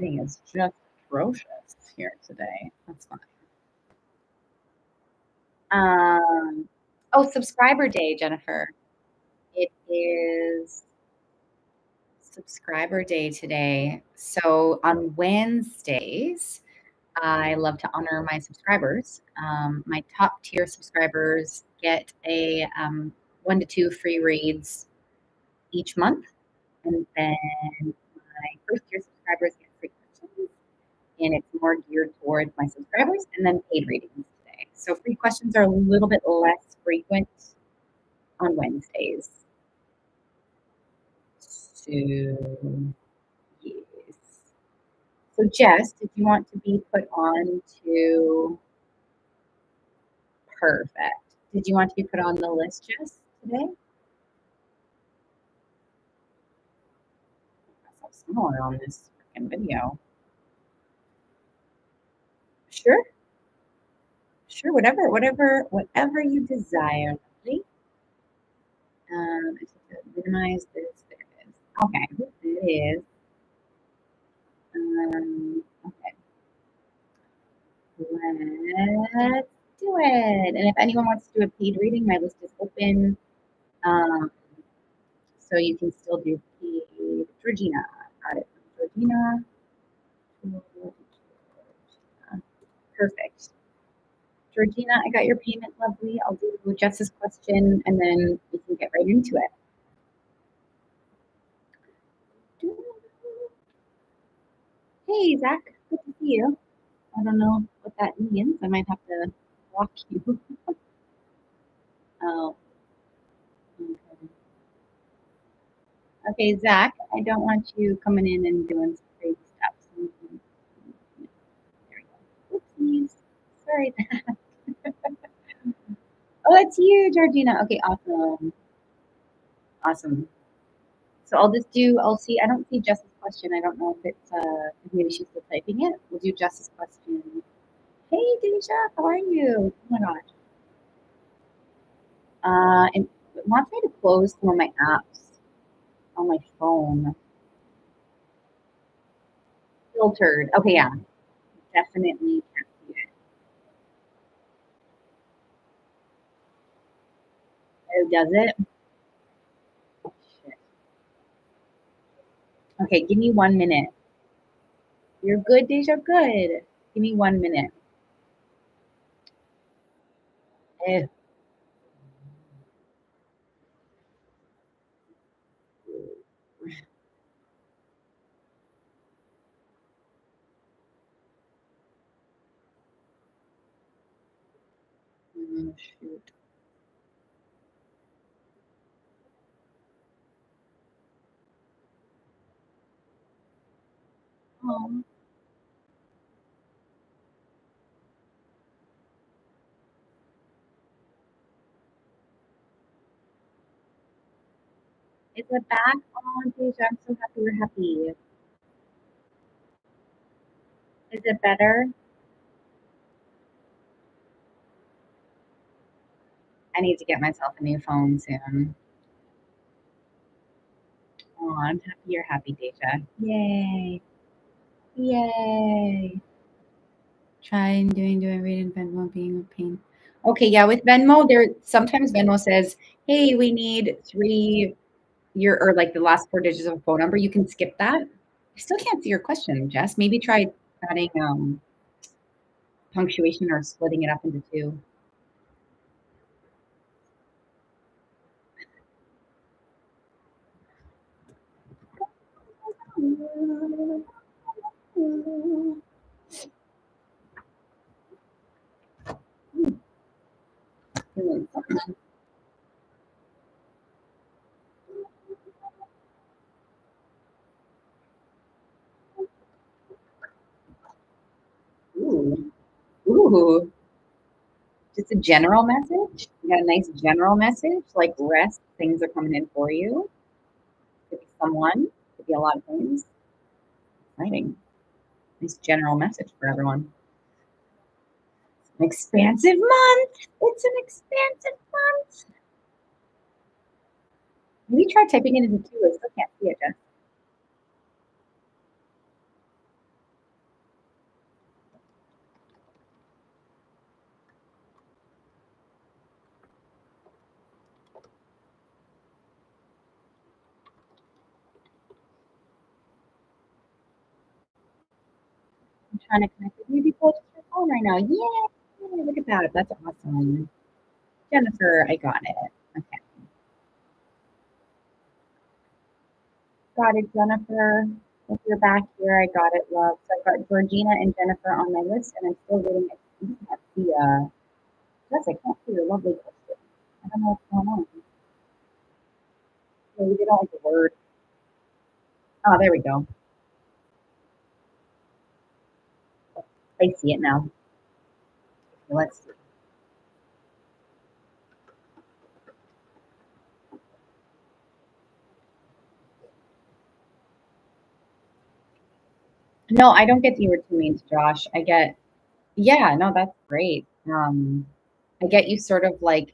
lighting is just atrocious here today. That's fine. Oh, subscriber day, Jennifer. It is subscriber day today. So on Wednesdays, I love to honor my subscribers. My top tier subscribers get a 1 to 2 free reads each month. And then my first tier subscribers get free questions. And it's more geared towards my subscribers, and then paid readings today. So free questions are a little bit less frequent on Wednesdays. So, yes. So, Jess, did you want to be put on to perfect? Did you want to be put on the list, Jess, today? I saw similar on this freaking video. Sure, sure, whatever you desire. Lovely. I just have to minimize this. There it is. Okay, it is. Okay. Let's do it. And if anyone wants to do a paid reading, my list is open. Um, so you can still do paid. Georgina. Got it. Georgina. Perfect. Georgina, I got your payment, lovely. I'll do Jess's question and then we can get right into it. Hey, Zach. Good to see you. I don't know what that means. I might have to walk you. Oh, okay. Okay, Zach, I don't want you coming in and doing some crazy stuff. So there we go. Oopsies. Sorry. Oh, it's you, Georgina. Okay, awesome. Awesome. So I'll see. I don't see Jess's question. I don't know if it's, if maybe she's still typing it. We'll do Jess's question. Hey, Deja, how are you? Oh my gosh. And it wants me to close some of my apps on my phone. Filtered. Okay, yeah. Definitely can't see it. Oh, does it? Shit. Okay, give me 1 minute. You're good, Deja. Good. Give me 1 minute. Eh. Shoot. Oh, is it back? Oh, Deja, I'm so happy you're happy. Is it better? I need to get myself a new phone soon. Oh, I'm happy you're happy, Deja. Yay. Yay. Trying doing reading Venmo being a pain. Okay, yeah, with Venmo, there sometimes Venmo says, hey, we need your or like the last 4 digits of a phone number. You can skip that. I still can't see your question, Jess. Maybe try adding punctuation or splitting it up into two. Ooh. Ooh. Just a general message. You got a nice general message, like rest, things are coming in for you. Could be someone, could be a lot of things. Exciting. Nice general message for everyone. An expansive month. It's an expansive month. Maybe try typing it into two. I still can't see it, Jess. trying to connect with you people just your phone right now. Yay! Look at that. That's awesome. Jennifer, I got it. Okay. Got it, Jennifer. If you're back here, I got it, love. So I've got Georgina and Jennifer on my list, and I'm still waiting. I can't see, Jess, I can't see your lovely question. I don't know what's going on. Maybe they don't like the word. Oh, there we go. I see it now. Okay, let's see. No, I don't get that you were too mean to Josh. I get, yeah, no, that's great. I get you sort of like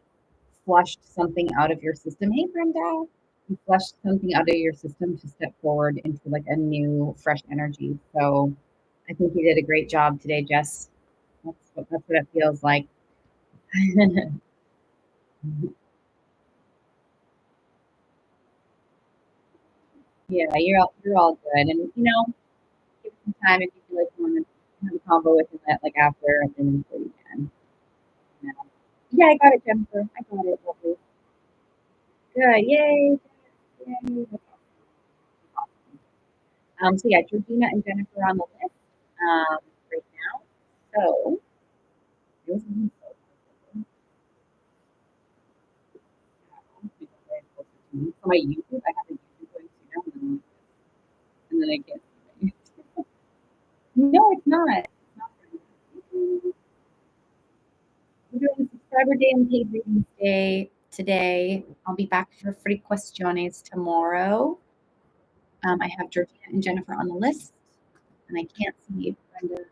flushed something out of your system. Hey, Brenda, you flushed something out of your system to step forward into like a new, fresh energy. So I think you did a great job today, Jess. That's what it feels like. Yeah, you're all good, and give it some time if you feel like you want to have a combo with it, like after, and then before you can. You know. Yeah, I got it, Jennifer. I got it. Lovely. Good. Yay. Yay. That's awesome. So yeah, Georgina and Jennifer on the list right now. So here's one so my YouTube, I have a YouTube going to now, and then I get. No, it's not. It's not. We're doing subscriber day and paid readings day today. I'll be back for free questiones tomorrow. I have Georgina and Jennifer on the list, and I can't see Brenda.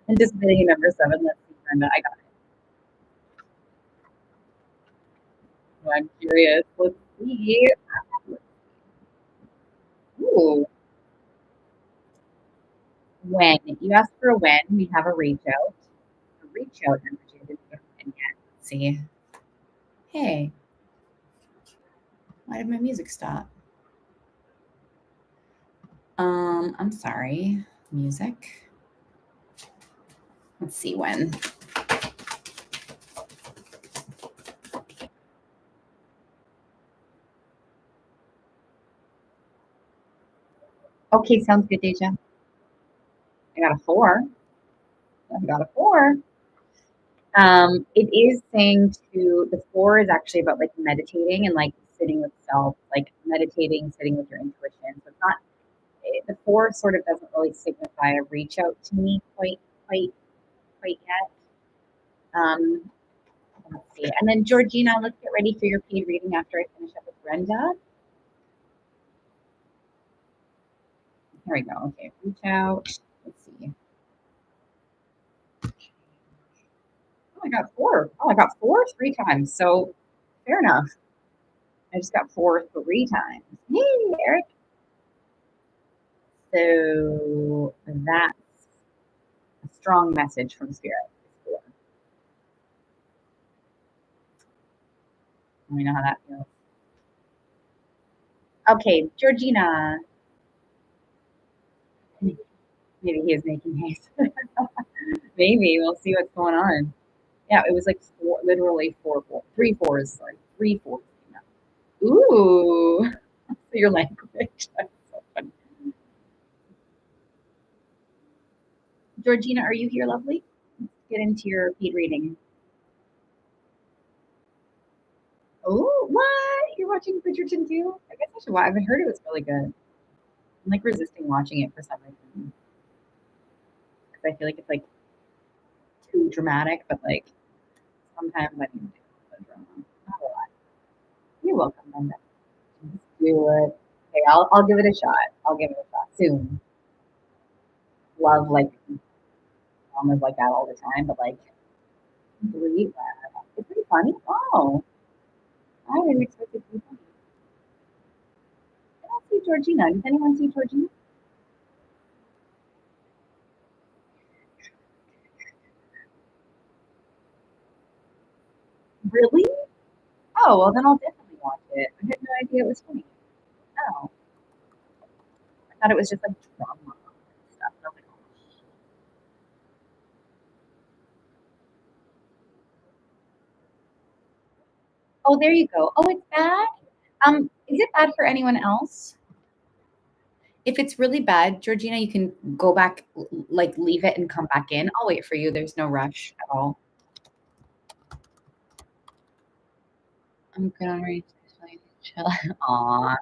Anticipating number 7. Let's see, Brenda. I got it. So I'm curious. Let's see. Ooh, when you ask for a when, we have a reach out. A reach out energy. I didn't get a when yet. Let's see. Hey, why did my music stop? I'm sorry. Music. Let's see when. Okay, sounds good, Deja. I got a 4. I got a 4. It is saying to the 4 is actually about like meditating and like sitting with self, like meditating, sitting with your intuition. So it's not the 4 sort of doesn't really signify a reach out to me quite yet. Um, let's see. And then Georgina, let's get ready for your paid reading after I finish up with Brenda. Here we go. Okay, reach out. Let's see. Oh, I got 4. Oh, I got 4 3 times. So fair enough. I just got 4 3 times. Yay, Eric. So that's a strong message from Spirit. Let me know how that feels. Okay, Georgina. Maybe he is making haste. Maybe we'll see what's going on. Yeah, it was like 4, literally 3 fours. Sorry, 3 fours. Ooh, so your language. That's so funny. Georgina, are you here, lovely? Let's get into your feed reading. Oh, what? You're watching Bridgerton too? I guess I should watch. I've heard it was really good. I'm like resisting watching it for some reason because I feel like it's like too dramatic, but like sometimes I need to do the drama. Not a lot. You're welcome, Linda. Just do it. Okay, I'll give it a shot. I'll give it a shot soon. Love like dramas like that all the time, but like really, it's pretty funny. Oh, I didn't expect it to be funny. I don't see Georgina. Does anyone see Georgina? Really? Oh, well then I'll definitely watch it. I had no idea it was funny. Oh, thought it was just like drama and stuff. And I was like, oh, there you go. Oh, it's bad. Is it bad for anyone else? If it's really bad, Georgina, you can go back, like leave it and come back in. I'll wait for you. There's no rush at all. I'm good on ready to chill. Aw,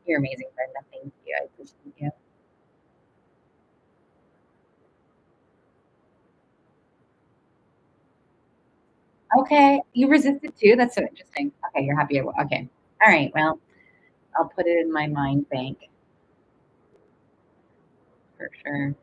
you're amazing, Brenda. Thank you. I appreciate you. Okay, you resisted too? That's so interesting. Okay, you're happy. Okay. All right. Well, I'll put it in my mind bank for sure.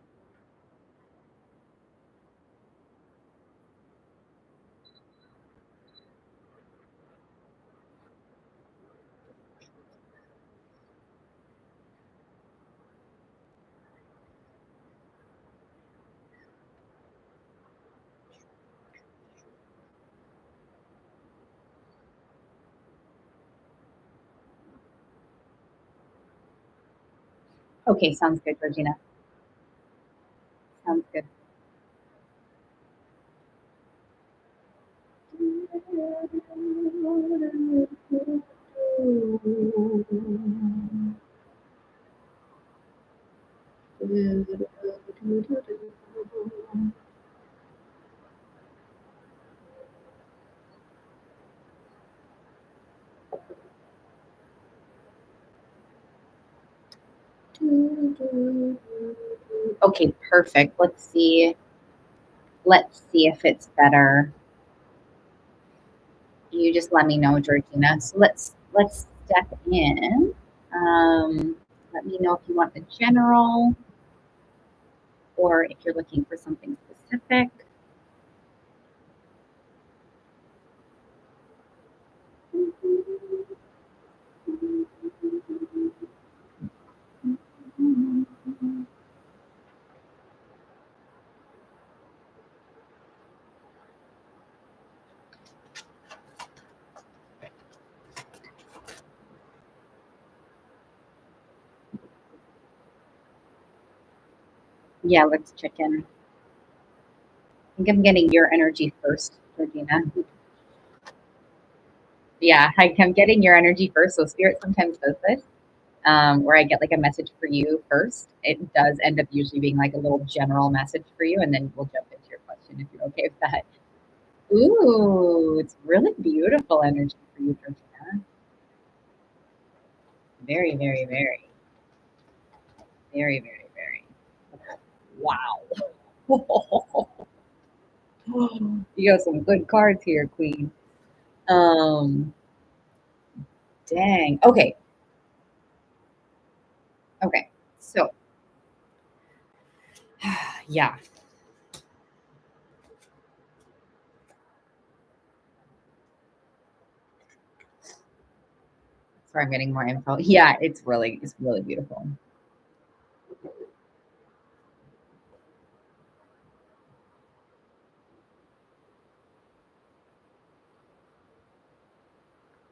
Okay, sounds good, Georgina. Sounds good. Okay, perfect. Let's see. Let's see if it's better. You just let me know, Georgina. So let's step in. Let me know if you want the general or if you're looking for something specific. Yeah, let's check in. I think I'm getting your energy first, Georgina. Yeah, I'm getting your energy first. So Spirit sometimes does this, where I get like a message for you first. It does end up usually being like a little general message for you, and then we'll jump into your question if you're okay with that. Ooh, it's really beautiful energy for you, Georgina. Very, very, very, very, very, very. Wow. You got some good cards here, Queen. Um, dang. Okay. Okay. So, yeah. Sorry, I'm getting more info. Yeah, it's really beautiful.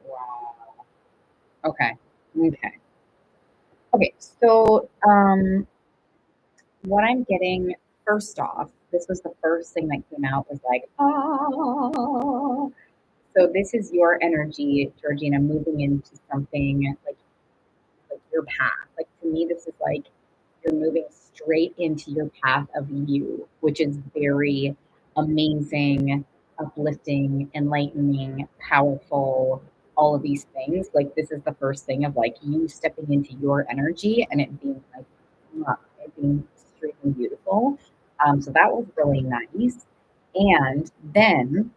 Wow. Okay. Okay. Okay. So, what I'm getting first off, this was the first thing that came out was like, ah. So this is your energy, Georgina, moving into something like your path. Like to me, this is like you're moving straight into your path of you, which is very amazing, uplifting, enlightening, powerful, all of these things. Like this is the first thing of like you stepping into your energy and it being like it being extremely beautiful. So that was really nice. And then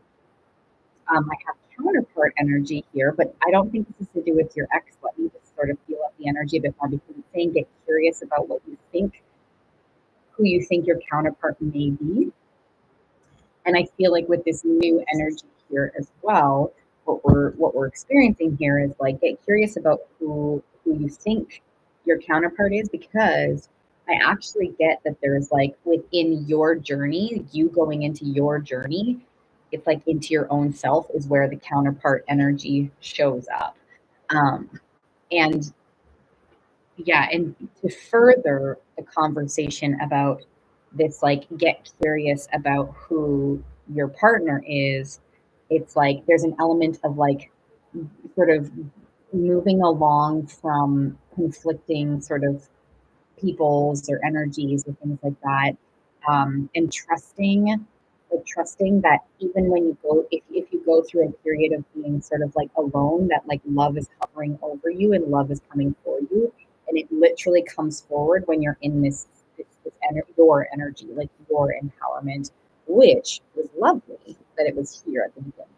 I have counterpart energy here, but I don't think this is to do with your ex. Let me just sort of feel out the energy a bit more because it's saying get curious about what you think, who you think your counterpart may be. And I feel like with this new energy here as well, what we're experiencing here is like get curious about who you think your counterpart is because I actually get that there's like within your journey, you going into your journey, it's like into your own self is where the counterpart energy shows up. Um, and Yeah, and to further the conversation about this, like, get curious about who your partner is, it's like there's an element of, like, sort of moving along from conflicting sort of peoples or energies or things like that, and trusting that even when you go if you go through a period of being sort of like alone, that like love is hovering over you and love is coming for you, and it literally comes forward when you're in your energy, like your empowerment, which was lovely that it was here at the beginning.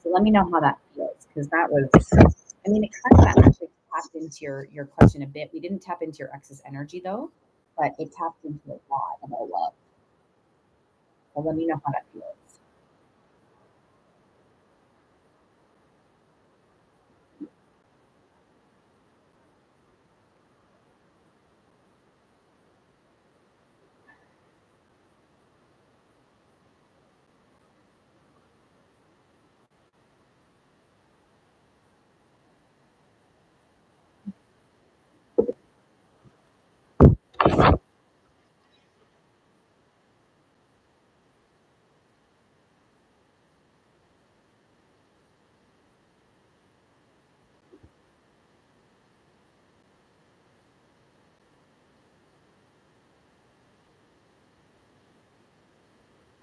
So let me know how that feels, because that was, I mean, it kind of actually tapped into your question a bit. We didn't tap into your ex's energy though, but it tapped into a lot about love. So let me know how that feels.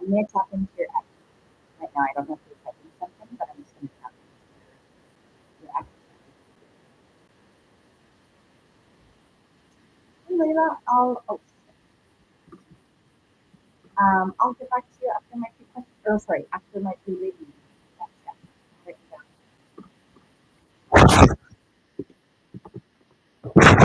I'm gonna tap into your ex right now. I don't know if you're typing something, but I'm just gonna tap into your ex. Hey Layla, I'll get back to you after my two questions. Oh, sorry, after my two ladies. Yes, yes. Write it down. Okay.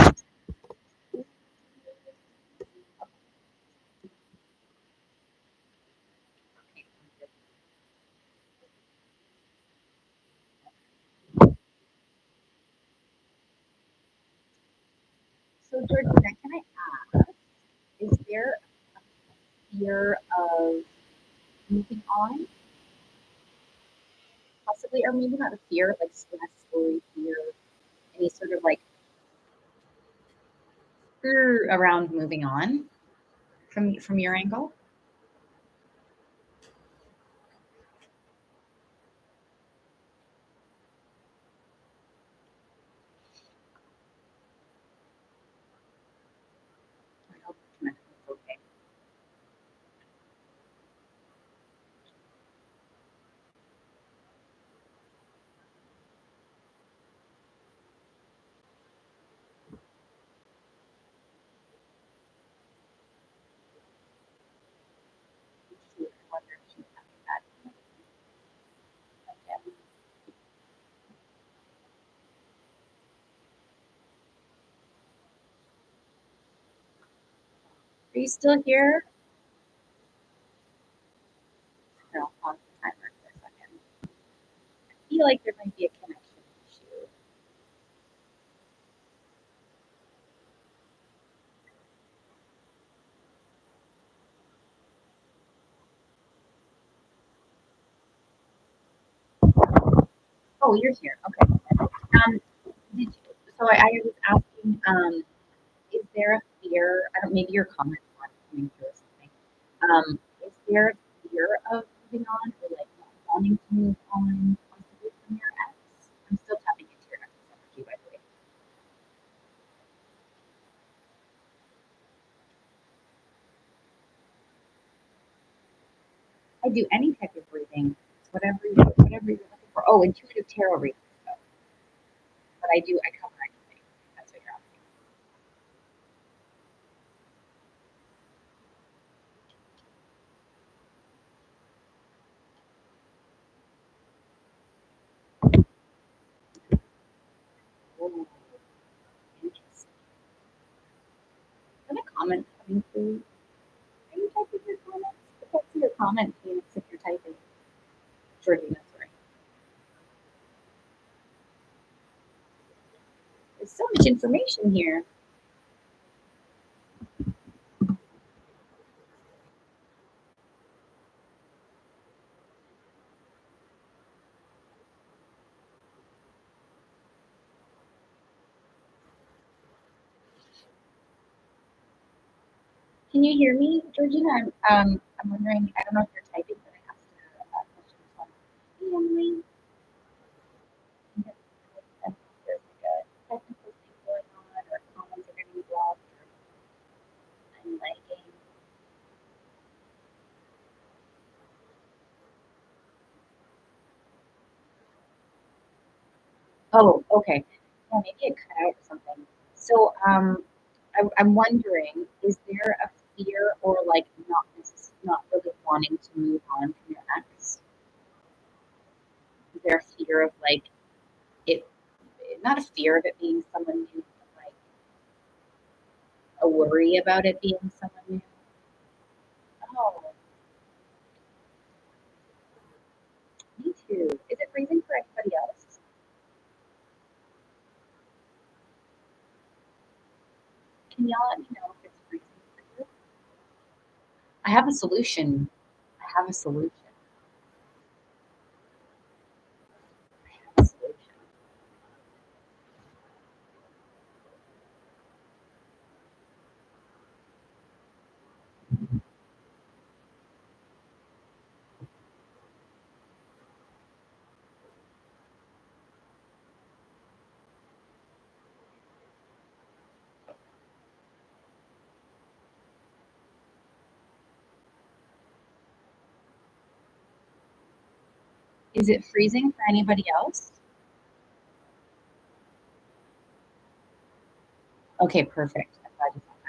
So Georgina, can I ask, is there a fear of moving on, possibly, or maybe not a fear, like stress, worry, fear, any sort of like fear around moving on from your angle? I hope it's okay. Shoot, I wonder if she's having that again. Are you still here? No, I'll pause the timer for a second. I feel like there might be a connection issue. Oh, you're here. Okay. Did you, so I was asking, is there a fear? I don't. Maybe your comments aren't coming through or something. Is there a fear of moving on or like not wanting to move on possibly from your ex? I'm still tapping into your ex's energy, by the way. I do any type of breathing. It's whatever you're looking for. Oh, intuitive tarot reading. So, but I cover anything. That's what you're asking. Oh, interesting. Are the comments coming through? Are you typing your comments? I can't see your comments, Phoenix, if you're typing. Georgina, sorry. There's so much information here. Can you hear me, Georgina? I'm wondering, I don't know if you're typing, but I asked you a question on family. And if there's like a technical thing going on or comments are getting blocked or I'm lagging. Oh, okay. Yeah, maybe it cut out or something. So, I'm wondering, is there a fear or like not really wanting to move on from your ex? Is there a fear of like it, not a fear of it being someone new, but like a worry about it being someone new? Oh, me too. Is it freezing for anybody else? Can y'all let me know if it's freezing for you? I have a solution. I have a solution. I have a solution. Is it freezing for anybody else? Okay, perfect. I'm glad you found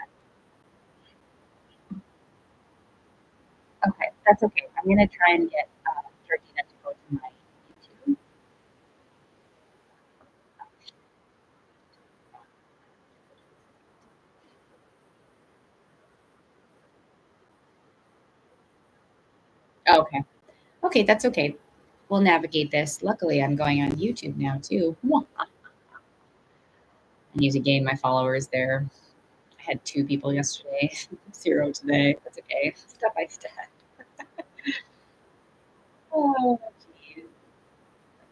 that. Okay, that's okay. I'm gonna try and get Georgina to go to my YouTube. Okay. Okay, that's okay. We'll navigate this. Luckily, I'm going on YouTube now too. I need to gain my followers there. I had 2 people yesterday, 0 today. That's okay. Step by step. Oh, geez.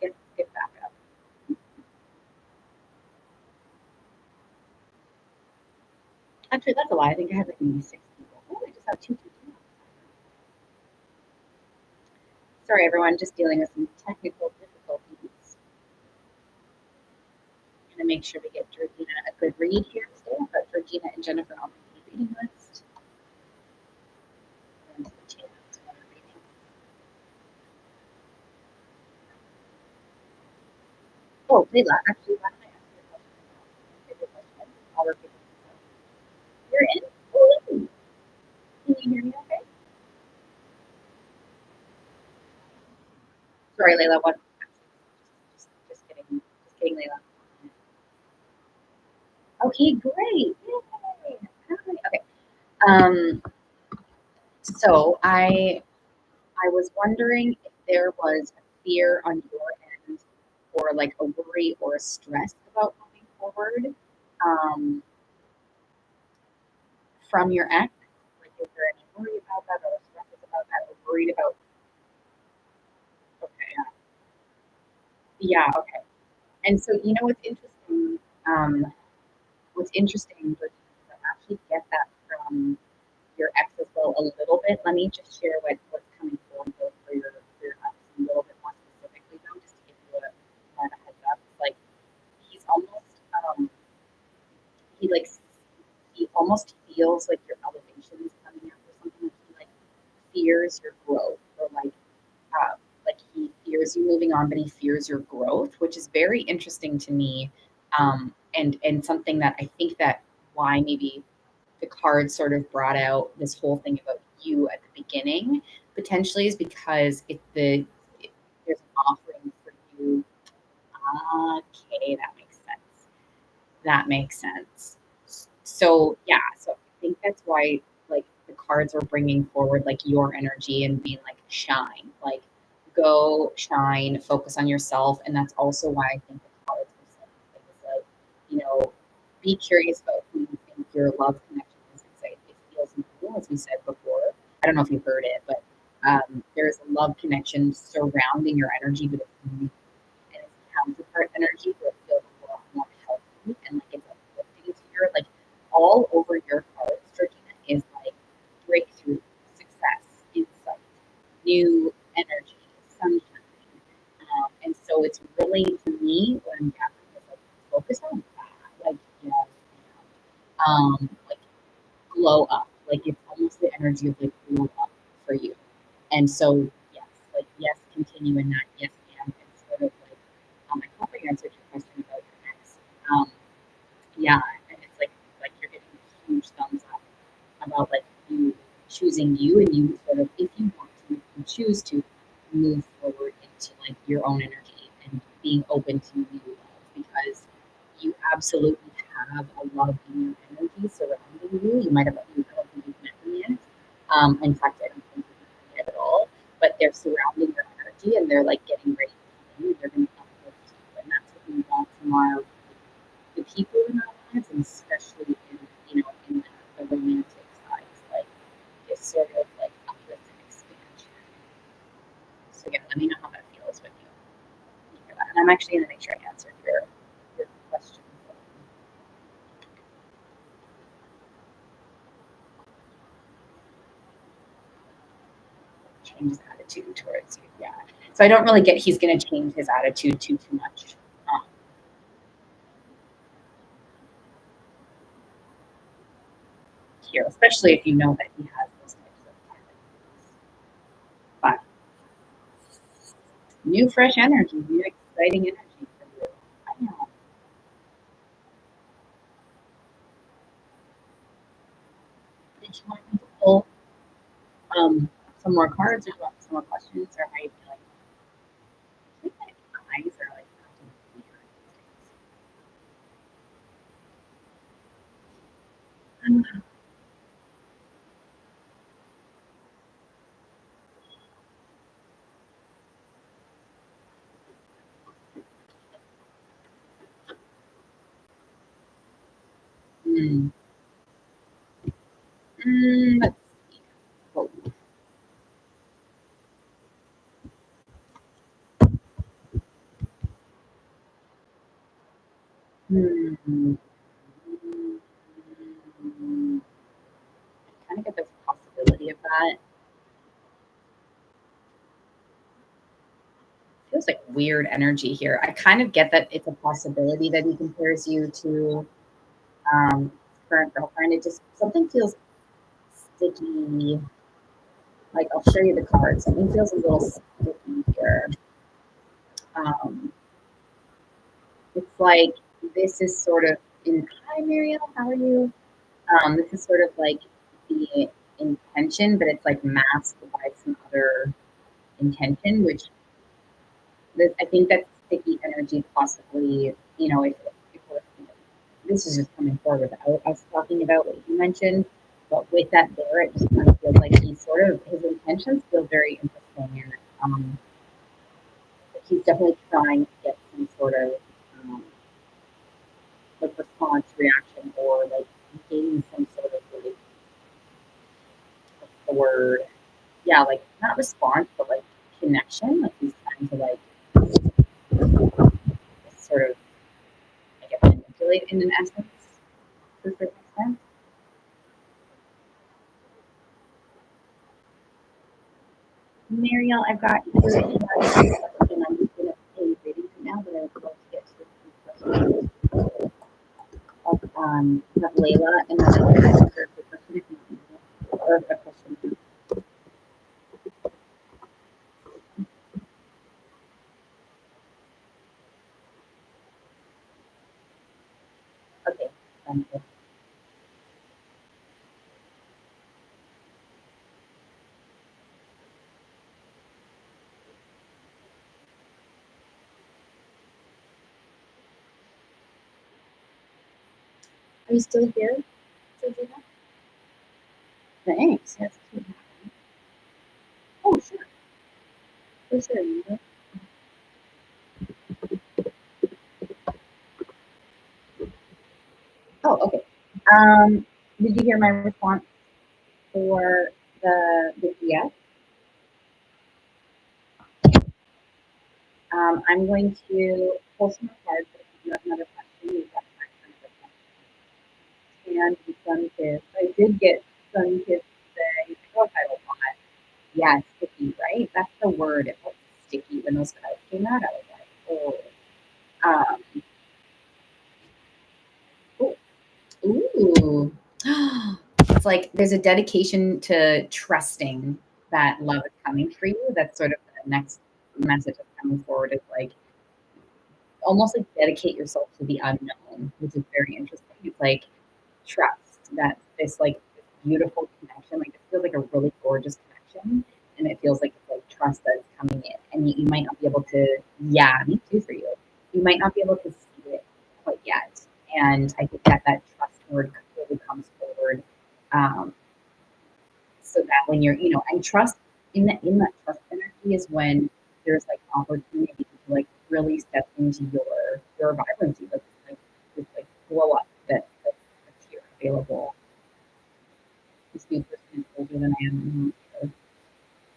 Get back up. Actually, that's a lie. I think I had like maybe 6 people. Oh, I just have 2 people. Sorry, everyone. Just dealing with some technical difficulties. Gonna make sure we get Georgina a good read here today. I've got Georgina and Jennifer on the reading list. And Tina's on the reading. Oh, Leila, actually, why don't I ask you a question? Give you a question. I'll repeat it. You're in? Oh, lovely. Can you hear me okay? Sorry, Leila. What? Just kidding, Leila. Okay, great. Yay. Okay. Um, so I was wondering if there was a fear on your end or like a worry or a stress about moving forward from your ex. Like, is there any worry about that or stresses about that or worried about? Okay, yeah, okay. And so, you know what's interesting? Um, what's interesting, but I actually get that from your ex as well a little bit. Let me just share what's coming forward for your ex a little bit more specifically, though, just to give you more of a heads up. Like he's almost he like he almost feels like your elevation is coming up or something. Like he like fears your growth or like he fears you moving on, but he fears your growth, which is very interesting to me. And something that I think that why maybe the cards sort of brought out this whole thing about you at the beginning potentially is because there's an offering for you. Okay, that makes sense. That makes sense. So yeah, so I think that's why like the cards are bringing forward like your energy and being like shine, like go shine, focus on yourself, and that's also why I think the cards are saying things like, you know, be curious about who you think your love connection is because it feels new, as we said before. I don't know if you heard it, but there's a love connection surrounding your energy, but it's new and it's counterpart energy, so it feels a lot more healthy and like it's uplifting to your like all over your cards, Georgina, is like new energy, sunshine. And so it's really, to me, what I'm gathering is like focus on that. Like, yes, like glow up. Like it's almost the energy of like glow up for you. And so, yes, like, yes, continue in that. Yes, and sort of like, I hope I answered your question about your ex. Um, yeah, and it's like you're getting a huge thumbs up about like you choosing you and you sort of, if you want to, if you choose to move forward into like your own energy and being open to new love because you absolutely have a lot of new energy surrounding you. You might have, you I don't think you've met them yet. In fact, I don't think you've met them yet at all. But they're surrounding your energy and they're like getting ready to come in. They're going to uplift you, and that's what we want from our the people in our lives, and especially in in the romantic sides, like this sort of like uplift and expansion. So yeah, let me know how that feels when you hear that. And I'm actually going to make sure I answered your question. Change his attitude towards you. Yeah. So I don't really get he's going to change his attitude too much. Um, Here, especially if you know that he has those types of qualities. But new fresh energy, new exciting energy for you. I know. Did you want me to pull some more cards or do you want some more questions or how you feeling? I think my eyes are like acting weird these days. Mm. Let's see. Oh. Hmm. Kind of get the possibility of that. Feels like weird energy here. I kind of get that it's a possibility that he compares you to current girlfriend. It just something feels sticky. Like I'll show you the card. Something feels a little sticky here. Um, it's like this is sort of in. Hi, Marielle. How are you? This is sort of like the intention, but it's like masked by some other intention, which I think that sticky energy possibly, if we're, this is just coming forward without us talking about what you mentioned, but with that there, it just kind of feels like his intentions feel very interesting, and he's definitely trying to get some sort of um, like response, reaction, or like gain some sort of like what's the word? Yeah, like not response, but like connection. Like he's trying to like sort of, I guess, manipulate in an essence to a certain extent. Mariel, I've got your email and I'm just gonna pay reading right now, but I would love to get to the questions of have Layla and then I can answer the question if you want, or a question. Okay, sounds good. Are you still here, Georgina? Thanks. Yes. Oh, sure. For sure. Oh, okay. Did you hear my response for the DS? I'm going to pull some more cards. But if you have another question, we've got time for another question. And the sun kiss. I did get sun kiss today. I feel like I a lot. Yeah, sticky, right? That's the word. It felt sticky when those clouds came out. I was like, oh. Um, ooh. It's like there's a dedication to trusting that love is coming for you. That's sort of the next message that's coming forward is like almost like dedicate yourself to the unknown, which is very interesting. It's like trust that this like this beautiful connection, like it feels like a really gorgeous connection. And it feels like it's like trust that is coming in. And you might not be able to, yeah, me too for you. You might not be able to see it quite yet. And I think that that trust word really comes forward. Um, so that when you're, and trust in that trust energy is when there's like opportunity to like really step into your vibrancy, like this like glow up that's here available. This new person is older than I am. So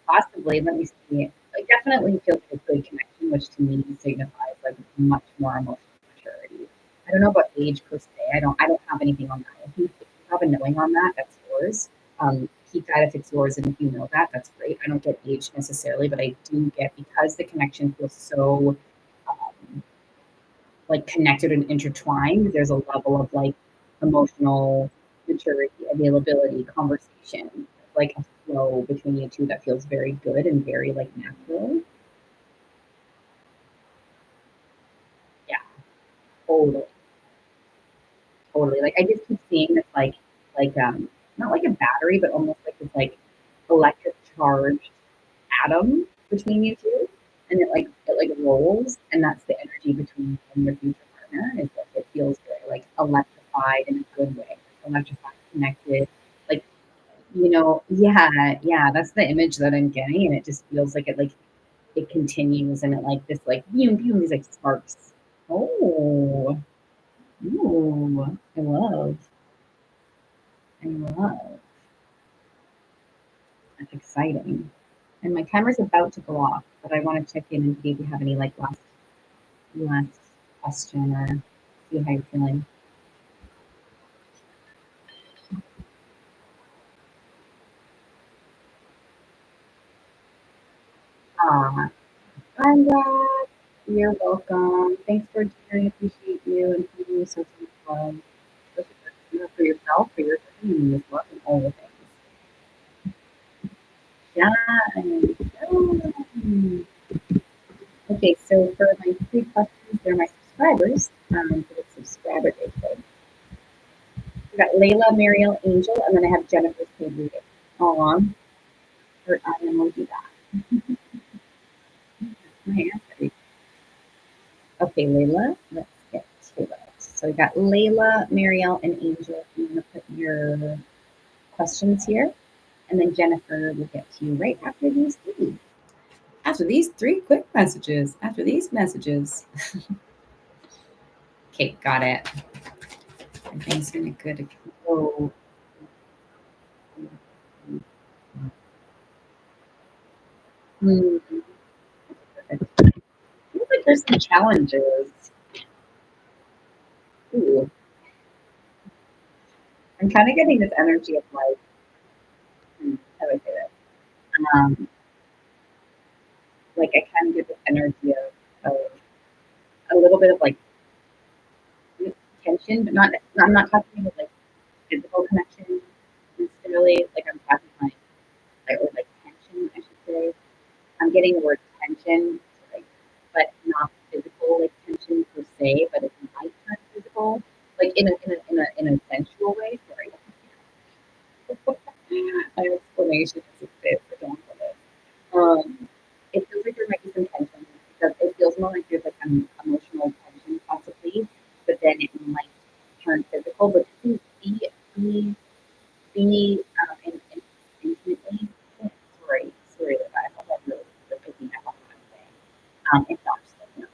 possibly, let me see. It definitely feels like a good connection, which to me signifies like much more emotional maturity. I don't know about age per se. I don't have anything on that. If you have a knowing on that, that's yours. Keep that if it's yours, and if you know that, that's great. I don't get age necessarily, but I do get because the connection feels so um, like connected and intertwined. There's a level of like emotional maturity, availability, conversation, like a flow between you two that feels very good and very like natural. Yeah, totally, totally. Like I just keep seeing this like not like a battery, but almost like this like electric charged atom between you two, and it like rolls, and that's the energy between you and your future partner. Is like it feels very like electrified in a good way, electrified, connected, like yeah, that's the image that I'm getting, and it just feels like it continues, and it like this like boom, these like sparks. Oh, ooh, I love. That's exciting. And my timer's about to go off, but I want to check in and see if you have any like last question or see how you're feeling. Ah, I'm glad. You're welcome. Thanks for sharing. Appreciate you and giving me so much love. Especially for yourself, for your family as well, and all the things. Yeah. Yeah. Okay, so for my three questions, they're my subscribers. For the subscriber day today. We got Layla, Mariel, Angel, and then I have Jennifer's paid reading. Aw, her eye emoji back. My answer. Okay, Layla, let's get to it. So we got Layla, Marielle, and Angel. I'm going to put your questions here. And then Jennifer will get to you right after these three. After these three quick messages. After these messages. Okay, got it. Everything's going to good. Oh, hmm. Feels like there's some challenges. Ooh, I'm kind of getting this energy of like, how do I say this? Um, like I kind of get this energy of a little bit of like tension, but not. I'm not talking about like physical connection necessarily. Like I'm talking or like tension, I should say. I'm getting the word tension, like, but not physical like tension per se, but it might turn physical, like in a sensual way. Sorry, my explanation is a bit redundant. It feels like there might be some tension because it feels more like there's like an emotional tension possibly, but then it might turn physical. But to be intimately, sorry that I hope that really you're picking up on what I'm saying. It's not just like,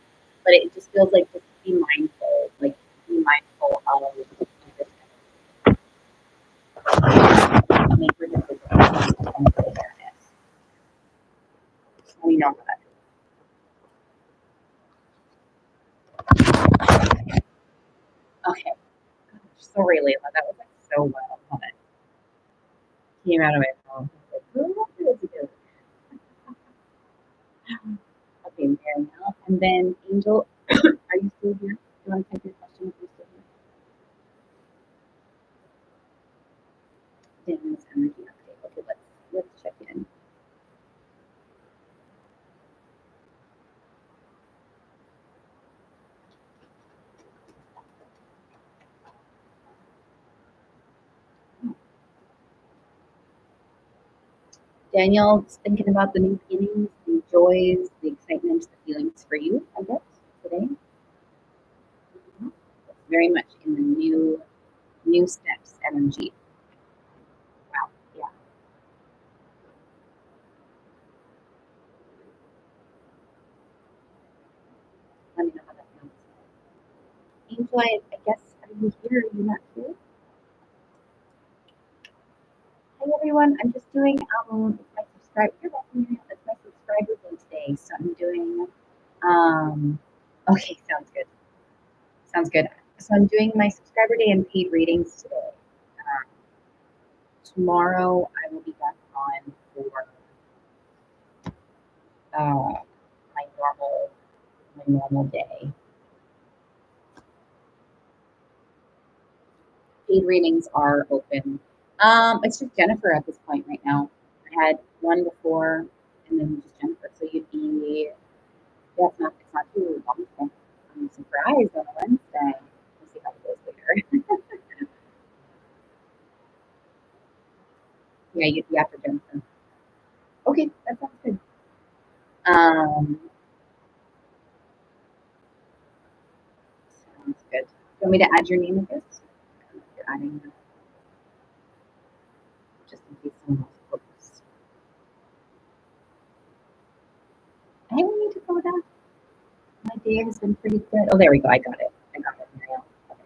but it just feels like just be mindful, like be mindful of this make your decisions and awareness. We know that. Okay. Sorry, Layla. That was like so well. Love it. Came out of my mouth. Like, "Ooh, what did you do?" Okay, Marielle. And then Angel, are you still here? Do you want to type your question if you're still here? Daniel's energy update. Okay, let's check in. Daniel's thinking about the new beginnings, the joys, the excitement, the feelings for you, I guess, today. Very much in the new steps energy. Wow. Yeah. Let me know how that feels. Angel, I guess, are you here? Are you not here? Hi everyone. I'm just doing it's my subscriber. You're welcome. It's my subscriber day today. So I'm doing okay, sounds good. Sounds good. So I'm doing my subscriber day and paid readings today. Tomorrow I will be back on for uh, my normal day. Paid readings are open. It's just Jennifer at this point right now. I had one before, and then just Jennifer. So you'd be yeah, it's not too long. I'm surprised on a Wednesday. We'll see how it goes later. Yeah, you'd be after Jennifer. Okay, that sounds good. Um, Sounds good. Do you want me to add your name with this? You're adding just in case someone else books. I don't need to go with that. My day has been pretty good. Oh, there we go. I got it. I got it, Marielle. Okay.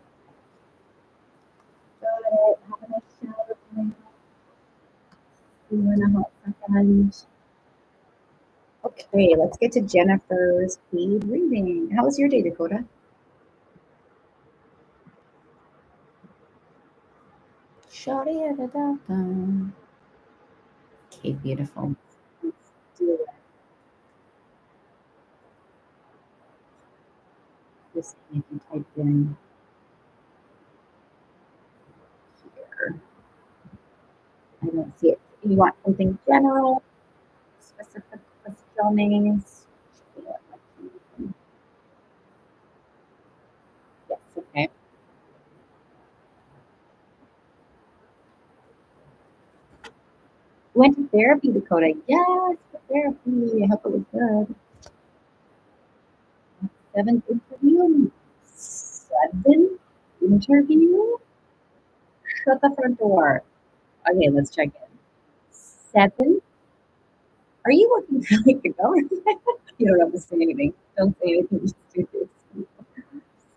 Got it. Have a nice shower, Marielle. See you in a hot second. Okay, let's get to Jennifer's paid reading. How was your day, Dakota? Shawty, da, da, da. Okay, beautiful. Let's do it. Just you can type in here. I don't see it. You want something general, specific questions? Yes, okay. Went to therapy, Dakota. Yes, therapy. I hope it was good. Seventh interview. Seventh interview? Shut the front door. Okay, let's check in. Seven? Are you working for like the government? You don't have to say anything. Don't say anything. Just do this.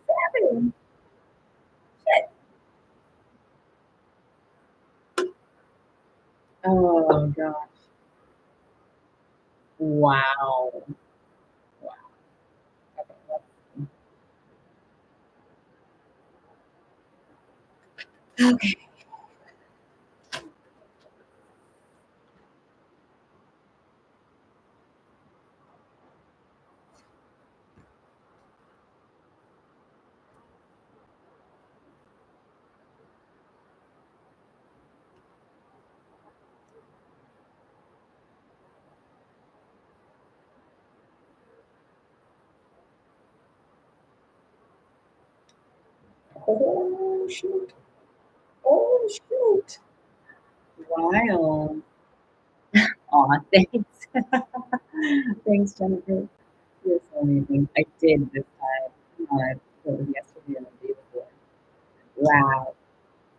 Seven. Shit. Oh gosh. Wow. Wow. Okay, okay. Oh shoot. Oh shoot. Wow. Aw, thanks. Thanks, Jennifer. You're so amazing. I did this time. It was yesterday and the day before. Wow.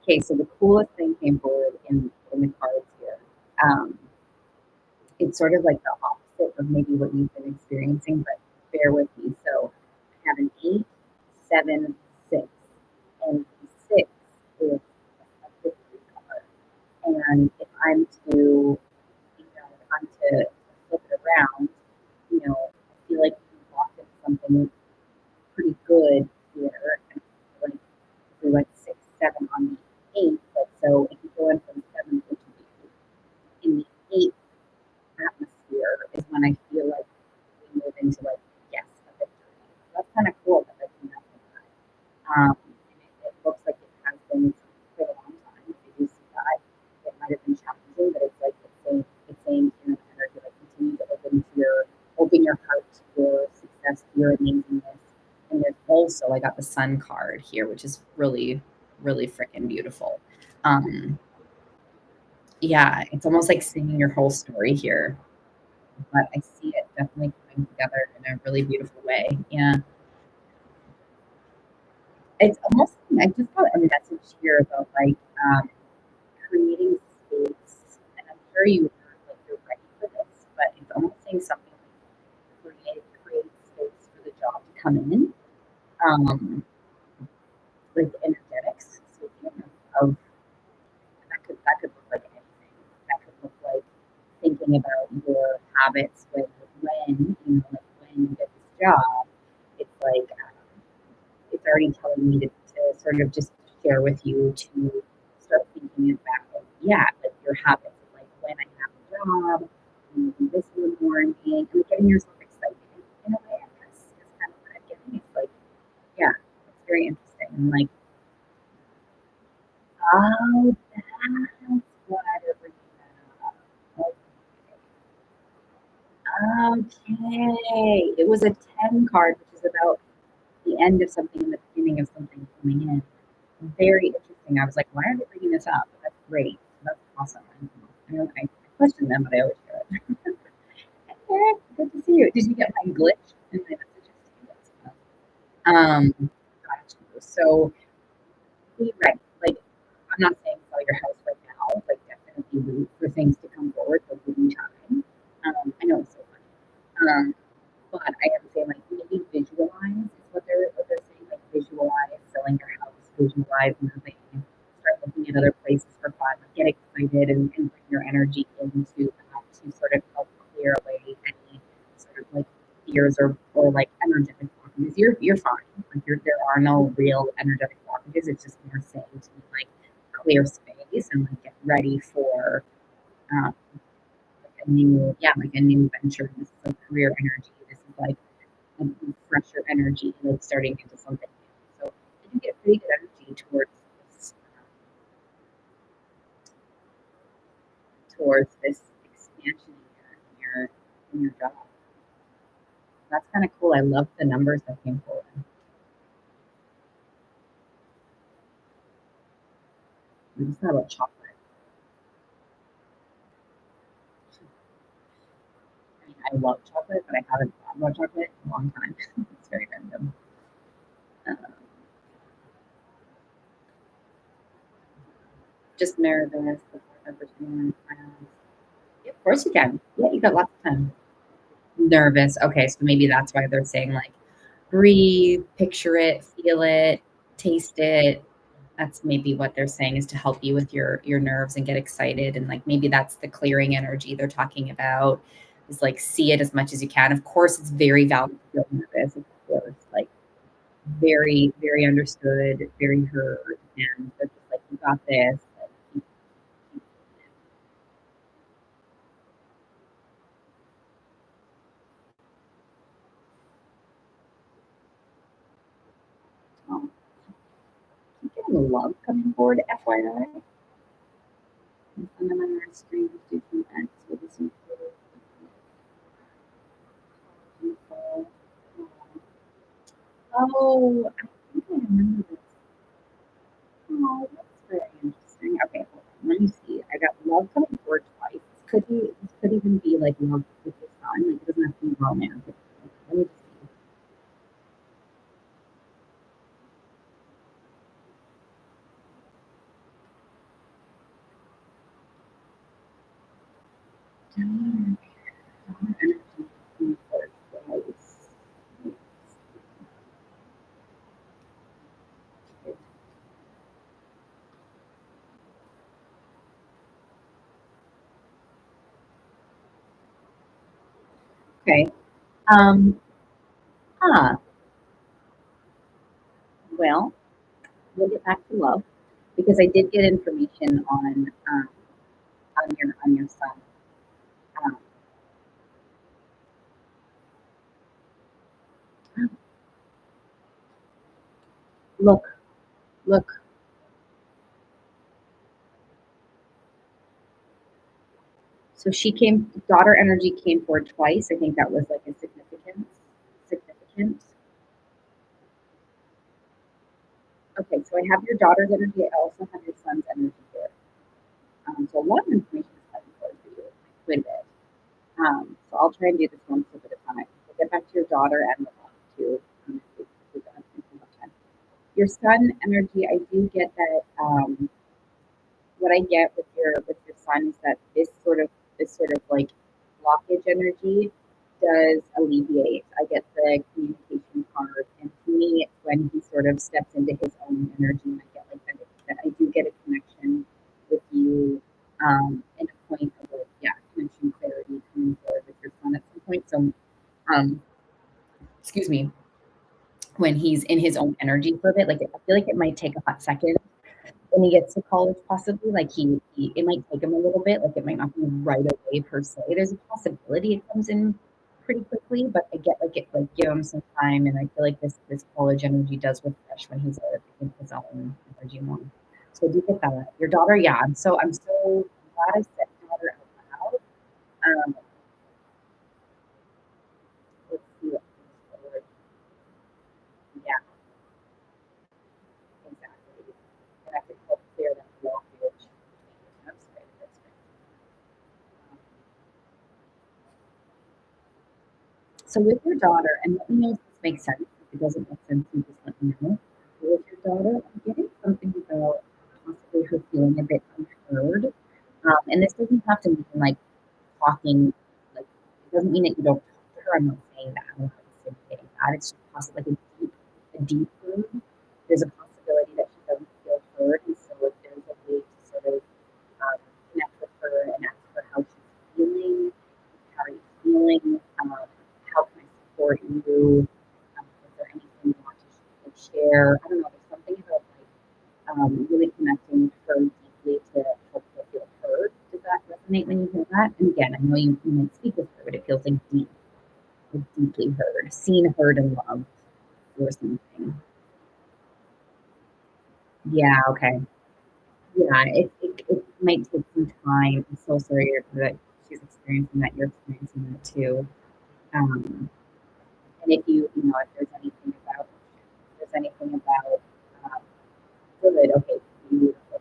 Okay, so the coolest thing came forward in the cards here. Um, it's sort of like the opposite of maybe what you've been experiencing, but bear with me. So I have an 8, 7, 6, and 6 is a victory card. And if I'm to, if I'm to flip it around, I feel like we walked into something pretty good here. And like if we went 6, 7 on the 8th, but so if you go in from 7th into the 8th, in the 8th atmosphere is when I feel like manifest your amazingness. And there's also I got the sun card here, which is really, really freaking beautiful. Um, yeah, it's almost like singing your whole story here, but I see it definitely coming together in a really beautiful way. Yeah. It's almost I just got a message here about like um, creating space, and I'm sure you're ready for this, but it's almost saying something like create space for the job to come in, like energetics. So thinking of that could look like anything. That could look like thinking about your habits like when you get this job, it's like it's already telling me to sort of just share with you to start thinking it back like, yeah, like your habits of like when I have a job, when you do this in the morning, and like getting yourself excited in a way, I guess is kind of what I'm getting. It's like, yeah, it's very interesting. And like, oh, that's why they're bringing that up. Okay. It was a 10 card, which is about the end of something and the beginning of something coming in. Very interesting. I was like, why are they bringing this up? That's great. That's awesome. I question them, but I always do it. Hey, Eric, good to see you. Did you get my glitch in my messages to you? Got you. So be ready. Like, I'm not saying sell your house right now. Like, definitely wait for things to come forward. Like, give you time. I know it's so funny. But I am saying like maybe visualize is what they're saying. Like visualize selling your house, visualize moving, start looking at other places for fun, like, get excited and bring your energy into that to sort of help clear away any sort of like fears or like energetic blockages. You're fine. Like there are no real energetic blockages. It's just more saying to like clear space and like get ready for um, like a new like a new venture. This is like career energy. This is like a fresher energy, like starting into something new. So I do get pretty good energy towards this expansion in your job. That's kind of cool. I love the numbers that came forward. We just thought about chocolate. I mean, I love chocolate, but I haven't thought about chocolate in a long time. It's very random. Uh, just nervous. Yeah, of course you can. Yeah, you got lots of time. Nervous. Okay, so maybe that's why they're saying like breathe, picture it, feel it, taste it. That's maybe what they're saying is to help you with your nerves and get excited and like maybe that's the clearing energy they're talking about is like see it as much as you can. Of course, it's very valid to feel nervous, of course, like very, very understood, very heard, and they're just like you got this. Like, um, keep getting love coming forward, FYI. And some of them are strange different acts with this info. Oh, I think I remember this. Oh, that's very interesting. Okay, hold on. Let me see. I got love coming forward twice. This could even be like love with the sun. Like it doesn't have to be romantic. Let me just see. Darn, darn energy coming forward twice. Okay. Um. Huh. Well, we'll get back to love because I did get information on your son. Um, look, look. So daughter energy came forward twice. I think that was like a significance. second. Okay, so I have your daughter's energy. I also have your son's energy here. So a lot of information is coming forward for you, quite a bit. So I'll try and do this one step at a time. We'll get back to your daughter and the mom too. If we've got enough time. Your son energy, I do get that. What I get with your son is that this sort of like blockage energy does alleviate. I get the communication part, and to me, it's when he sort of steps into his own energy, and I get like that I do get a connection with you, and a point of like yeah, connection clarity coming forward with your son at some point. So, um, excuse me, when he's in his own energy for a bit, like I feel like it might take a hot second when he gets to college, possibly, like he it might take him a little bit, like it might not be right away per se. There's a possibility it comes in pretty quickly, but I get like it like give him some time, and I feel like this college energy does refresh when he's in his own energy more. So I do get that. Your daughter, yeah, I'm so glad I said daughter out loud. Um, let's see what comes forward. Yeah, exactly. And I could help clear that blockage. That's right. That's right. So with your daughter, and let me know if this makes sense. If it doesn't make sense, you just let me know. With your daughter, I'm getting something about possibly her feeling a bit unheard. And this doesn't have to mean like talking, like it doesn't mean that you don't talk to her. I'm not saying that. I'm not saying that. It's just possibly like a deep hurt. There's a possibility that she doesn't feel heard, and so if there's a way to sort of connect with her and ask her how she's feeling, how are you feeling? How can I support you? Is there anything you want to share? I don't know. There's something about like really connecting with her deeply to help her feel heard. Does that resonate when you hear that? And again, I know you might speak with her, but it feels like deep, like deeply heard, seen, heard, and loved, or something. Yeah. Okay. Yeah. It might take some time. I'm so sorry that she's experiencing that. You're experiencing that too. Um, And if if there's anything about, good, okay, beautiful.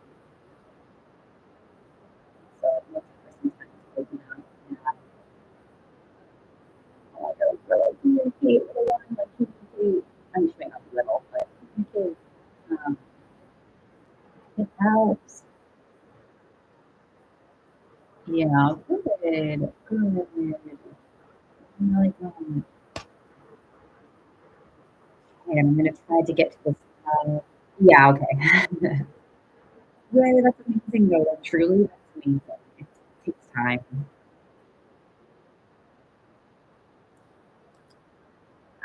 So most of the person's taking out, yeah, I don't really communicate with a woman, like communicate. I mean, she may not be little, but communicate. Um, it helps. Yeah, good, good. I'm really glad. And I'm gonna try to get to this. Yeah, okay. Yeah, that's amazing though. Like, truly, that's amazing. It takes time.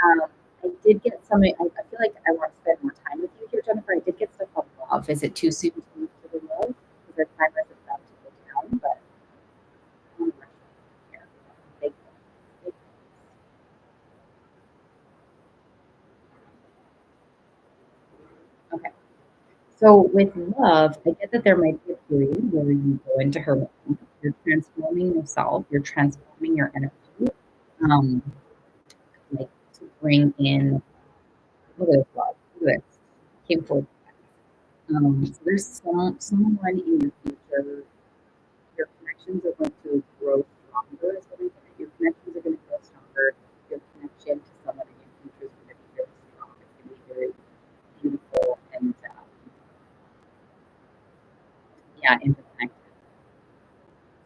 I did get some. I feel like I want to spend more time with you here, Jennifer. I did get stuff on love. Is it too soon to move to the love? Because our timer is about to go down, but I'm rushing here. Big, big. Okay. So with love, I get that there might be a period where you go into her room. You're transforming yourself. You're transforming your energy. Um, like to bring in. Look at this love. Look at this. Came forward. So there's someone in your future your connections are going to grow stronger. Is what I think. Your connections are going to grow stronger. Your connection to someone in your future is going to be very strong. It's going to be very beautiful and yeah, interconnected.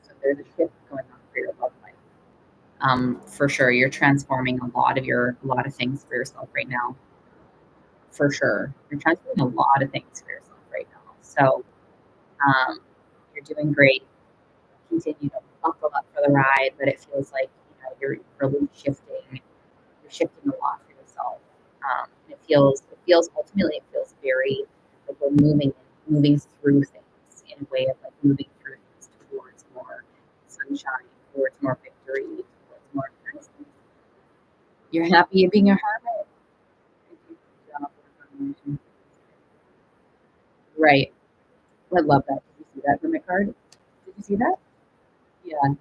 So there's a shift going on for your love life. For sure, you're transforming a lot of things for yourself right now. For sure, you're transforming a lot of things for yourself right now. So um, you're doing great. Continue to buckle up for the ride, but it feels like you're really shifting. You're shifting a lot for yourself. It feels very like we're moving through things in a way of like moving through things towards more sunshine, towards more victory, towards more kindness. You're happy being a hermit. Right. I love that. Did you see that hermit card? Did you see that? Yeah.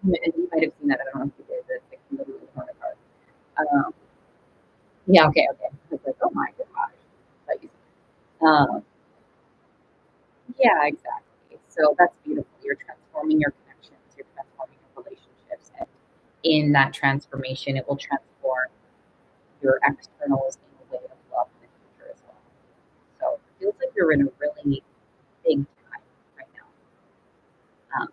You might have seen that. I don't know if you did. The hermit card. Yeah, okay, okay. I was like, oh my gosh. But yeah, exactly. So that's beautiful. You're transforming your connections, you're transforming your relationships, and in that transformation, it will transform your externals in a way of love in the future as well. So it feels like you're in a really big time right now. Um,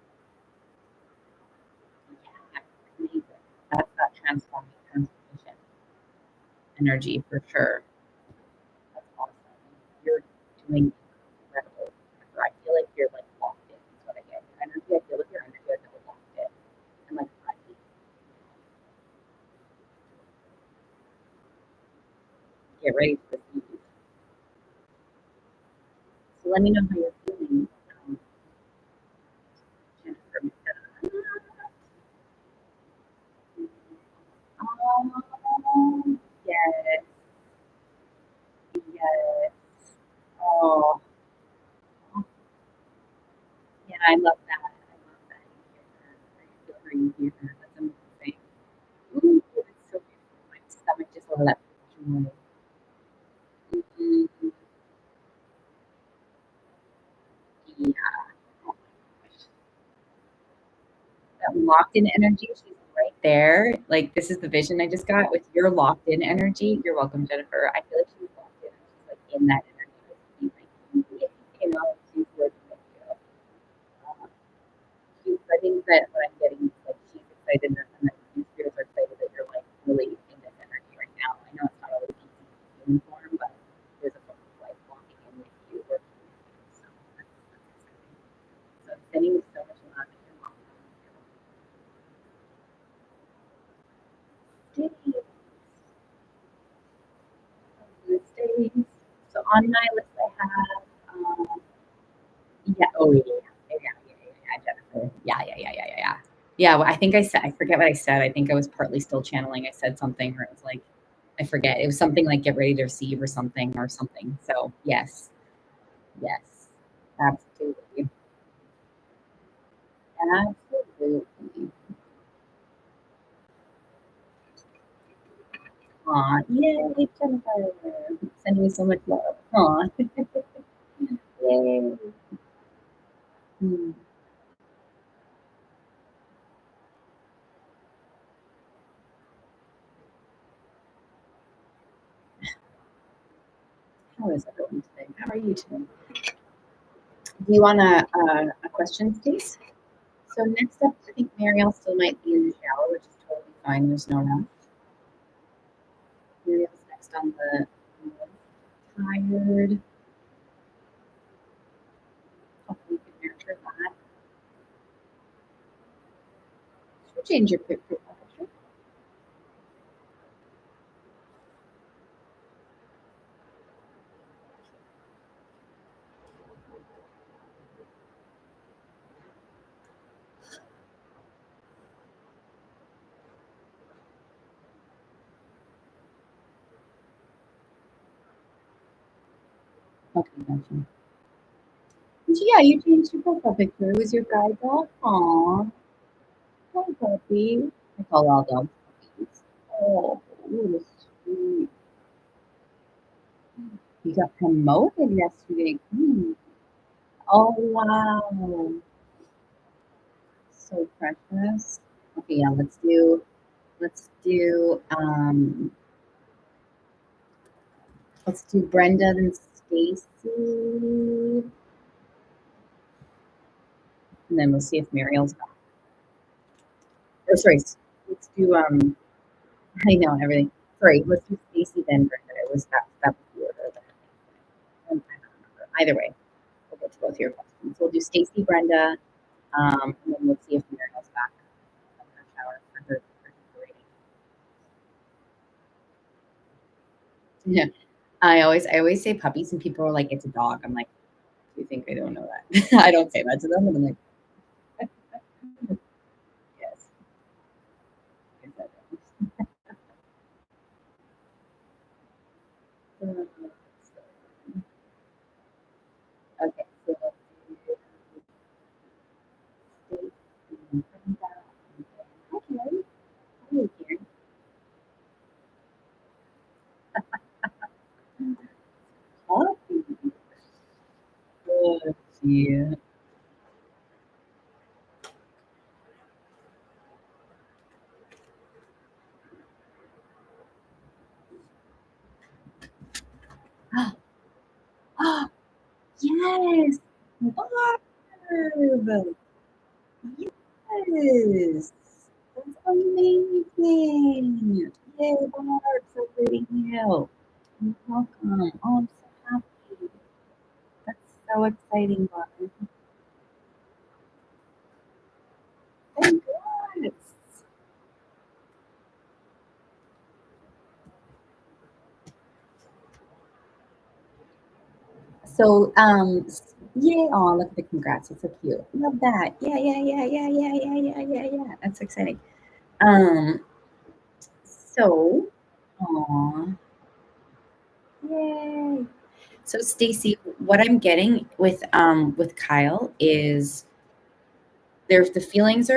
yeah, amazing. That's that transforming transformation energy for sure. That's awesome. You're doing incredible. I feel like you're like locked in. Is what I get. Your energy. I feel like your energy is like locked in and like ready. Get ready to receive. So let me know how you're feeling, Jennifer. Oh, yes, yes. Oh, yeah, I love that. I love that you hear her. I feel her, you hear her. That's amazing. Ooh, it's so beautiful. My stomach just over that joy. Mhm. Yeah. Oh my gosh. That locked in energy, she's right there. Like, this is the vision I just got with your locked in energy. You're welcome, Jennifer. I feel like she's locked in. She's like in that energy with you. Like, you know, she's working with you. Um, I think that what I'm getting is like she's excited and that you spirits are excited that you're like really in this energy right now. I know it's not always easy to inform, but there's a book of like walking in with you, working with you. So that's exciting. So I'm sending you so much love and you're welcome. Stay, stay. So on my list I have yeah, oh yeah, Jennifer. Yeah. Yeah, well, I think I said I forget what I said. I think I was partly still channeling. I said something where it was like I forget. It was something like get ready to receive or something or something. So yes, yes, absolutely, absolutely. Aw, yay, Jennifer. Sending you so much love. Aw, yay. Hmm. How is everyone today? How are you today? Do you want a question, Stace? So next up, I think Marielle still might be in the shower, which is totally fine. There's no rush. Marielle's next on the list. Tired. Hopefully you can nurture that. Should we change your picture? Okay, gotcha. So yeah, you changed your profile picture. It was your guide dog. Aw, hi puppy. I call all dogs puppies. Oh, what a sweet. You got promoted yesterday. Oh wow, so precious. Okay, yeah, let's do Brenda and Stacy, and then we'll see if Muriel's back. Or sorry, let's do I know everything. Sorry, let's do Stacy then Brenda. It was that was the order that I don't remember. Either way, we'll get to both your questions. So we'll do Stacy, Brenda, and then we'll see if Muriel's back from her shower for her reading. Yeah. I always say puppies and people are like, it's a dog. I'm like, do you think I don't know that? I don't say that to them, and I'm like, yes. Yes, I do. Okay, so let's do Stacy and Brenda. Hi, Carrie. Hi, Karen. Yeah. Yes! Barb! Yes! That's amazing! Yay, Barb! Celebrating you. You're welcome. Oh, I'm so happy. That's so exciting, Barb. Congrats! So, yeah, oh, look at the congrats. It's so cute. Love that. Yeah, yeah, yeah, yeah, yeah, yeah, yeah, yeah, yeah. That's exciting. Um, so, aw, yay. So, Stacy, what I'm getting with Kyle is the feelings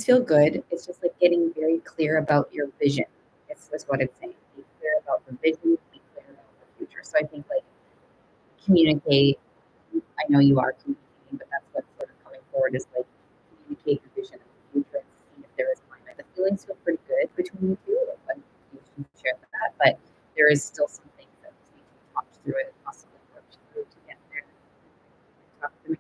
feel good. It's just like getting very clear about your vision. Is what it's saying. Be clear about the vision. Be clear about the future. So I think like communicate. I know you are communicating, but that's what's sort of coming forward is like communicate your vision of the future and see if there is alignment. The feelings feel pretty good between you two. Like you can share that, but there is still some things that need to be talked through and possibly worked through to get there. Talk through it.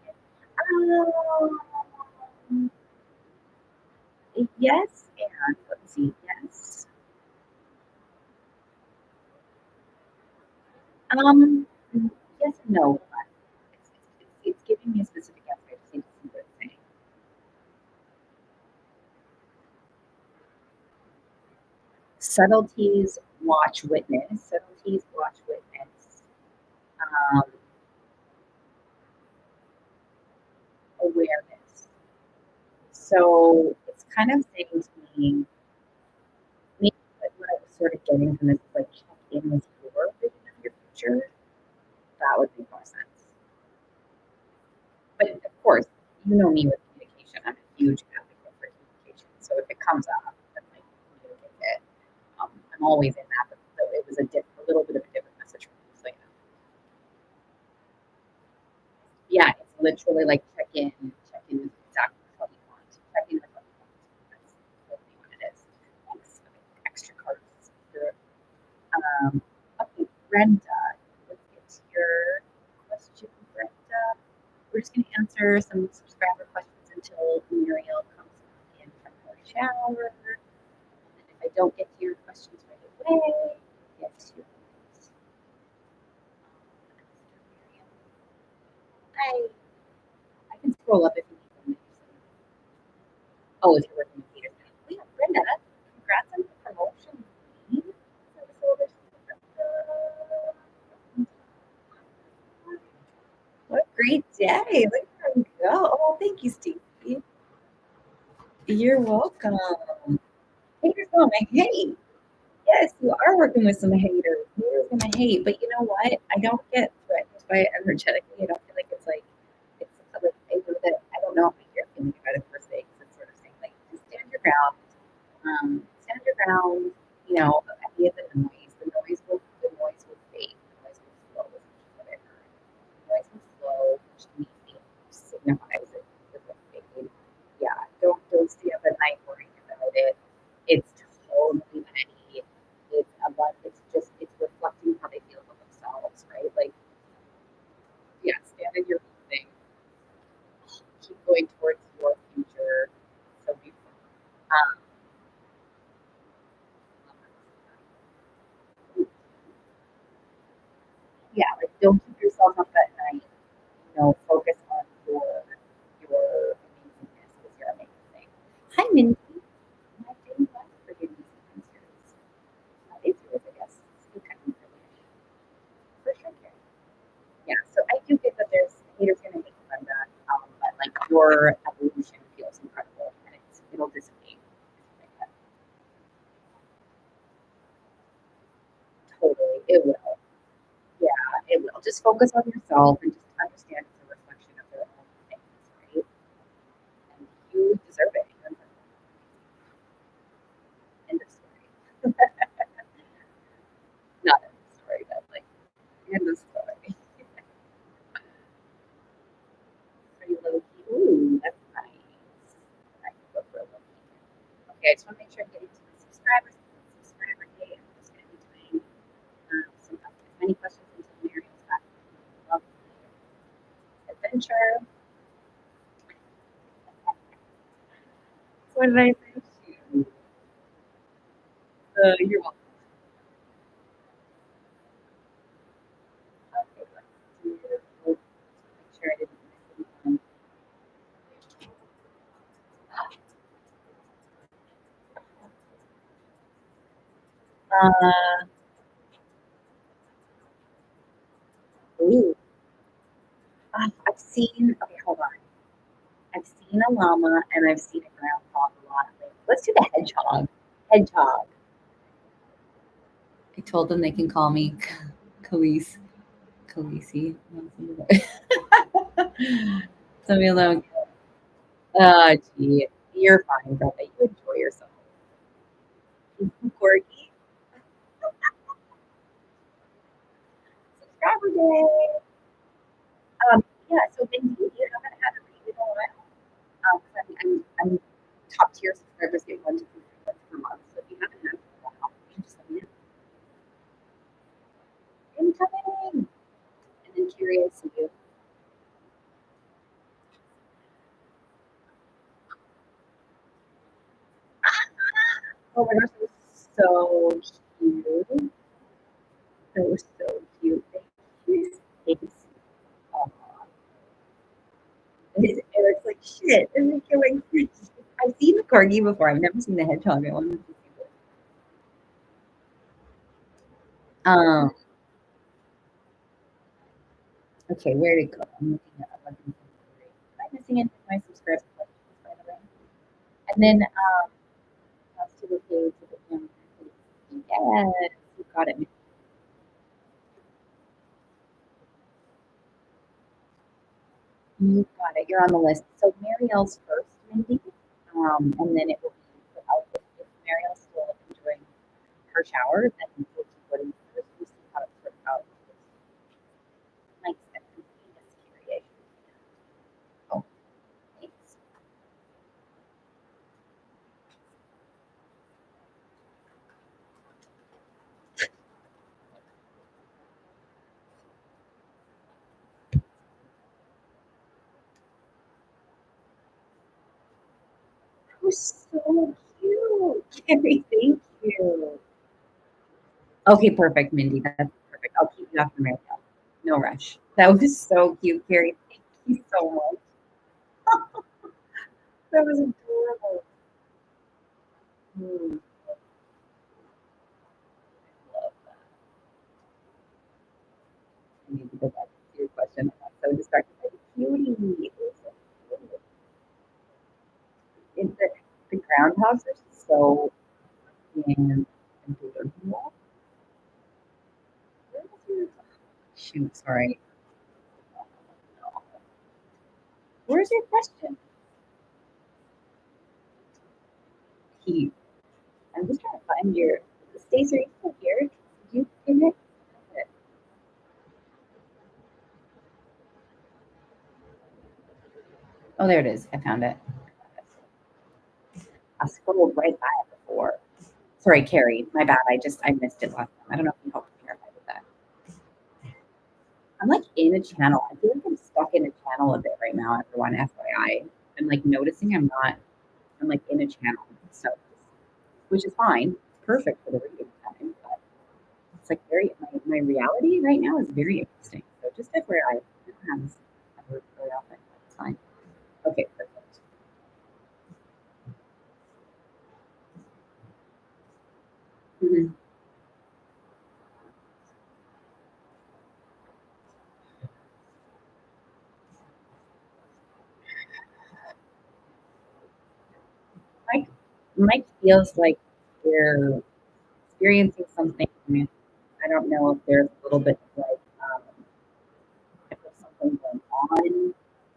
Yes, and let's see. Yes. Um. Yes and no. But it's giving me a specific answer. I just need to see what it's saying. Subtleties, watch, witness. Subtleties, watch, witness. Um, awareness. So it's kind of saying to me, maybe what I was sort of getting from this is like check in with your vision of your future. That would make more sense. But of course, you know me with communication. I'm a huge advocate for communication. So if it comes up, then like communicate it. I'm always in that, but it was a little bit of a different message from you. So yeah, it's literally like check in with exactly what you want. Check in with what you want. That's totally what it is. Thanks for the extra cards. Okay, Brenda, let's get to your question, Brenda. We're just going to answer some subscriber questions until Muriel comes in from her shower. And if I don't get to your questions right away, get to I, I can scroll up if you need them. Oh, if you're working with Peter. We have Brenda. Congrats on the promotion. What a great day. Look where we go. Oh, thank you, Steve. You're welcome. Haters gonna hate. Yes, you are working with some haters. Haters gonna hate, but you know what? I don't get threatened by it energetically. I don't feel like it's like I know that I don't know if you're feeling about it per se, because it's sort of saying like just stand your ground. Stand your ground. You know, any of the noise will fade. The noise will slow. Is what I heard. The noise will slow, which to me signifies it will fade. Yeah, don't stay up at night worrying about it. It's totally petty. It's just it's reflecting how they feel about themselves, right? Like, yeah, stand in your own thing. Keep going towards your future. So beautiful. Um, yeah, like don't keep yourself up at night. Focus on your amazingness because you're amazing. Hi, Mindy. My favorite one for your music concerts. It's yours, I guess. Still kind of for sure. Yeah, so I do get that there's haters gonna hate from that, but like your evolution feels incredible and it'll dissipate. Like that. Totally, it will. Yeah, it will. Just focus on yourself and just understand it's a reflection of their own things, right? And you deserve it. End of story. Not end of story, but like end of story. just want to make sure I'm getting to my subscribers. Subscriber day. I'm just going to be doing some as many questions until Mariel's back. Love adventure. What did I say? You're welcome. Okay, let's do. Make sure I didn't miss anyone. Uh, ooh. I've seen. Okay, hold on. I've seen a llama and I've seen a groundhog a lot. Let's do the hedgehog. Hedgehog. I told them they can call me Khaleesi. Khaleesi. Some people don't. Gee, you're fine, brother. You enjoy yourself. Corgi. Subscriber day. Yeah. So Mindy, you haven't had a read in a while. 'Cause I'm top tier subscribers get 1 to 2 per month. So if you haven't had it for a while, you can just let me know. Incoming. And then curious of you. Oh my gosh, it was so cute. It was so cute. His face. Oh, it looks like shit. It makes you like I've seen the corgi before. I've never seen the hedgehog. I wanted to see it. Um, okay, where to go? I'm looking at 11:53. Am I missing any of my subscribers? By the way? And then let's to the page of the camera. Yes, you got it. You got it. You're on the list. So Marielle's first, Mindy, and then it will be put out if Marielle's still enjoying her shower, then we'll keep putting first. We'll see how it turns out. Nice and curious. Oh, thanks. That was so cute. Carrie, thank you. Okay, perfect, Mindy. That's perfect. I'll keep you after Marielle. No rush. That was so cute, Carrie. Thank you so much. That was adorable. Hmm, love that. I need to go back to your question. I got so distracted by the cutie. It was so cute. The groundhogs are so and adorable. Shoot, sorry. Where's your question? He. I'm just trying to find your. Stacey, are you still here? Did you pin it? Oh, there it is. I found it. I scrolled right by it before. Sorry, Carrie. My bad. I missed it last time. I don't know if you helped clarify with that. I'm like in a channel. I feel like I'm stuck in a channel a bit right now, everyone. FYI. I'm like noticing I'm like in a channel. So which is fine. It's perfect for the reading time. But it's like my reality right now is very interesting. So just FYI, it happens very often. It's fine. Okay, perfect. Mhm. Mike Mike feels like we're experiencing something. I don't know if there's a little bit of like if there's something going on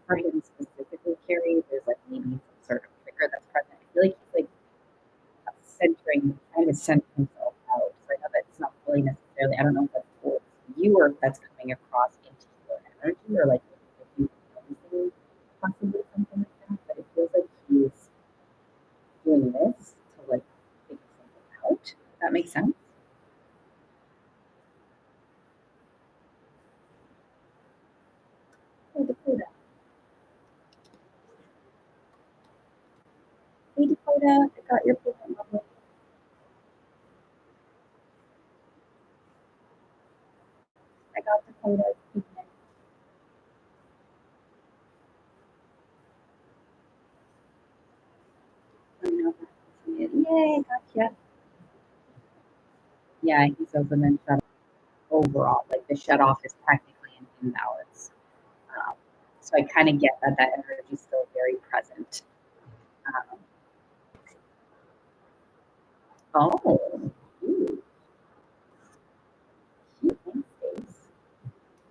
for him specifically, Carrie. There's like maybe some sort of trigger that's present. I feel like he's like trying to center himself out. So I know that's not really necessarily. I don't know if that's towards you or if that's coming across into your energy or like if you noticing possibly something like that. But it feels like he's doing this to like makes sense. Oh, Dakota. Hey, Dakota, I got your payment level. I got Dakota's payment. I know that. Yay, gotcha. Yeah, he's open and shut overall. Like the shut off is practically an imbalance. Um, so I kind of get that energy is still very present. Um, oh, ooh, cute. Thanks, Stace.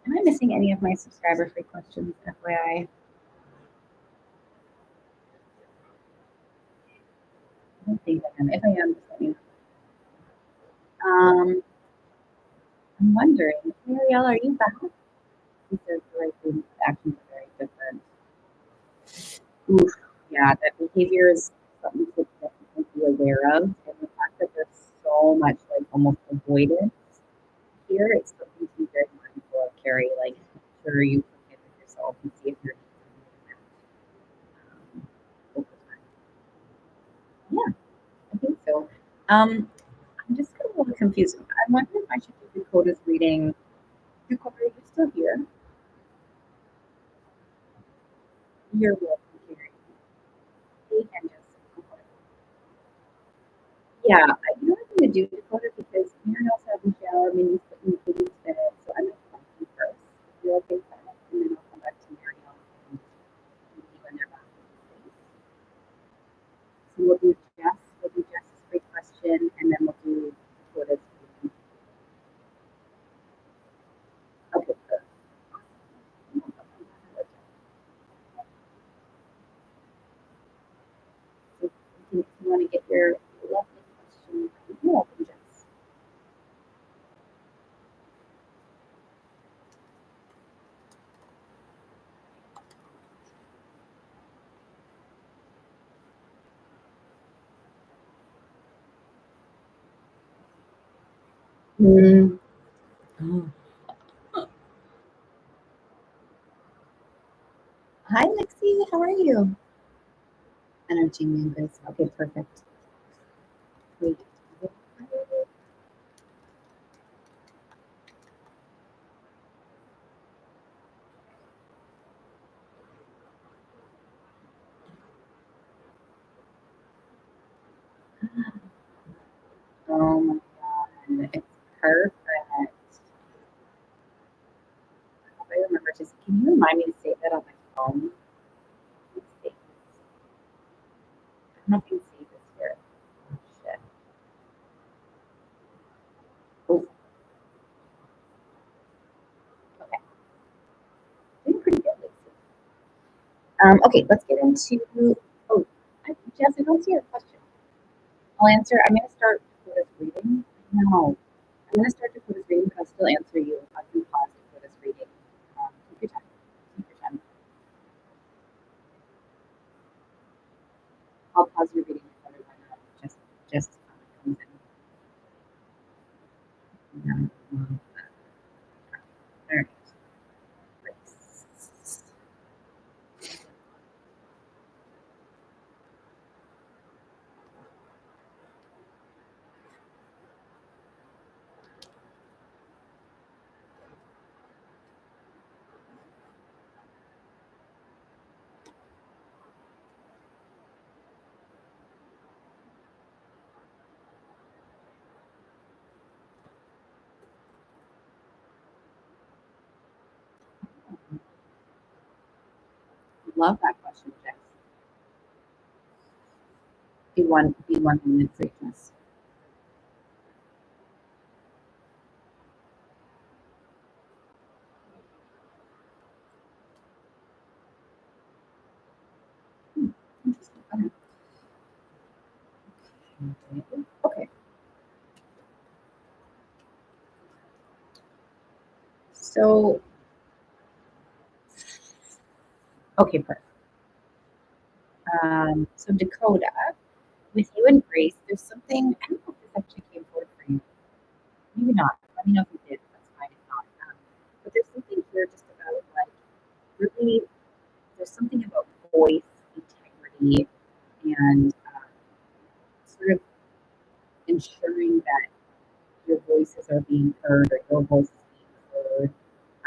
Am I missing any of my subscriber free questions? FYI, I don't think I am. If I am, just let me know. I'm wondering, Marielle, are you back? He says the right things, actions are very different. Oof, yeah, that behavior is something to definitely be aware of, and the fact that there's so much like almost avoidance here, it's something to be very mindful of, Carrie. Like, make sure you check in with yourself and see if you're over time. Yeah, I think so. I'm just a little confused. I wonder if I should do Dakota's reading. Dakota, are you still here? You're welcome, Carrie. Hey, and just yeah, you know what I'm gonna do, Dakota, because Muriel's having a shower, maybe putting the kids to bed, so I'm gonna talk to you first. You're okay with that? And then I'll come back to Muriel and see when they're back in the States. So we'll do Jess's great question, and then we'll do Dakota's. Okay, good. So if you want to get your lovely question, you're welcome, Jess. Mm. Oh. Hi, Lexi. How are you? Energy man, Grace. Okay, perfect. Wait. Oh my god, it's perfect. I remember just, can you remind me to save that on my phone? Let's see. I don't know if you can save this here. Oh, shit. Oh, okay. Doing pretty good, Lacey. Okay, let's get into, oh, Jess, I don't see your question. I'll answer, I'm going to start Dakota's reading. No, I'm going to start Dakota's reading, but I'll still answer you. I can pause Dakota's reading. Take your time. Take your time. I'll pause your reading before just comes in. All right. Love that question, Jess. Be one minute greatness. Hmm, interesting. Okay. Okay. So, okay, perfect. So Dakota, with you and Grace, there's something, I don't know if this actually came forward maybe not. Let me know if you did. That's fine if not. But there's something here just about like really, there's something about voice integrity and sort of ensuring that your voices are being heard or your voice is being heard,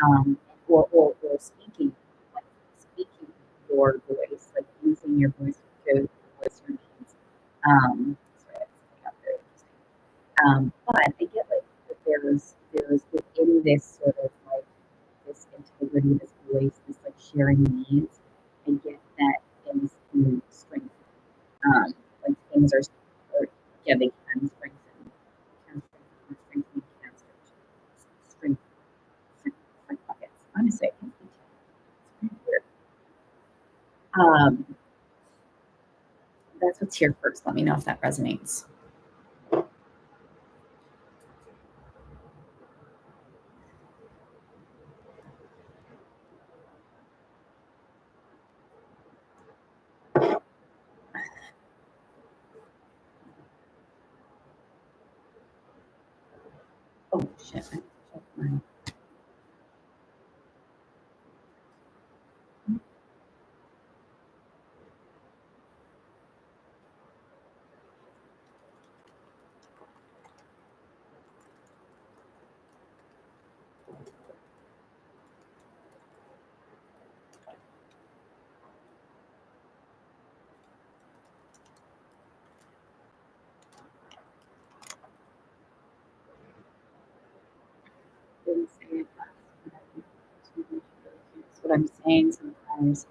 um, or speaking, like speaking your voice, like using your voice to voice your needs. Sorry, that's something out there interesting. But I get like that there's within this sort of like this integrity, this voice, this like sharing needs. I get that things can strengthen. Like things are, or, yeah, they can strengthen, can strengthen, can strengthen, can strengthen, strengthen buckets. Honestly, I can't speak to it. It's very weird. That's what's here first. Let me know if that resonates. Oh shit! I checked my. Didn't say it last, that's what I'm saying sometimes.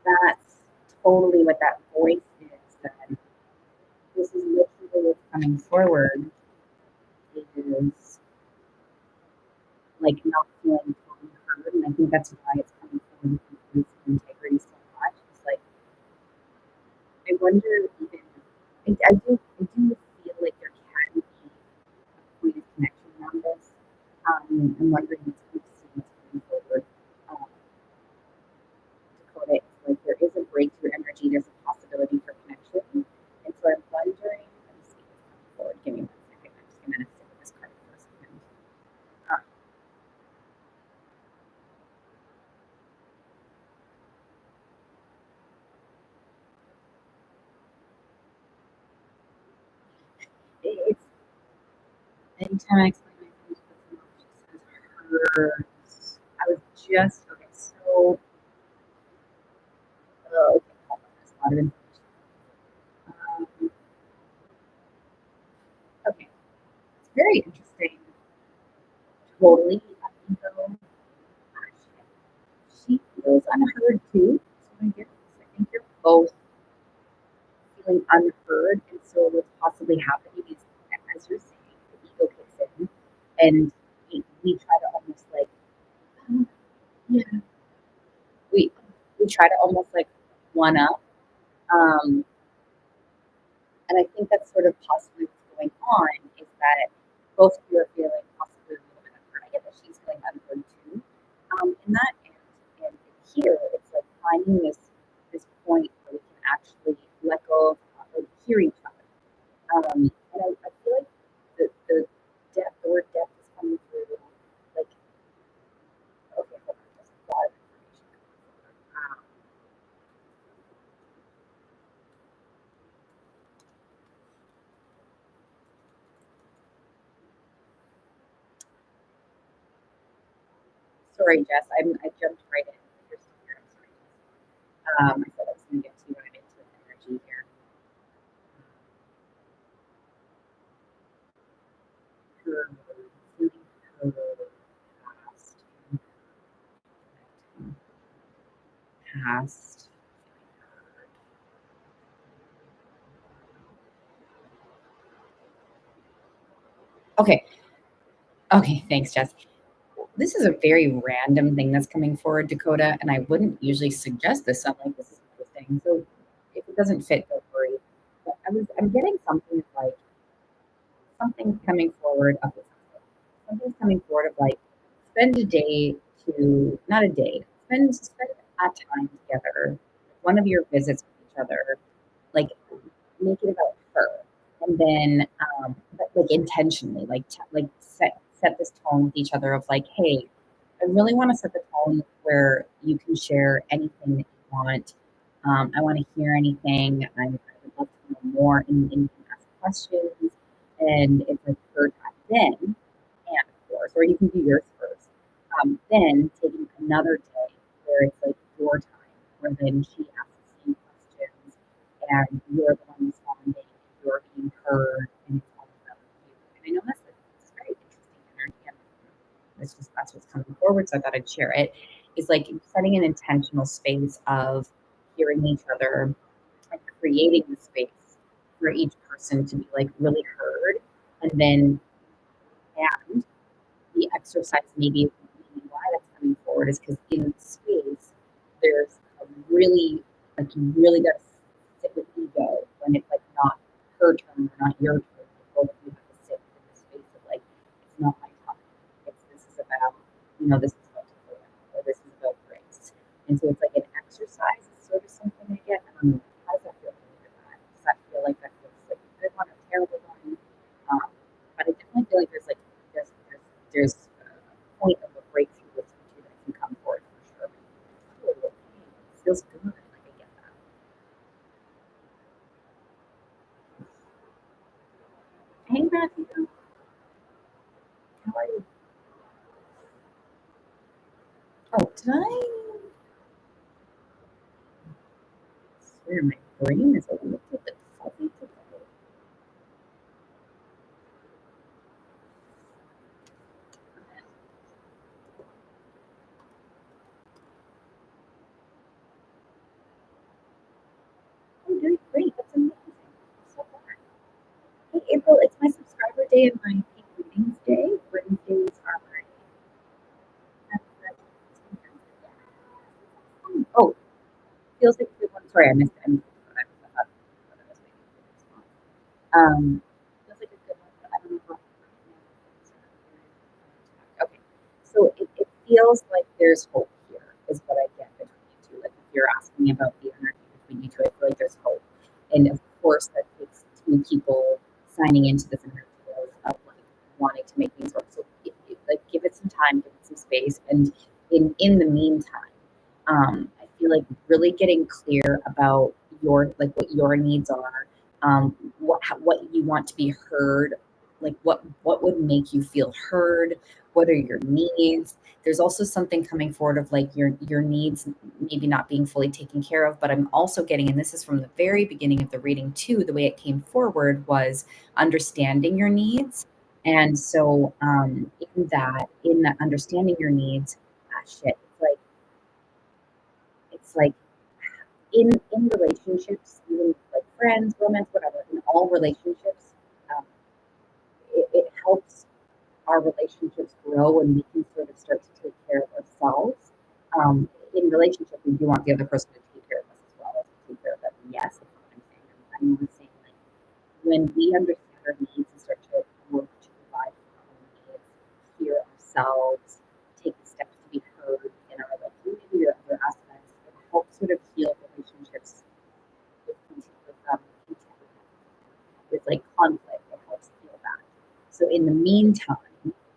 That's totally what that voice is. That this is literally what's coming forward is like not feeling totally heard. And I think that's why it's coming forward with integrity so much. It's like, I wonder even, I do feel like there can be a point of connection around this. I'm wondering what's coming forward. Um, Dakota, it's like there is a breakthrough energy, there's a possibility for connection. And so I'm wondering, let me see what's coming forward. Give me 1 second. I'm just gonna sit with this card for a second. Uh, it's anytime I explain my feelings with someone, she says hers. I was just okay, so okay, hold on, there's a lot of information. Um, okay, it's very interesting. Totally, ego. She feels unheard too. So I guess I think you're both feeling unheard, and so what's possibly happening is, as you're saying, the ego kicks in, and we try to almost like, "Oh, yeah, we we try to almost like one up, um, and I think that's sort of possibly what's going on is that both of you are feeling possibly a little bit unheard. I get that she's feeling unheard too, in that, and here it's like finding this point where we can actually let go of or hear each other. And I feel like the depth, the word depth is coming through. Like, okay, hold on, there's a lot of information coming through. Sorry, Jess, I jumped right in. You're still here. I'm sorry, Jess. I said I was going to get to you when I'm into energy here. Her, feeling her past, past. Okay, okay, thanks, Jess. This is a very random thing that's coming forward, Dakota, and I wouldn't usually suggest this. I'm like, this is interesting. So if it doesn't fit, don't worry. But I'm getting something like something's coming forward of this. Something's coming forward of like spend a day to not a day, spend a time together. One of your visits with each other, like make it about her And then, but like intentionally, like like set this tone with each other of like, hey, I really want to set the tone where you can share anything that you want. I want to hear anything. I would love to know more, and you can ask questions. And it's like third time. Then, and of course, or you can do yours first. Then taking another day where it's like your time, where then she asks the same questions, and you're the one responding, you're being heard, and it's all about you. And I know that's very interesting energy. And it's just that's what's coming forward. So I thought I'd share it. Is like setting an intentional space of hearing each other and creating the space for each person to be like really heard. And then and the exercise maybe why that's coming forward is because in space there's a really like you really got to sit with ego when it's like not her turn or not your turn. Like, both of you have to sit in the space of like it's not my time. It's this is about this is about Taylor or this is about grace. And so it's like an exercise is sort of something I get. I don't know. How does that feel when you do that? Does that feel like that feels like a good one or a terrible one? But I definitely feel like there's a point of a breakthrough with you two that can come forward for sure. Oh, okay, it feels good. Like I get that. Hey Matthew, how are you? Oh, did I swear my brain is a little bit fuzzy today? I'm doing great. That's amazing. So far. Hey April, it's my subscriber day and my peak readings day. Wednesdays are my oh, feels like a good one. Sorry, I missed it. I missed it. I missed that. I was waiting for the response. Feels like a good one, but I don't know how. Okay, so it feels like there's hope here, is what I get between you two. Like if you're asking about the energy between you two, I feel like there's hope, and of course that takes two people signing into this energy of like wanting to make things work. So like give it some time, give it some space, and in the meantime, I feel like really getting clear about your like what your needs are, what you want to be heard, like what would make you feel heard, what are your needs. There's also something coming forward of like your needs maybe not being fully taken care of, but I'm also getting, and this is from the very beginning of the reading too, the way it came forward was understanding your needs. And so in that understanding your needs, shit, it's like in relationships, even like friends, romance, whatever, in all relationships, um, it helps our relationships grow and we can sort of start to take care of ourselves. In relationship, we do want the other person to take care of us as well as we take care of them. Yes, that's what I'm saying. I'm saying like when we understand our needs and start to work to provide for our own needs, hear ourselves, take the steps to be heard in our like community or other aspects, it helps sort of heal relationships with like conflict. It helps heal that. So in the meantime,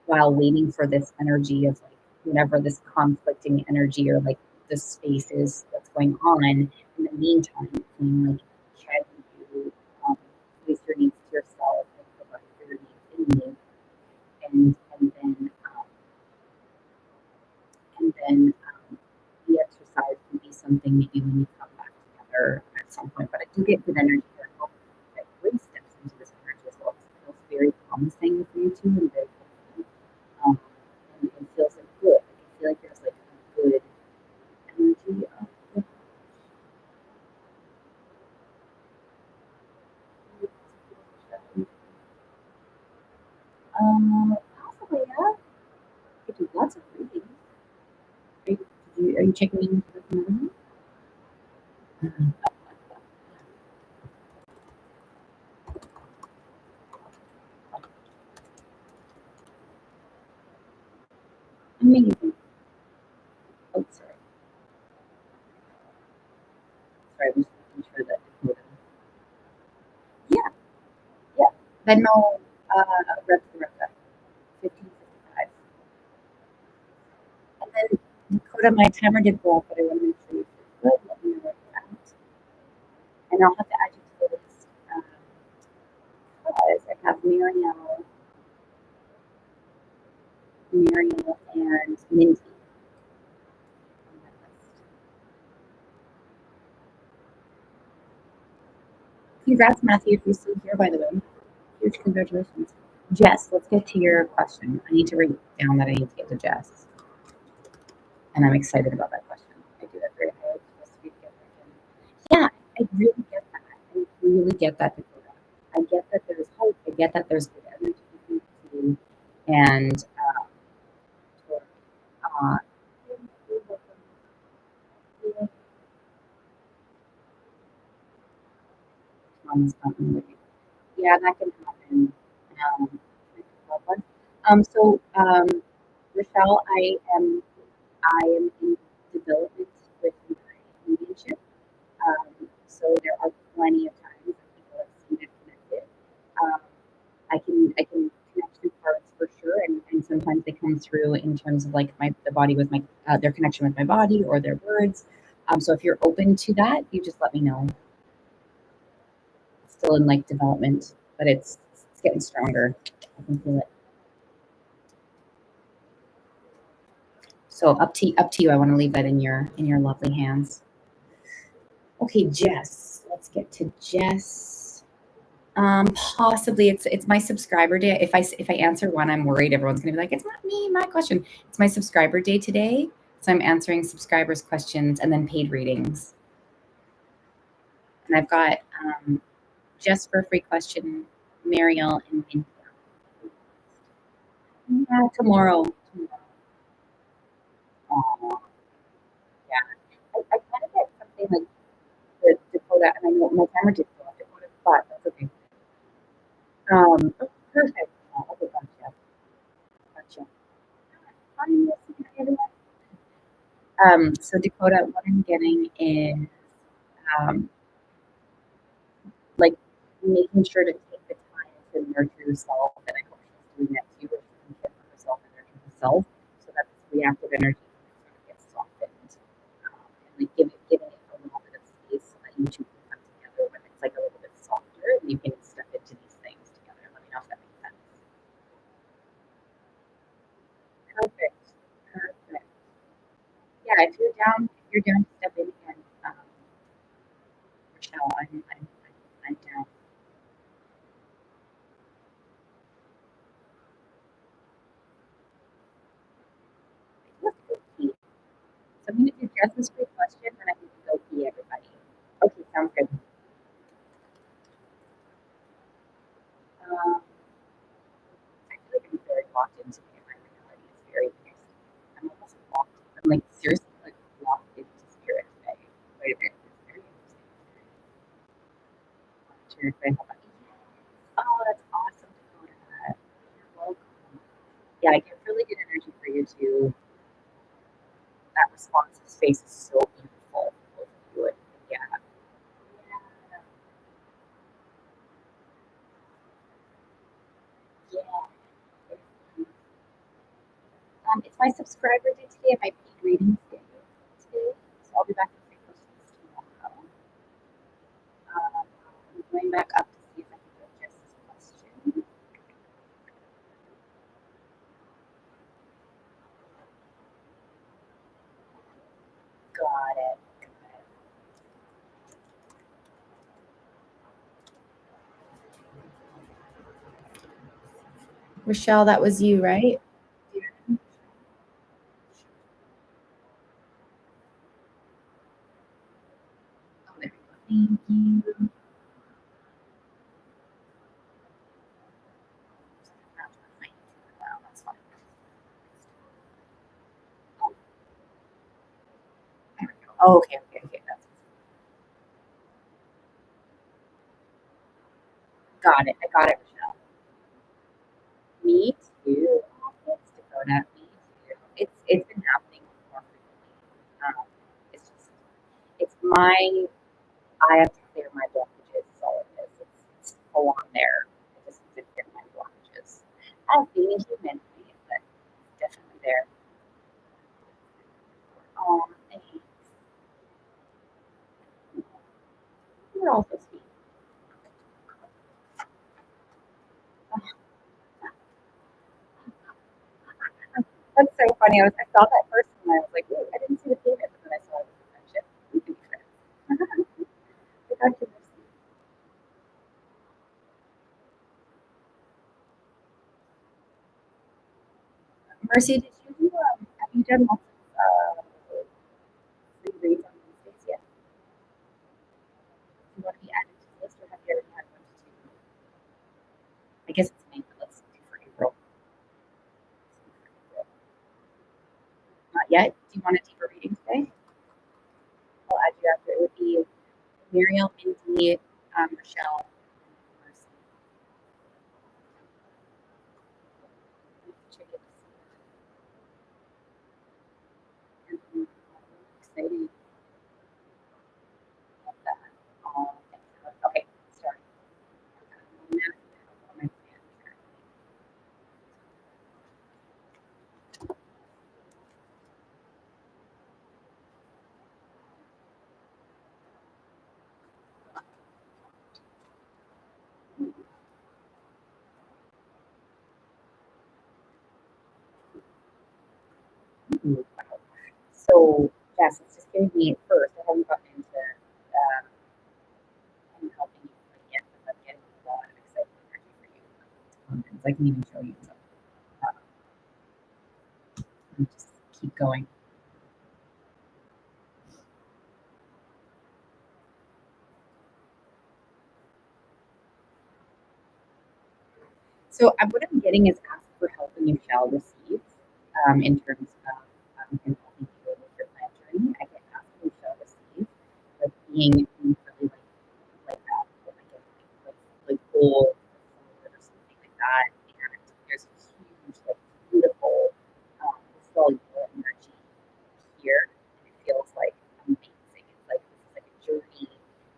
while waiting for this energy of like whatever this conflicting energy or like the space is that's going on, in the meantime, you can like can you place your needs to yourself and provide for your needs in you, and then the exercise can be something maybe when you come back together at some point. But I do get good energy here. I hope that Grace steps into this energy as well. It feels very promising for you two and very fulfilling. Um, and it feels like good. Like I feel like there's like a good energy of the possibly, yeah. I do lots of reading. Are you checking in for another one? Mhm. Amazing. Oh, sorry. Sorry, I'm just making sure that. Yeah, yeah, Venmo, Rebecca, 1555. And then Dakota, my timer did go up, but I want to make sure you feel good. Let me know what you're at. And I'll have to add you to the list because I have Mariel, and Minty on that list. Congrats, Matthew, if you're still here, by the way. Huge congratulations. Jess, let's get to your question. I need to write down that I need to get to Jess. And I'm excited about that question. I do that very hard. Yeah, I really get that. I really get that, Dakota. I get that there's hope. I get that there's good energy. And uh, yeah, that can happen. Um, so, Rochelle, I am in development with my mediumship. So there are plenty of times that people have seen it connected. Um, I can connect through cards for sure, and sometimes they come through in terms of like the body with my their connection with my body or their words. So if you're open to that, you just let me know. It's still in like development, but it's getting stronger. I can feel it. So up to you. I want to leave that in your lovely hands. Okay, Jess. Let's get to Jess. Possibly it's my subscriber day. If I answer one, I'm worried everyone's gonna be like, it's not me, my question. It's my subscriber day today. So I'm answering subscribers' questions and then paid readings. And I've got just for a free question, Mariel and Minty. Yeah, tomorrow. Aw, yeah. I kind of get something like the Dakota, and I know my timer did go off Dakota, but that's okay. Oh, perfect. Oh, okay, gotcha. Gotcha. Hi, Miss Mary. So Dakota, what I'm getting is um, like making sure to take the time to nurture yourself, and I hope she's doing that too, where she can care for herself and nurture herself, so that this reactive energy gets softened, and like giving it a little bit of space so that you two can come together when it's like a little bit softer, and you can step into these things together. Let me know if that makes sense. Perfect. Perfect. Yeah, if you're down to step in again, Rochelle, I'm down. Let's go pee. So I'm going to do just this quick question, then I can go pee everybody. Okay, sounds good. I feel like I'm very locked into my reality. It's very weird. I'm almost locked. I'm like seriously like locked into spirit today. Wait a minute. It's very interesting. Sure, if I have a- Oh, that's awesome, Dakota. You're welcome. Yeah, I get really good energy for you too. That responsive space is so beautiful. Both of you. Yeah. Yeah. Yeah. It's my subscriber day today and my paid readings day today. So I'll be back in free questions tomorrow. I'm going back up to see if I can get Jess's question. Got it. Rochelle, that was you, right? Oh, there we go. Thank you. Wow, that's fine. Oh, there we go. Oh, okay, okay, okay. Got it. I got it, Rochelle. Me too. Thanks, Dakota. Me too. It's been happening more frequently. It's just it's I have to clear my blockages. Is all it is. It's full on there. It just as being human, but definitely there. And you're also sweet. That's so funny. I saw that first and I was like, "Ooh, I didn't see the payment," but then I saw it was a friendship. We can be friends. I got you, Mercy. Mercy, did you have you done lots of free reads on Wednesdays yet? Do you want to be added to the list, or have you already had one to two? I guess it's May, but let's do for April. Not yet. Do you want a deeper reading today? I'll add you after. It would be Muriel, Mindy, Michelle, and Mercy. Chickens. Exciting. Love that. Okay, start. So, Jess, it's just giving me first. I haven't gotten into him helping you yet, but I'm getting a lot of excitement energy for you. I can even show you. So, just keep going. So, what I'm getting is ask for help and you shall receive in terms of him helping you with your plan journey. I get ask and you shall receive, like being really like that, like gold or something like that. And there's a huge, like beautiful, solar energy here. And it feels like amazing. It's like this is like a journey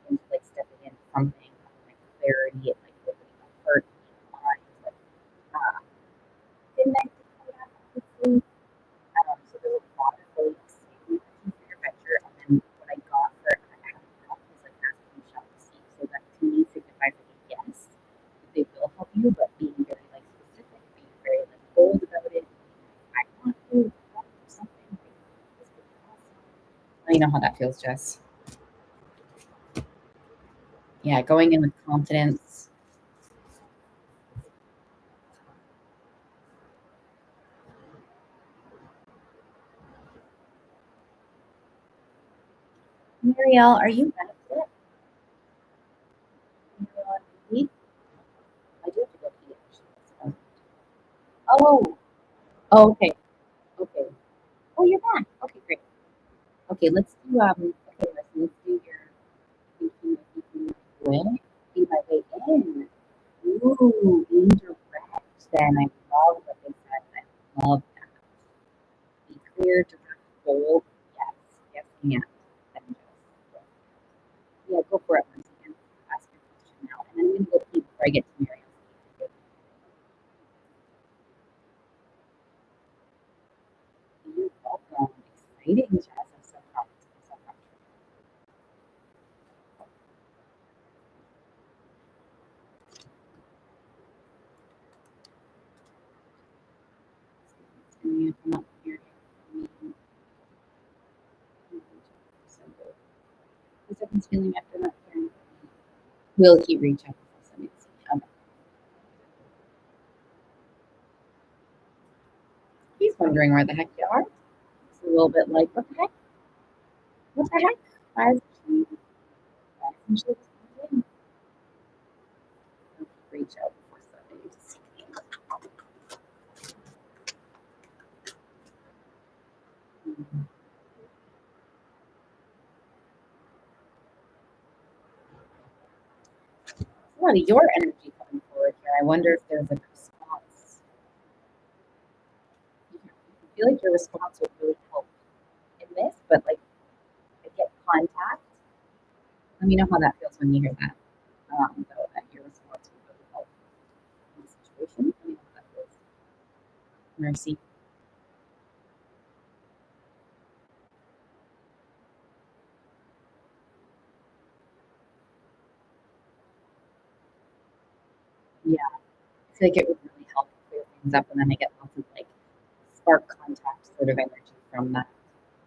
into like stepping into something like clarity and like opening my heart and mind. Like, connected to that, obviously. So there was a lot of really exciting for your venture. And then what I got for help was like asking you shall receive. So that to me signifies like a yes, they will help you, but being very like specific, being very like bold about it. I want to do something. Like, this would be awesome. Well, you know how that feels, Jess. Yeah, going in with confidence. Marielle, are you benefit? Marielle, I do have to go pee actually. Oh, oh, okay, okay. Oh, you're back. Okay, great. Okay, let's do okay, let's do your thinking way. Be my way in. Ooh, indirect. Then I love what they said. I love that. Be clear, direct, bold. Yes, yes, and just yeah, go for it. Once again, ask your question now, and then I'm gonna go pee before I get to Miriam. You're welcome. Exciting, Jess. I'm so proud. So proud. And you come up here. So good. How's everyone's feeling after that? Will he reach out to somebody? He's wondering where the heck you are. It's a little bit like, what the heck? What the heck? Why isn't she responding? Reach out before somebody to see me. A lot of your energy coming forward here. I wonder if there's a response. I feel like your response would really help in this, but like I get contact. Let me know how that feels when you hear that. Though, that your response would really help in the situation. Let me know how that feels. Mercy. Yeah, I feel like it would really help clear things up, and then I get lots of like spark contact sort of energy from that.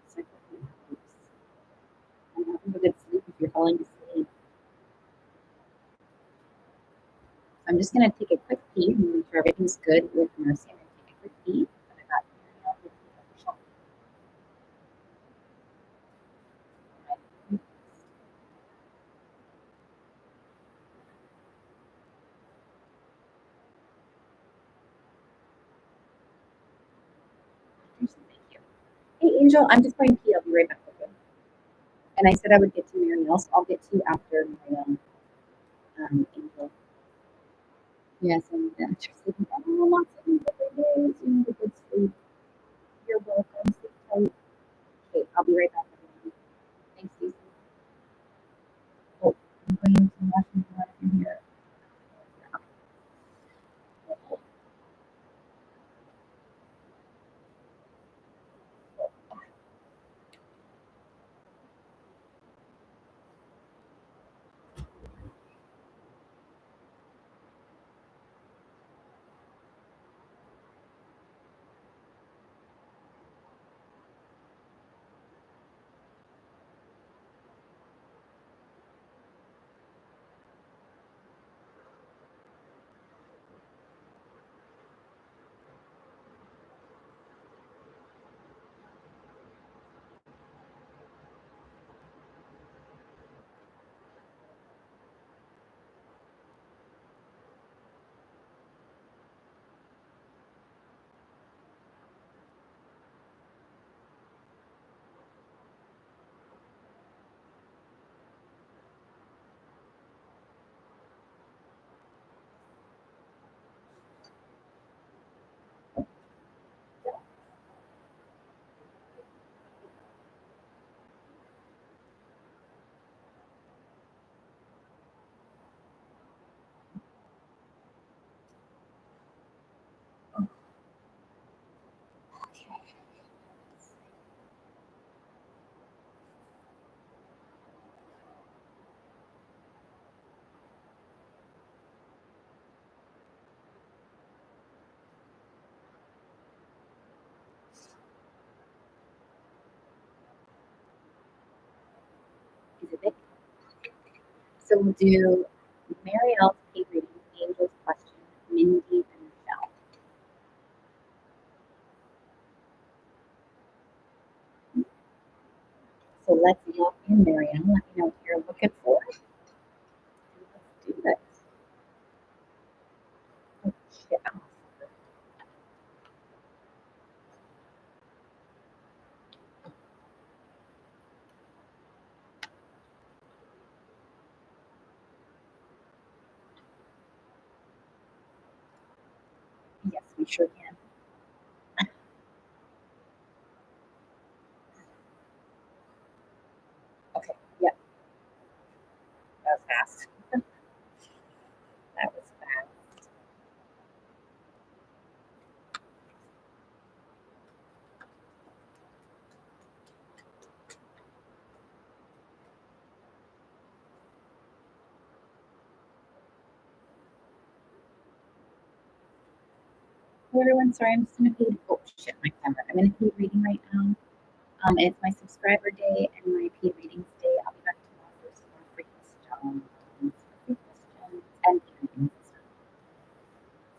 It's like, oops, I'm having a good sleep if you're falling asleep. I'm just gonna take a quick pee and make sure everything's good with Mercy. I'm gonna take a quick pee. But I got Marielle with me at the shop. Thank you. Hey Angel, I'm just going to pee. I'll be right back with you. And I said I would get to Marielle, so I'll get to you after my Angel. Yes, and just sleeping. Oh, lots of good days. You need a good sleep. You're welcome. Sleep tight. Okay, I'll be right back with you. Thanks, Stacey. Oh, I'm going to wash my water in here. Okay. Is it big? So we'll do Marielle's pay reading, Angel's question, Mindy, and Michelle. So let's lock in Marielle. Let me know what you're looking for. Let's do this. Oh, shit. Yes, we sure can. Okay. Yep. That was fast. That was fast. Hello, everyone. Sorry, I'm just going to pay. Oh, shit, my camera. I'm in a paid reading right now. It's my subscriber day and my paid readings day. I'll be back tomorrow for some more free questions, free questions and paid readings and stuff.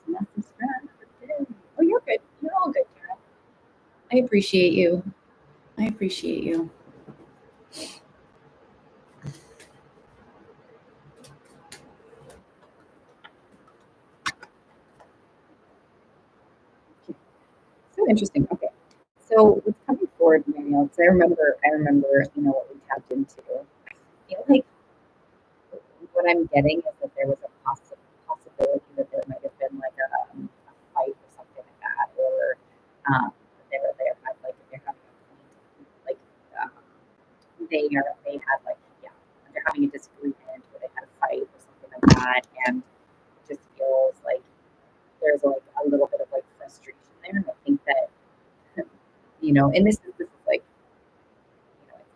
So my subscriber day. Oh, you're good. You're all good, Tara. I appreciate you. I appreciate you. So interesting. Okay. So what's coming forward, Marielle? Because I remember, what we tapped into. I feel like what I'm getting is that there was a possibility that there might have been like a fight or something like that, or they're having a like um, they had like yeah they're having a disagreement or they had a fight or something like that, and it just feels like there's like a little bit of like frustration there. I think that, and this is like,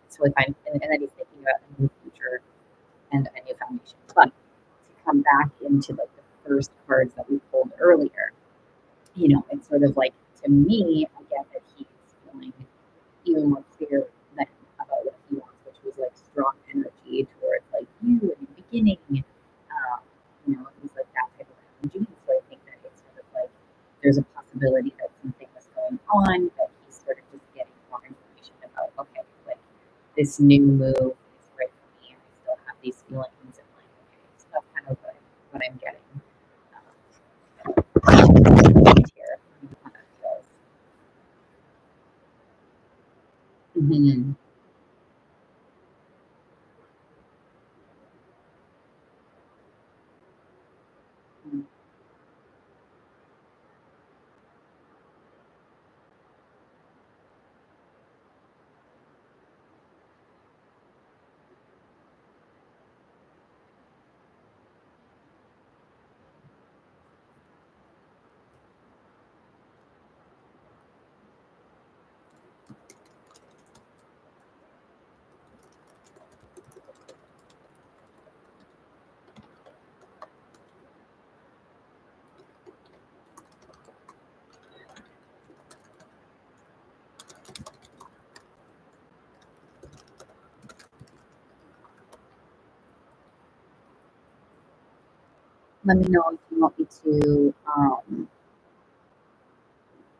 it's really fine. And then he's thinking about a new future and a new foundation. But to come back into like the first cards that we pulled earlier, it's sort of like, to me, I get that he's feeling even more clear than about what he wants, which was like strong energy towards like you in the beginning. He's like that type of energy. So I think that it's sort of like there's a possibility that something was going on, that he's sort of just getting more information about, okay, like this new move is right for me, and I still have these feelings, and like, okay, so that's kind of what I'm getting here. How that feels. Mhm. Let me know if you want me to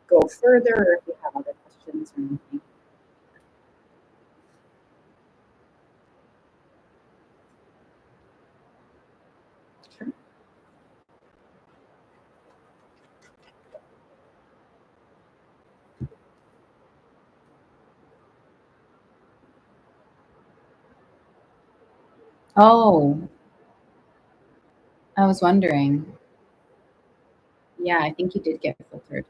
go further, or if you have other questions or anything. Sure. Oh, I was wondering. Yeah, I think you did get filtered.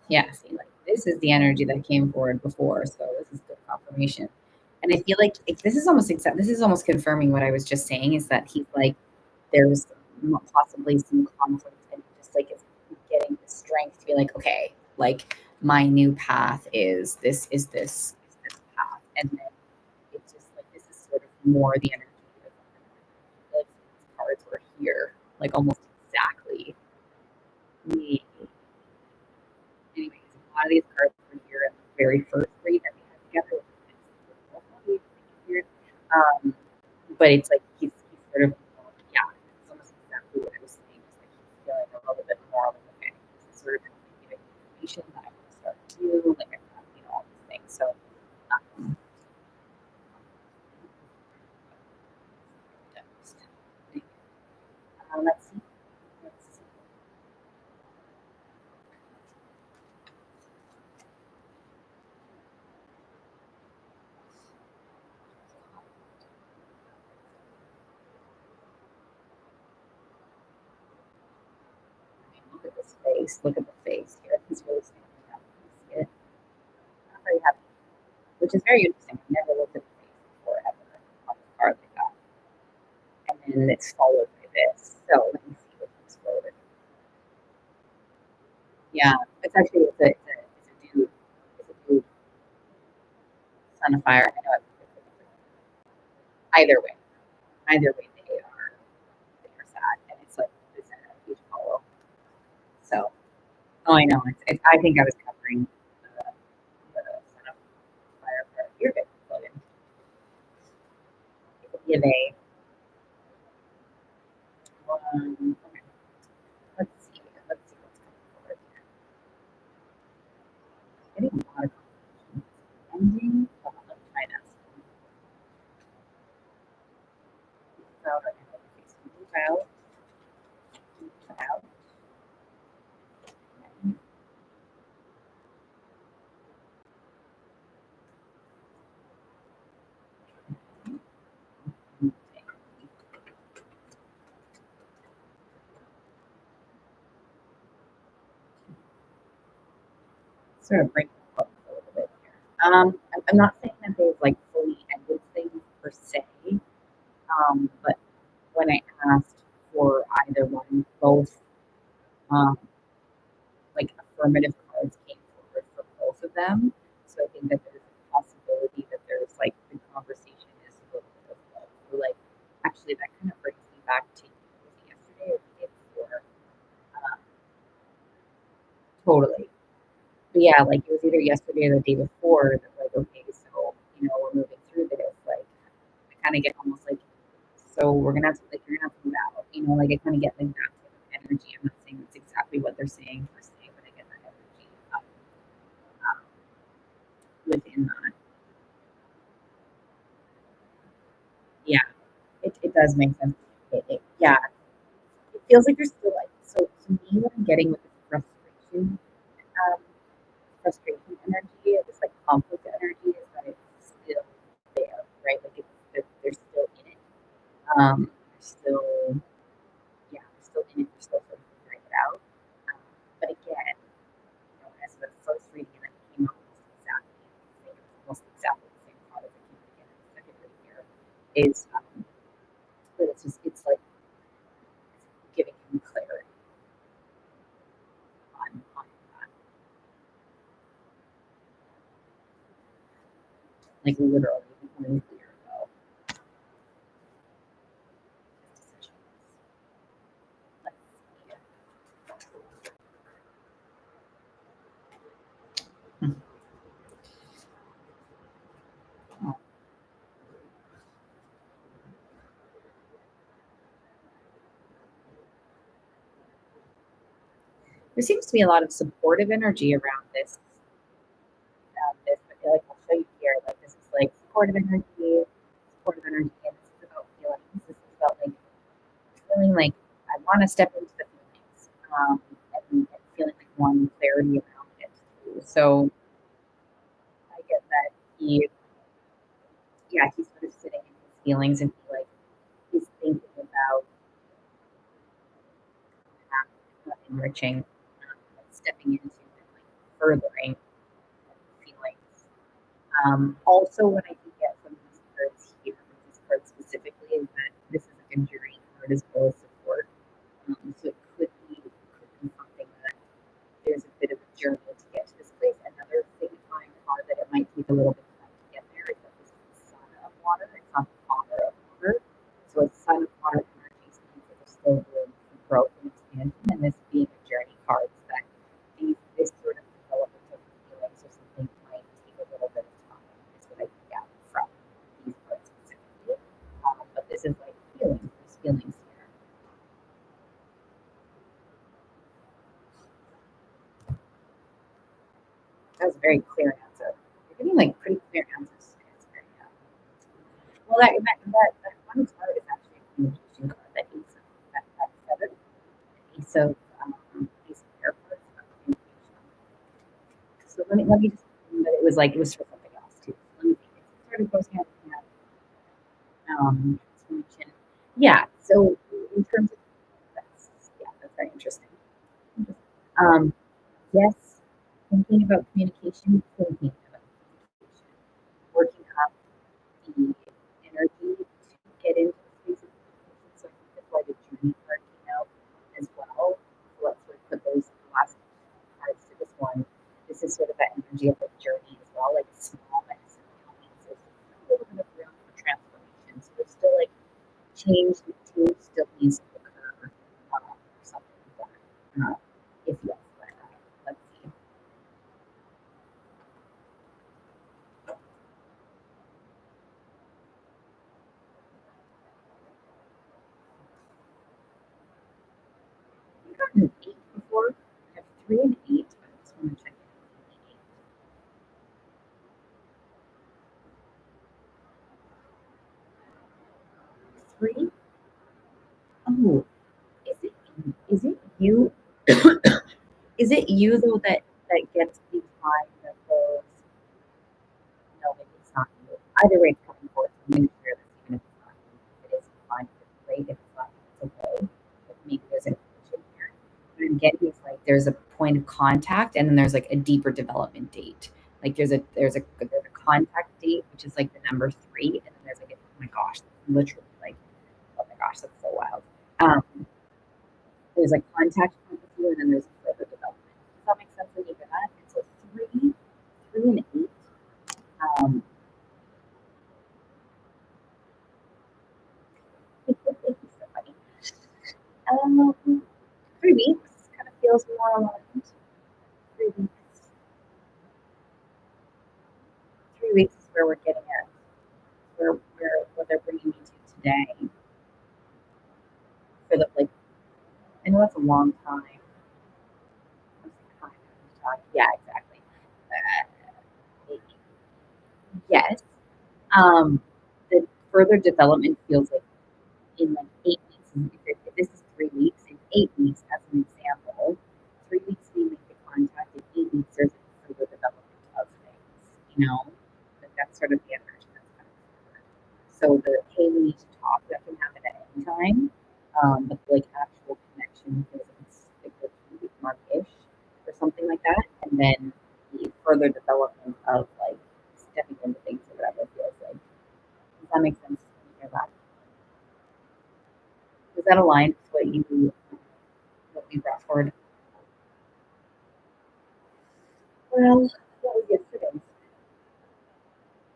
Yeah, see, like this is the energy that came forward before, so this is good confirmation. And I feel like this is almost this is almost confirming what I was just saying, is that he's like, there's possibly some conflict, and just like is getting the strength to be like, okay, like my new path is this path, and then it's just like this is sort of more the energy of like these cards were here, like almost exactly. Me. Anyways, a lot of these cards were here in the very first read that we had together. Which is weird. But it's like he's sort of, yeah, it's almost exactly what I was saying. It's like he's feeling a little bit more like, okay, this is sort of giving information that I want to start to do, like I have, all these things. So um, let's see. Let's see. Look at this face. Look at the face here. He's really standing out. You see it? Not very happy, which is very interesting. I've never looked at the face before ever on a card like that. And then it's followed by this. So let me see what comes forward. Yeah, it's actually it's a dude. It's a dude. Son of fire. I know it. Either way, they are sad, and it's like it's a huge follow. So, oh, I know. I think I was covering the son of fire part. You're good, Logan. Give a okay. Let's see. Let's see what's coming forward here. Getting a lot of ending. Hold on, let me try this. Move out. Move out. Move out. Sort of break the hook a little bit here. I'm not saying that they've like fully ended things per se, but when I asked for either one, both, um, affirmative cards came forward for both of them. So I think that there's a possibility that there's like the conversation is a little bit of both. So like actually that kind of brings me back to was it yesterday or the day before. Um, totally. But yeah, like it was either yesterday or the day before that like, okay, so we're moving through this. Like I kind of get almost like so we're gonna have to like you're gonna have to move out. Like I kind of get like that type of energy. I'm not saying that's exactly what they're saying per se, but I get that energy um, within that. Yeah, it does make sense. Yeah, it feels like you're still like so to me what I'm getting with this um, frustration energy, or this like conflict energy is that it's still there, right? Like they're still in it. They're still yeah, they're still in it. They're still sort of figuring it out. Um, but again, as the first reading and it came out almost exactly the same thought as it came again in the second reading here, is that it's like giving him clarity on that. Like literally becoming clear about his decisions. Let's see. Hmm. Oh, there seems to be a lot of supportive energy around this, but like I'll show you here, like this is like supportive energy, and this is about feelings. This is about like feeling like I want to step into the feelings, and feeling like wanting clarity around it too. So I get that he's sort of sitting in his feelings and he's thinking about enriching, and stepping into and like furthering feelings. Also, what I can get from these cards here, from these cards specifically, is that this is like a journey card as well as support. So it could be something that there's a bit of a journey to get to this place. Another signifying card that it might take a little bit of time to get there is that this is the son of water. It's not the father of water. So it's son of water energies means that there's still room for growth and expansion. And this being a journey card, so that this sort of development of feelings or something might take a little bit of time. Is what I can get from these cards specifically. But this is like feelings. There's feelings here. That was a very clear answer. You're getting like pretty clear answers. It's very, well, that one card is actually a communication card. That ace of that seven, ace of air cards about communication. So let me just. But it was for something else too. So let me think. It sort of goes hand in hand. Transformation. Yeah. So in terms of that's very interesting. Um, yes, thinking about communication, thinking about communication, working up the energy to get into the space of communication. So I think that's why the journey card came out as well. So let's sort of put those last cards to this one. This is sort of that energy of the journey as well, like small medicine means there's a little bit of room for transformation. So there's still like change still needs to occur, or something like that. If yes, let's see. I've gotten an 8 before. I have 3 and 8, but I just want to check in. Three? Oh, is it is it you? Is it you though that gets the time that goes? No, maybe it's not you. Either way, it's coming forth. I'm going to share this even if it's not you. If it is, fine. If it's great. If it's not, it's okay. But maybe there's an connection here. What I'm getting is like there's a point of contact, and then there's like a deeper development date. Like there's a contact date, which is like the number 3, and then there's like oh my gosh, literally like oh my gosh, that's so wild. There's like contact point of view, and then there's further development. Does that make sense? pretty good. It's a three and eight. Um, it's so funny. 3 weeks kind of feels more aligned. 3 weeks. 3 weeks is where we're getting at. Where what they're bringing me to today for the like. I know that's a long time. I was like, yeah, exactly. Uh, yes. Um, the further development feels like in like 8 weeks. And if this is 3 weeks, in 8 weeks, as an example, 3 weeks we make the contact, in 8 weeks there's further development of things, like that's sort of the energy that's kind of forward. So the hey, we need to talk, that can happen at any time. But like actual connection feels like it's like the 3 week mark-ish or something like that. And then the further development of like stepping into things or whatever feels like. Does that make sense? Hear that? Does that align with what we brought forward? Well, what was yesterday's?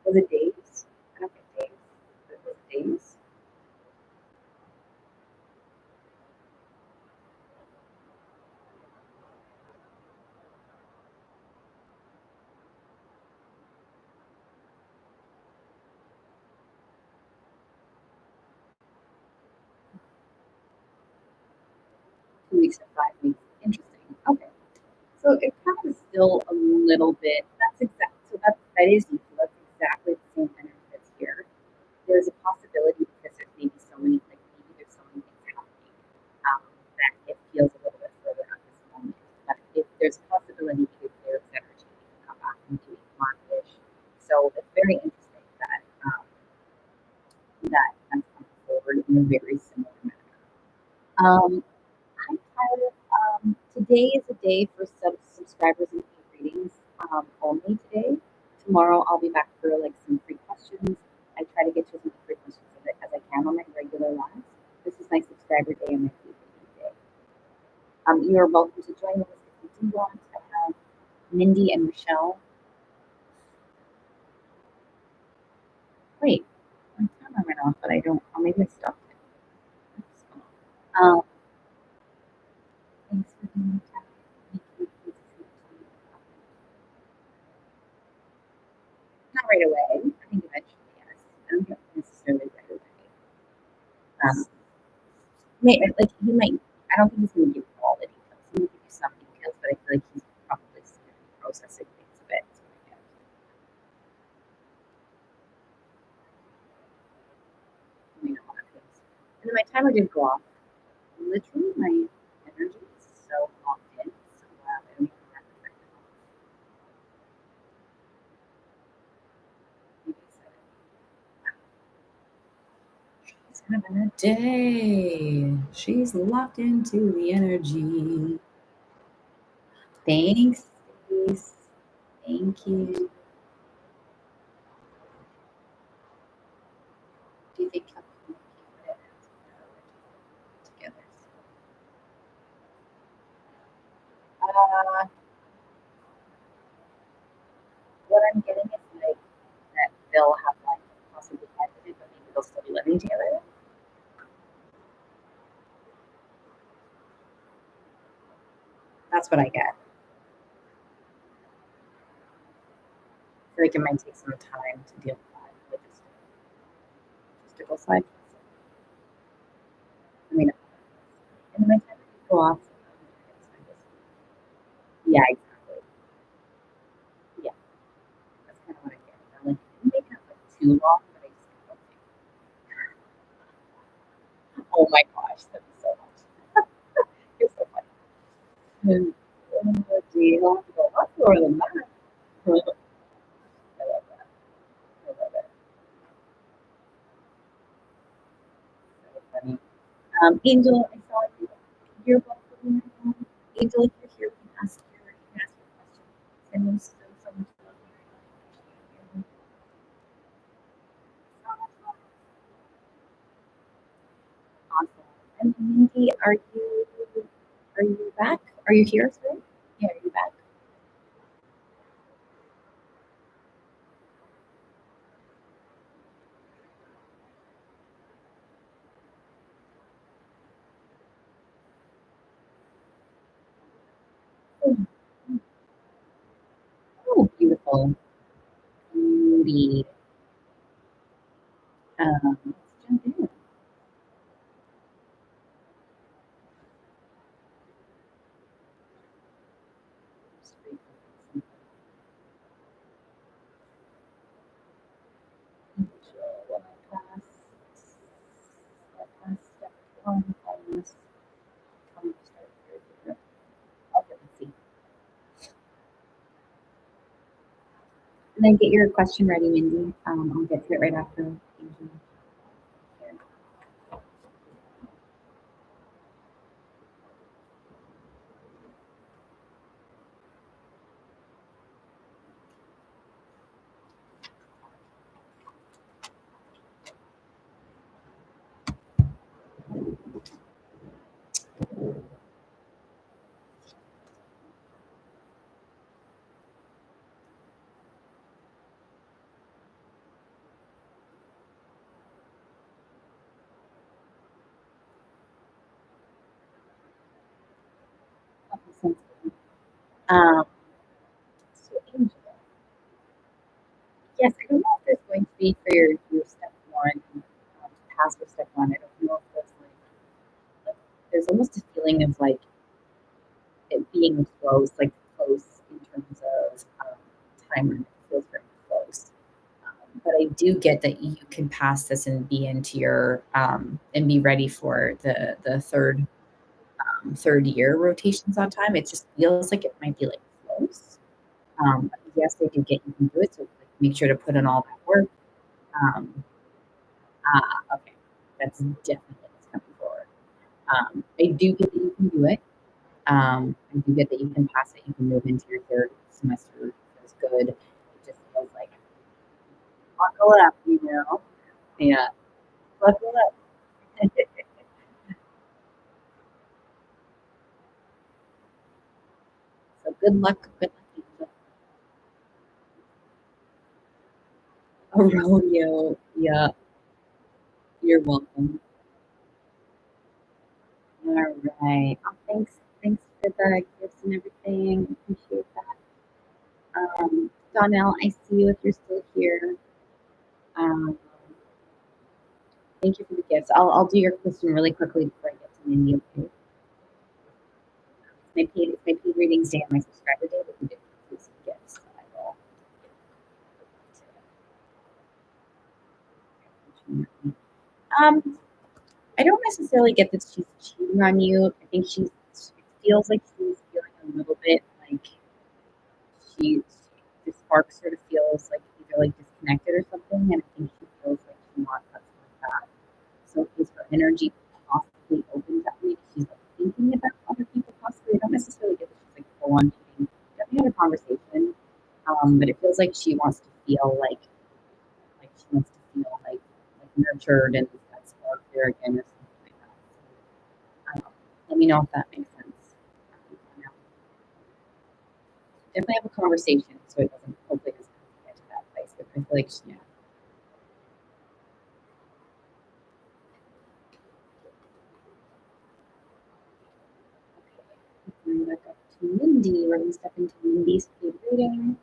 Was it days? I don't think days. It was days. 2 weeks or 5 weeks. Interesting. Okay. So it kind of is still a little bit. That's exact. So that is you. So that's exactly the same energy that's here. There's a possibility because there's maybe so many, like maybe there's so many things happening that it feels a little bit further at this moment. But if there's a possibility if there's energy, we can come back and do it March-ish. So it's very interesting that's coming forward in a very similar manner. Um, Hi, Tyler. Today is a day for subscribers and paid readings only today. Tomorrow I'll be back for like some free questions. I try to get to as many free questions as I can on my regular lives. This is my subscriber day and my paid reading day. You are welcome to join us if you do want. I have Mindy and Michelle. Wait, my timer went off, but I don't. Or maybe I stopped it. Um, thanks for being here. Not right away. I think eventually, yes. I don't think necessarily right away. Like he might. I don't think he's going to give you all the details. He might give you some details, but I feel like he's probably still processing things a bit. So I know a lot of things. And then my timer did go off. Literally, my energy is so locked in. So I don't even have to turn it off. Maybe I said it. She's having a day. She's locked into the energy. Thanks, Stace. Thank you. Do you think he'll communicate it together? Uh, what I'm getting is like that they'll have like possibly ended, but maybe they'll still be living together. That's what I get. I feel like it might take some time to deal with that logistical side. I mean, and my time to go off. Yeah, exactly. Yeah, that's kind of what I get. I'm like, it may not like too long, but I just feel like, oh my gosh, that'd be so much. You're so funny. And, oh, gee, I'll have to go lots lower than that. I love that. I love it. So funny. Angel, I saw you. You're welcome. Angel, if you're here, you can ask your question. And I'm so much love here. I appreciate you. So much love. Awesome. And Mindy, are you back? Are you here, sorry? Yeah, are you back? So Moody, let's jump in. When I pass step one on this, start here. Okay, let's see. And then get your question ready, Mindy. I'll get to it right after. Thank you. Okay, Um, so Angel, yes, I don't know if there's going to be for your step one, pass for step one. I don't know if there's like there's almost a feeling of like it being close in terms of time limit. It feels very close. But I do get that you can pass this and be into your and be ready for the third year rotations on time. It just feels like it might be like close. Yes, they do get you can do it. So like, make sure to put in all that work. Um, okay, that's definitely what's coming forward. I do get that you can do it. I do get that you can pass it. You can move into your third semester. Feels good. It just feels like buckle up, you know. Yeah, buckle up. So good luck. Good luck. Aurelio. Yeah, you're welcome. All right. Oh, thanks for the gifts and everything. Appreciate that. Donnell, I see you if you're still here. Um, thank you for the gifts. I'll do your question really quickly before I get to Mindy. Okay? It's my paid readings day and my subscriber day, but we did include some gifts. So I will I don't necessarily get that she's cheating on you. I think it feels like she's feeling a little bit like she the spark sort of feels like either like disconnected or something, and I think she feels like she wants us like that. So is her energy possibly open to maybe she's like thinking about other people possibly? I don't necessarily get that she's like full on cheating. Definitely had a conversation, but it feels like she wants to feel like she wants to feel like nurtured and that spark there again or something like that. Let me know if that makes sense. Definitely have a conversation so it doesn't hopefully doesn't get to that place. But I feel like yeah. Bring back up to Mindy. We're gonna step into Mindy's paid reading.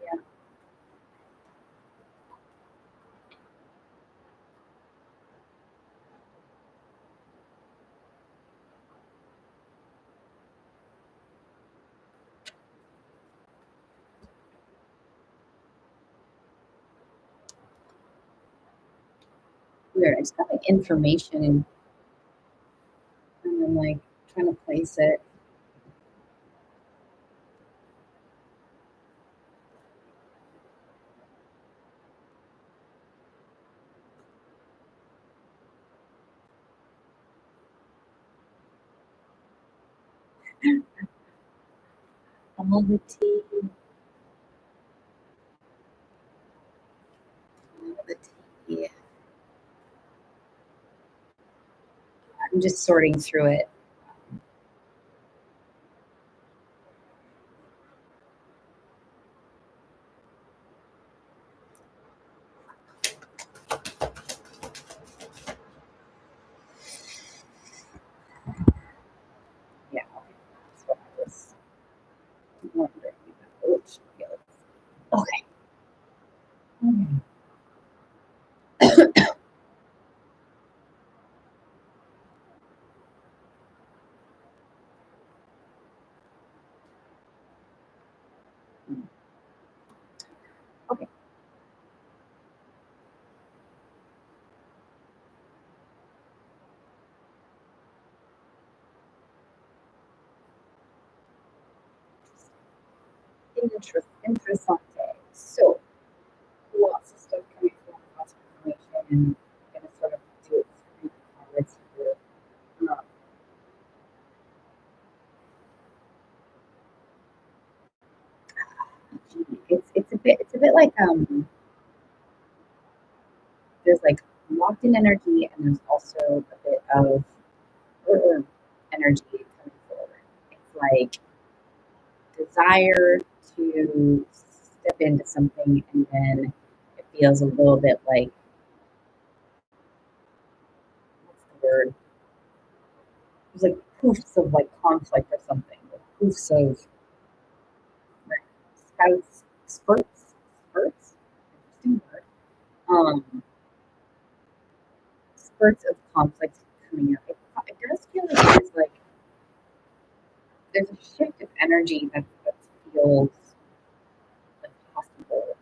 Yeah. Weird. I just got like information and I'm like trying to place it. All the tea. All the tea. I'm just sorting through it. Okay. Interessante. So lots of stuff coming through, lots of information, and I'm gonna sort of do it through the cards here. It's a bit like there's like locked in energy, and there's also a bit of energy coming forward. It's like desire to step into something, and then it feels a little bit like what's the word? There's like proofs of like conflict or something, like proofs of like spurts, interesting word. Um, spurts of conflict coming up. It does feel like there's a shift of energy that feels like possible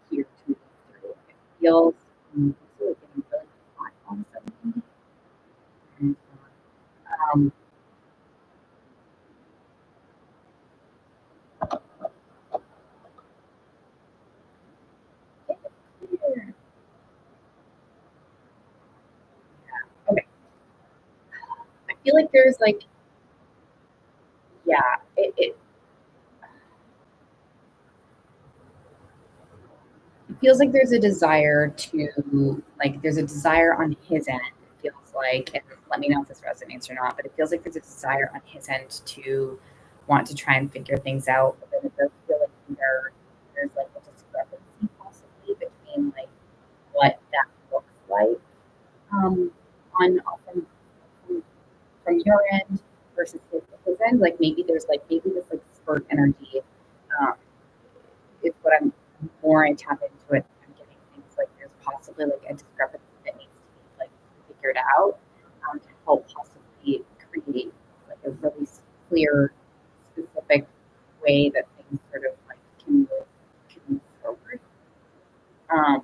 here to move through. It feels it's really getting really hot all of a sudden. And, um, yeah, okay. I feel like there's like yeah, it feels like there's a desire to like there's a desire on his end. It feels like, and let me know if this resonates or not, but it feels like there's a desire on his end to want to try and figure things out. But then it does feel like there's like a discrepancy possibly between like what that looks like um, on from, from your end versus his end. Like maybe this like spurt energy um, is what I'm more I tap into it. I'm getting things like there's possibly like a discrepancy that needs to be like figured out to help possibly create like a really clear, specific way that things sort of like can move forward. Um,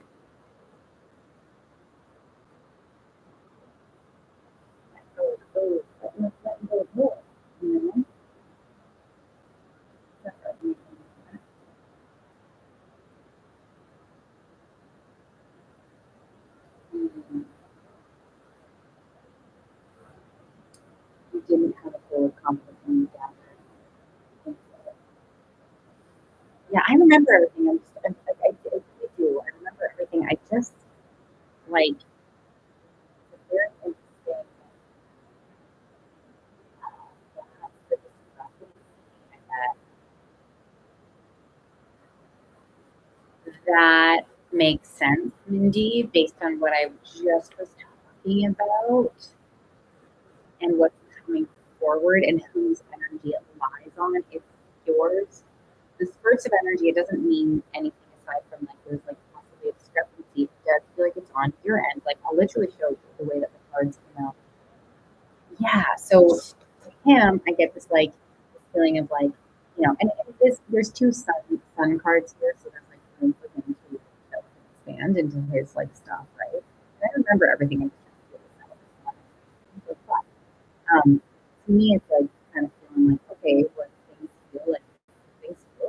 letting go of more, you know? Mm, you didn't have a full confidence in you yeah, I remember everything. I do. I remember everything. I just like it's very interesting the discrepancy that makes sense, Mindy, based on what I just was talking about and what's coming forward and whose energy it lies on. It's yours. The spurts of energy, it doesn't mean anything aside from like there's like possibly a discrepancy. It does feel like it's on your end. Like I'll literally show you the way that the cards come out. Yeah. So to him, I get this feeling of like, and there's two sun cards here, so there's like room for him to expand into his like stuff, right? And I remember everything. I just um, to me, it's like kind of feeling like, okay, what things feel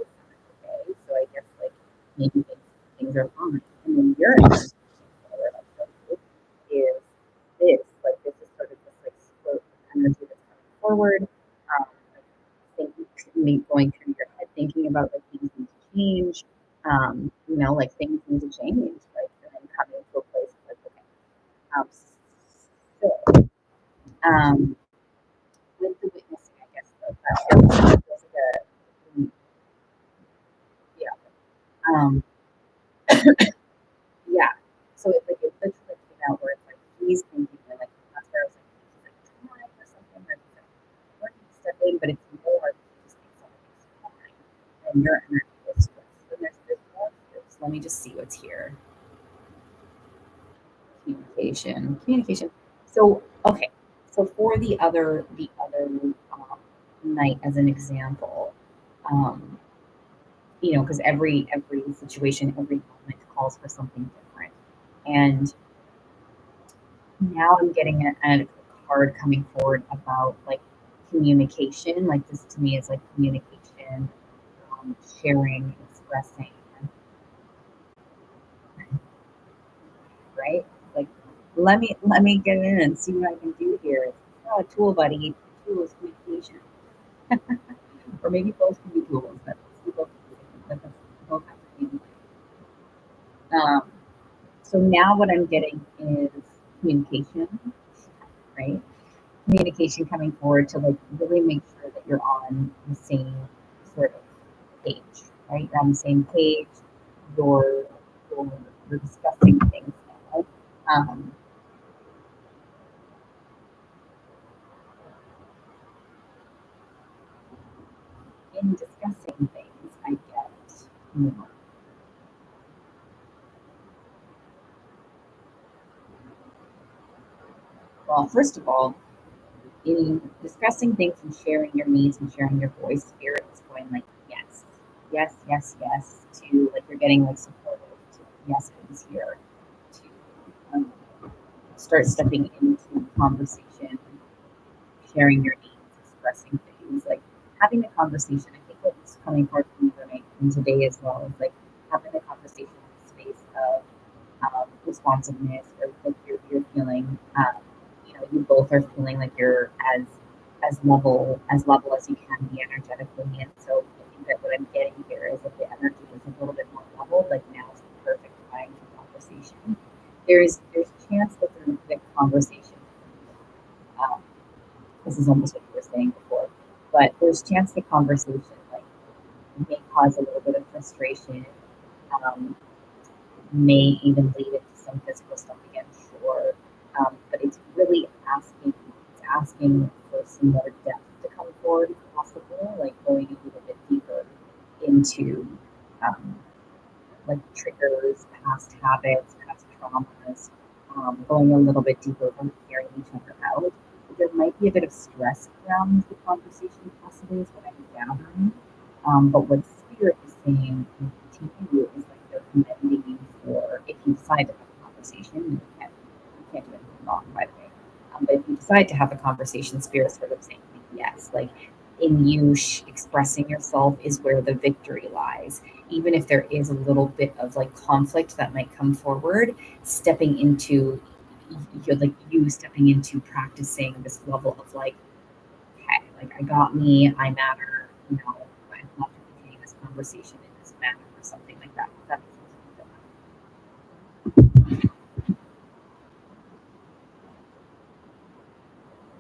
okay. So I guess like maybe things are fine. And then your energy is this is sort of this like spurt of energy that's coming forward. Like going through your head, thinking about like things need to change. Like things need to change, like and then coming to a place of like, okay, so um, with the witnessing, I guess that feels like a yeah. Um, yeah. So it literally came out where it's like he's thinking like that's where I was like he's like trying or something or he's like working to step in, but it's more he just thinks something's fine and your energy is stressed. And there's more to this. Let me just see what's here. Communication. So, okay. So for the other night as an example, um, because every situation, every moment calls for something different. And now I'm getting a card coming forward about like communication. Like this to me is like communication, sharing, expressing, right? Like let me get in and see what I can do here. Oh, a tool, buddy. Tool is communication, or maybe both can be tools. But let's both have to be. Um, so now what I'm getting is communication, right? Communication coming forward to like really make sure that you're on the same sort of page, right? You're on the same page. You're you're, you're discussing things now. Um, in discussing things, I get more. Well, first of all, in discussing things and sharing your needs and sharing your voice, spirit is going like yes, yes, yes, yes to like you're getting like supportive to yeses here to um, start stepping into conversation, sharing your needs, expressing things, like having the conversation. I think what's coming forward from you and today as well is like having the conversation in the space of responsiveness or like you're feeling you both are feeling like you're as level as you can be energetically. And so I think that what I'm getting here is that the energy is a little bit more level, like now is the perfect time for conversation. There's a chance that the conversation um, this is almost what you were saying before, but there's a chance the conversation like may cause a little bit of frustration, um, may even lead into some physical stuff again, sure. But it's really asking for some more depth to come forward if possible, like going a little bit deeper into um, like triggers, past habits, past traumas, going a little bit deeper when hearing each other out. There might be a bit of stress around the conversation, possibly, is what I'm gathering. But what Spirit is saying to you is like they're commending you for if you decide to have a conversation, you can't do anything wrong, by the way. But if you decide to have a conversation, Spirit sort of saying like, yes, like in you expressing yourself is where the victory lies, even if there is a little bit of like conflict that might come forward, stepping into you're like you stepping into practicing this level of like, okay, like I got me, I matter, I'd love to continue this conversation in this manner or something like that. That makes sense.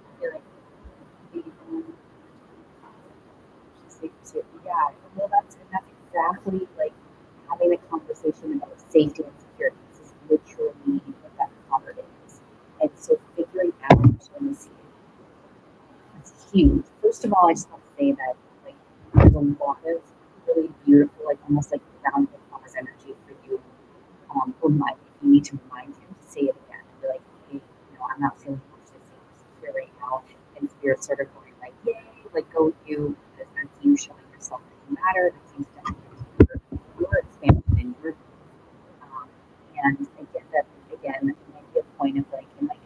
I feel like maybe yeah, well, that's exactly like having a conversation about safety and security. This is literally what that card is. And so figuring out, let me see, it's huge. First of all, I just want to say that like there's a lot of really beautiful, like almost like grounded promise energy for you. Remind if you need to remind him to say it again. And be like, hey, I'm not feeling much to say secure right now. And spirit sort of going like, yay, like go you, because that's you showing yourself that you matter. That seems to be your expansion and your and again, it might be a point of like it might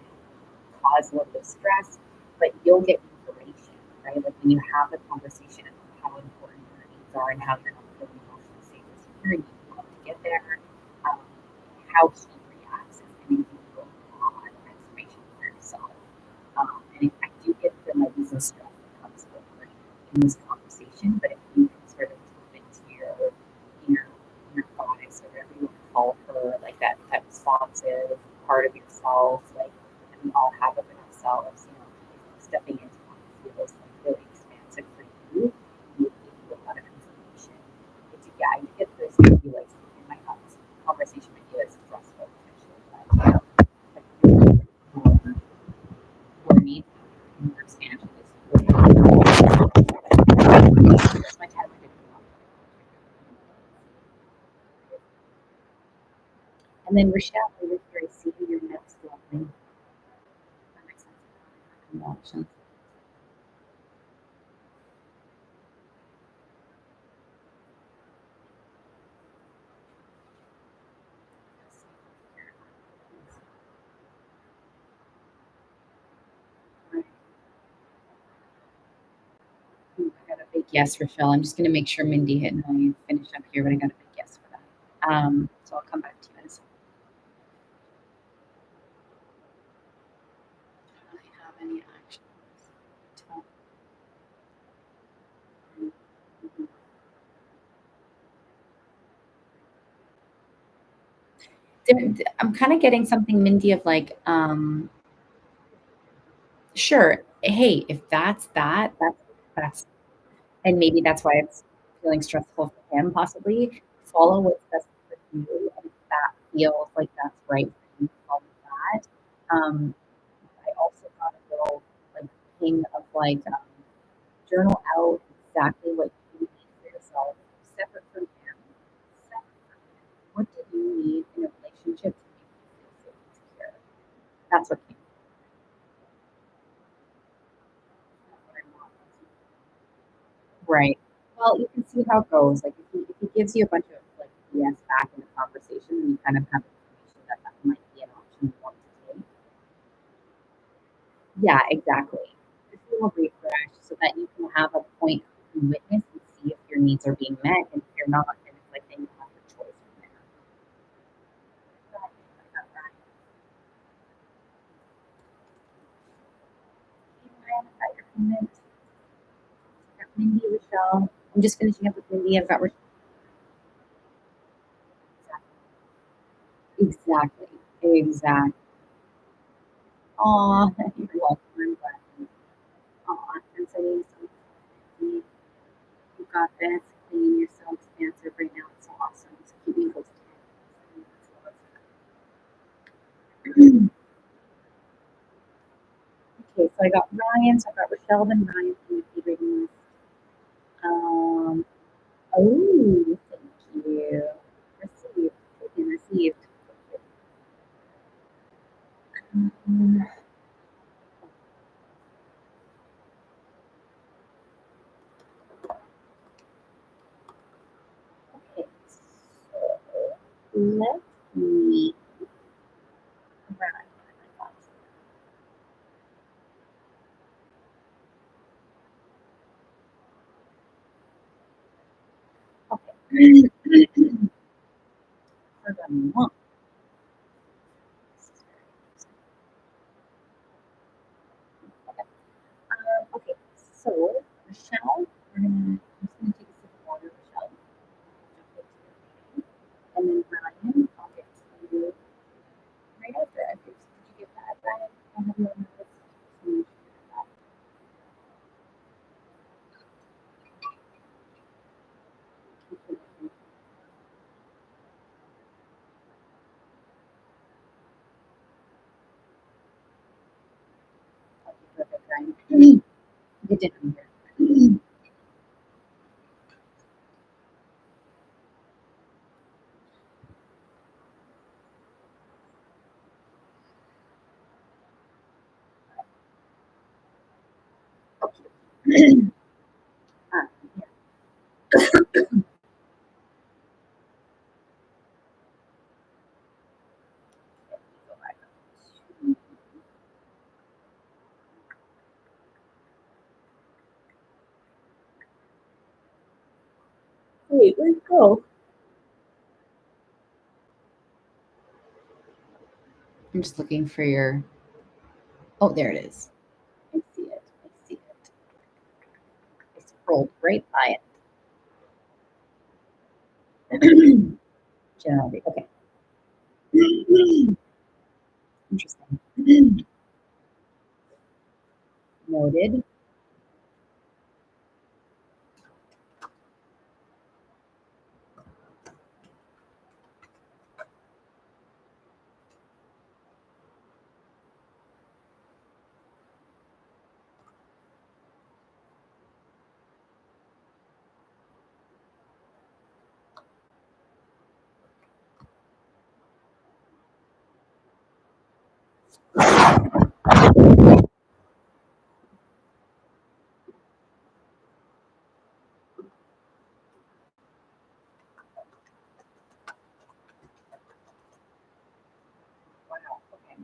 cause a little bit of stress, but you'll get information, right? Like when you have a conversation about how important your needs are and how you're not feeling emotionally safe or secure, and you want to get there, um, how he reacts is going to give you a lot of information for yourself. And I do get there might be some stress that comes forward in this conversation, but if you can sort of tap into inner inner goddess or whatever you want to call her, like that responsive part of yourself, like that we all have within ourselves, stepping into what feels like really expansive for you, you give you a lot of information. It's a guide to get this to be like in my house. Conversation with you is stressful potentially, but like your needs and your expansion is that's my time with it. And then Rochelle, I was very see your next line. That makes sense. Emotions. Right. Ooh, I got a big yes, Rochelle. I'm just going to make sure Mindy and I finish up here, but I got a big yes for that. So I'll come back to you in a second. Do I have any actions? Mhm. I'm kind of getting something, Mindy, of like, sure, hey, if that's and maybe that's why it's feeling stressful for him, possibly. Follow what's best for you, and if that feels like that's right for you, follow that. I also got a little like ping of like journal out exactly what you need for yourself, separate from him. Separate from him. What do you need in a relationship to make you feel safe and secure? That's what came. That's what I want. Right. Well, you can see how it goes. Like if he gives you a bunch of like BS back in the conversation, then you kind of have information that that might be an option you want to take. Yeah, exactly. Just a little refresh so that you can have a point you can witness and see if your needs are being met, and if you're not, then it's like then you have your choice from there. Right. I got that. Hey, Ryan, I got your comment. I got Mindy, Rochelle. I'm just finishing up with Mindy. I've got Rochelle. Exactly. Exactly. Aw, you're welcome. I'm glad. Aw, I'm sending so you got this. Clean. You're so expansive right now. It's so awesome. So keep me posted. Okay, so I got Ryan. So I got Rochelle and Ryan from the key reading list. Um, oh, thank you. Received. Taken, received. Um, okay, so let me Ryan. Okay. For the month. Okay. Okay, so Rochelle, I'm just gonna take a sip of water, Rochelle. Jump into your reading. And then Ryan, I'll get to you right after. Did you get that, Ryan? I have you on the list. So you should get that. Okay, perfect, Ryan. Good to know here. Okay. Ah, yeah. So I got two. Wait, where'd it go? I'm just looking for your. Oh, there it is. I see it. I see it. I scrolled right by it. Generally, okay. Interesting. Noted. Wow. Okay.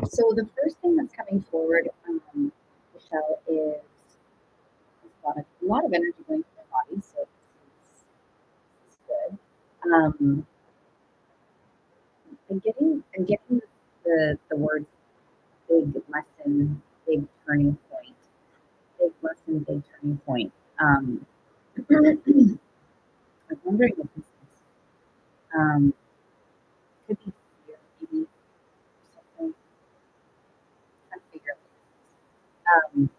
So the first thing that's coming forward, Michelle, is a lot of energy going through my body, so it's good. Um, I'm getting the words big lesson, big turning point, big lesson, big turning point. I'm wondering if this is, could be fear, maybe, or something. Trying to figure out.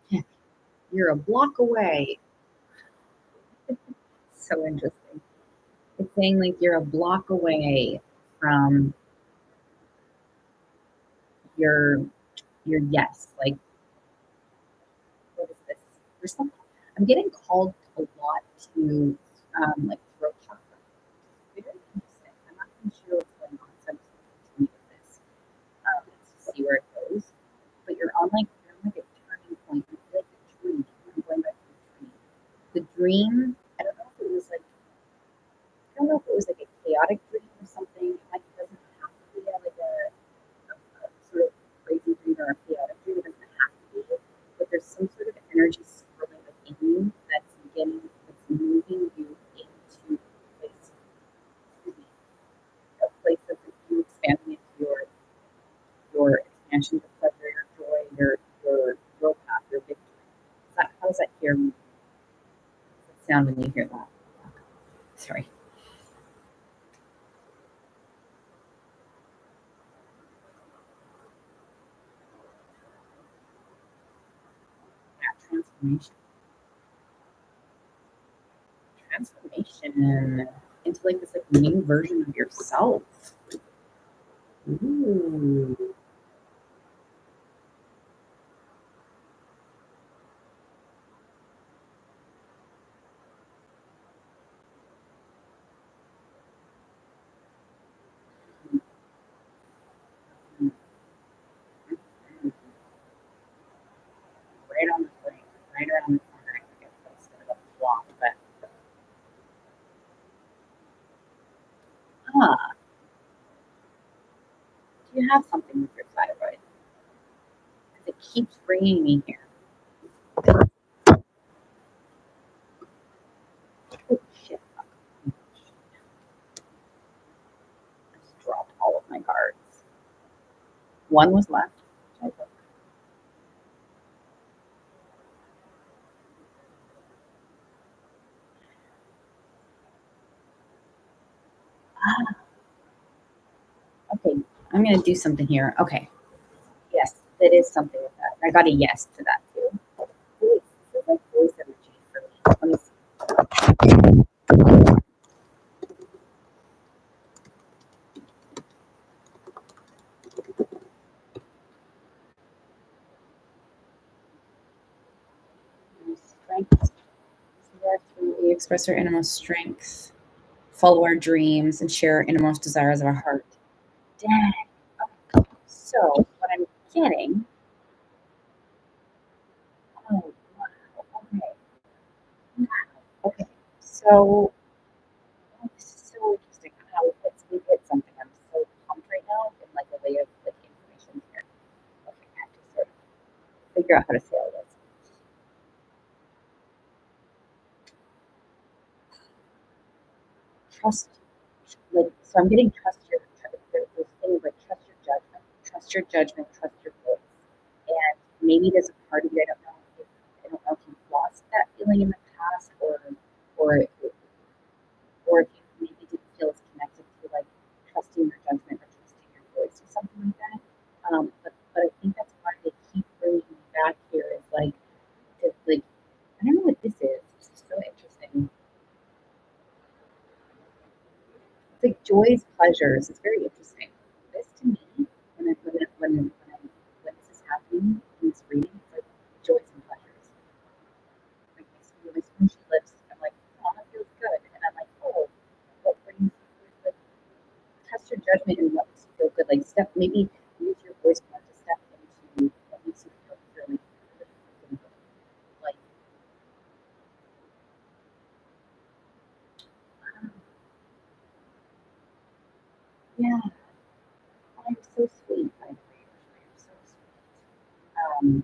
Yeah, you're a block away. So interesting. It's saying like you're a block away from your your yes. Like, what is this? There's something. I'm getting called a lot to like throat chakra. Very interesting. I'm not even sure what's going on, so I'm just going to continue with this to see where it goes. But you're on like a turning point. I feel like a dream. I'm going back to the dream. The dream. I don't know if it was like I don't know if it was like a chaotic dream or something. Like it doesn't have to be like a sort of crazy dream or a chaotic dream. It doesn't have to be, but there's some sort of energy swirling within you that's moving you into a place, excuse me, a place of you expanding into your expansion, your pleasure, your joy, your path, your victory. How does that hear me? Sound when you hear that? Sorry. Yeah, transformation into like this like new version of yourself. Ooh. Right on the frame, right around the corner. I guess that's kind of a block, but ah, do you have something with your thyroid? Because it keeps bringing me here. Oh shit! I just dropped all of my cards. One was left. I took. Ah, okay, I'm gonna do something here. Okay, yes, that is something with that. I got a yes to that too. Voice. This is like voice energy for me. Let me see. Strength. We express our innermost strength, follow our dreams, and share our innermost desires of our heart. Dang. So what I'm getting, oh wow, okay, wow, okay. So oh, this is so interesting how we hit something. I'm so pumped right now in like a way of like information here. Okay, I have to sort of figure out how to say all this. Trust, like so I'm getting there's things like trust your judgment, trust your voice. And maybe there's a part of you I don't know if you've lost that feeling in the past or or if you maybe didn't feel as connected to like trusting your judgment or trusting your voice or something like that. But I think that's why they keep bringing me back here is like to like I don't know what this is. This is so interesting. It's like joys, pleasures. It's very interesting. This to me when I when maybe use your voice more to step into what makes you feel really good. Like, "Wow, yeah, oh, you're so sweet, by the way, you're so sweet."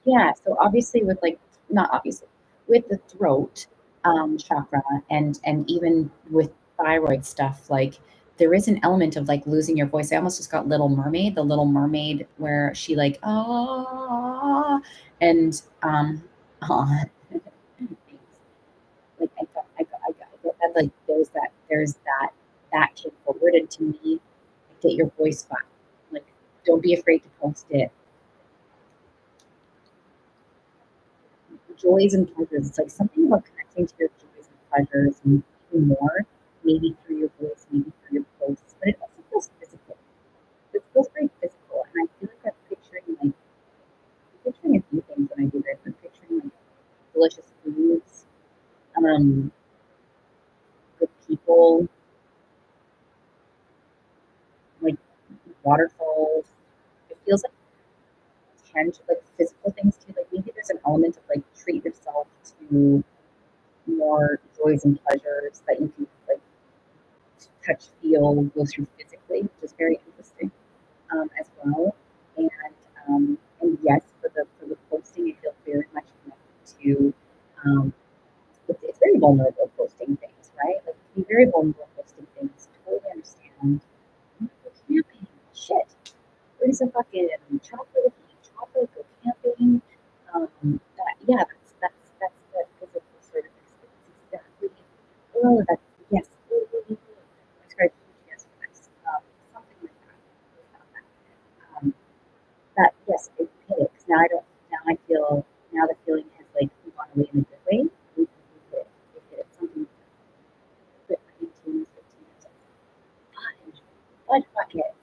Yeah, so obviously with like not obviously, with the throat chakra and even with thyroid stuff, like there is an element of like losing your voice. I almost just got Little Mermaid, the Little Mermaid where she like and ah like I get that like there's that came forward and to me like, get your voice back. Like don't be afraid to post it joys and pleasures. It's like something about connecting to your joys and pleasures and even more, maybe through your voice, maybe through your posts, but it also feels physical. It feels very physical, and I feel like I'm picturing a few things when I do this. I'm picturing like delicious foods, um, good people, like waterfalls. It feels like tangible, like physical things too. Like maybe there's an element of like treat yourself to more joys and pleasures that you can like touch, feel, go through physically, which is very interesting as well. And and yes, for the posting, I feel very much connected to. Um, it's very vulnerable posting things, right? Like be very vulnerable posting things. Totally understand. I'm go camping. Shit, bring some fucking chocolate. Eat chocolate. Go camping. Yeah, that's the physical sort of experience. Exactly. Oh, that's yes. Describe yes, something like that. Um, that yes, it hit it. 'Cause now I don't. Now I feel. Now the feeling has like gone away in a good way. We hit it. We hit it. Something good for 18 years, 15 years. Fudge, fudge bucket.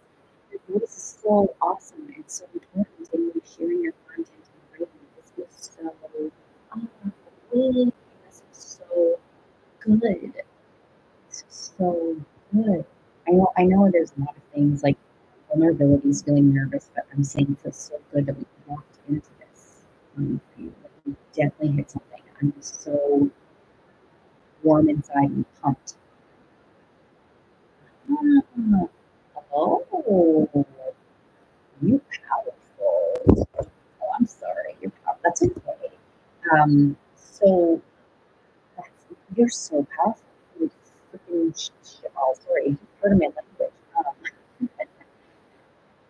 This is so awesome and so important. And you sharing your content and writing. This was so. Oh, really? This is so good. This is so good. I know there's a lot of things like vulnerabilities, feeling nervous, but I'm saying it feels so good that we walked into this. Like, we definitely hit something. I'm just so warm inside and pumped. Ah, oh, you powerful. Oh, I'm sorry. You're powerful. That's okay. So that's, you're so powerful. You freaking oh, sorry. Pardon my language.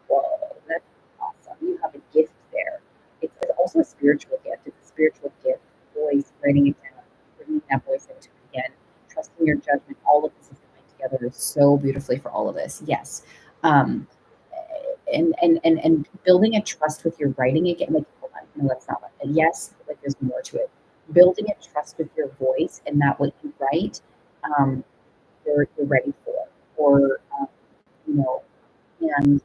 Whoa, that's awesome. You have a gift there. It's also a spiritual gift. It's a spiritual gift. Voice, writing it down, bringing that voice into it again, trusting your judgment. All of this is coming together so beautifully for all of this. Yes. Um, and building a trust with your writing again. Like, hold on, no, that's not what. Yes, like there's more to it. Building a trust with your voice and that what you write, um, you're ready for, or you know, and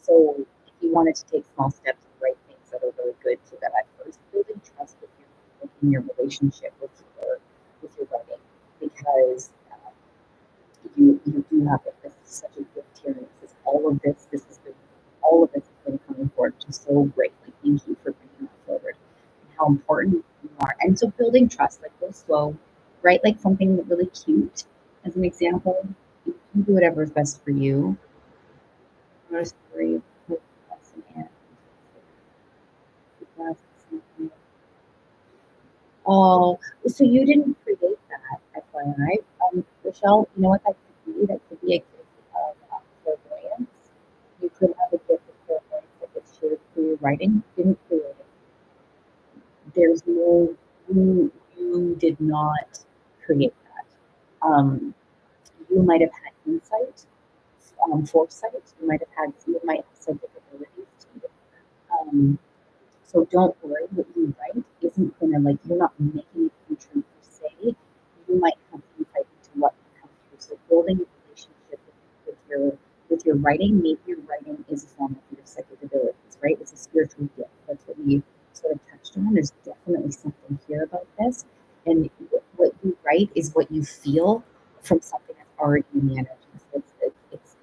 so if you wanted to take small steps and write things that are really good to that at first, building trust with your in your relationship with your writing because you do have it. This is such a gift here. And this is all of this. This has been all of this has been coming forward, which is so great. Like thank you for bringing that forward and how important you are. And so building trust, like go slow, write like something really cute as an example. You can do whatever is best for you. Not a story. Oh, so you didn't create that, FYI. Rochelle, you know what that could be? That could be a gift of clairvoyance. You could have a gift of clairvoyance that gets shared through your writing. Didn't create it. There's no, you did not create that. Um, you might have had insight, foresight. You might have psychic abilities to um, so don't worry, what you write isn't gonna like you're not making it come true per se. You might have insight into what can come through. So building a relationship with your writing, maybe your writing is a form of your psychic abilities, right? It's a spiritual gift. That's what we sort of touched on. There's definitely something here about this. And what you write is what you feel from something that's already in the energy. So it's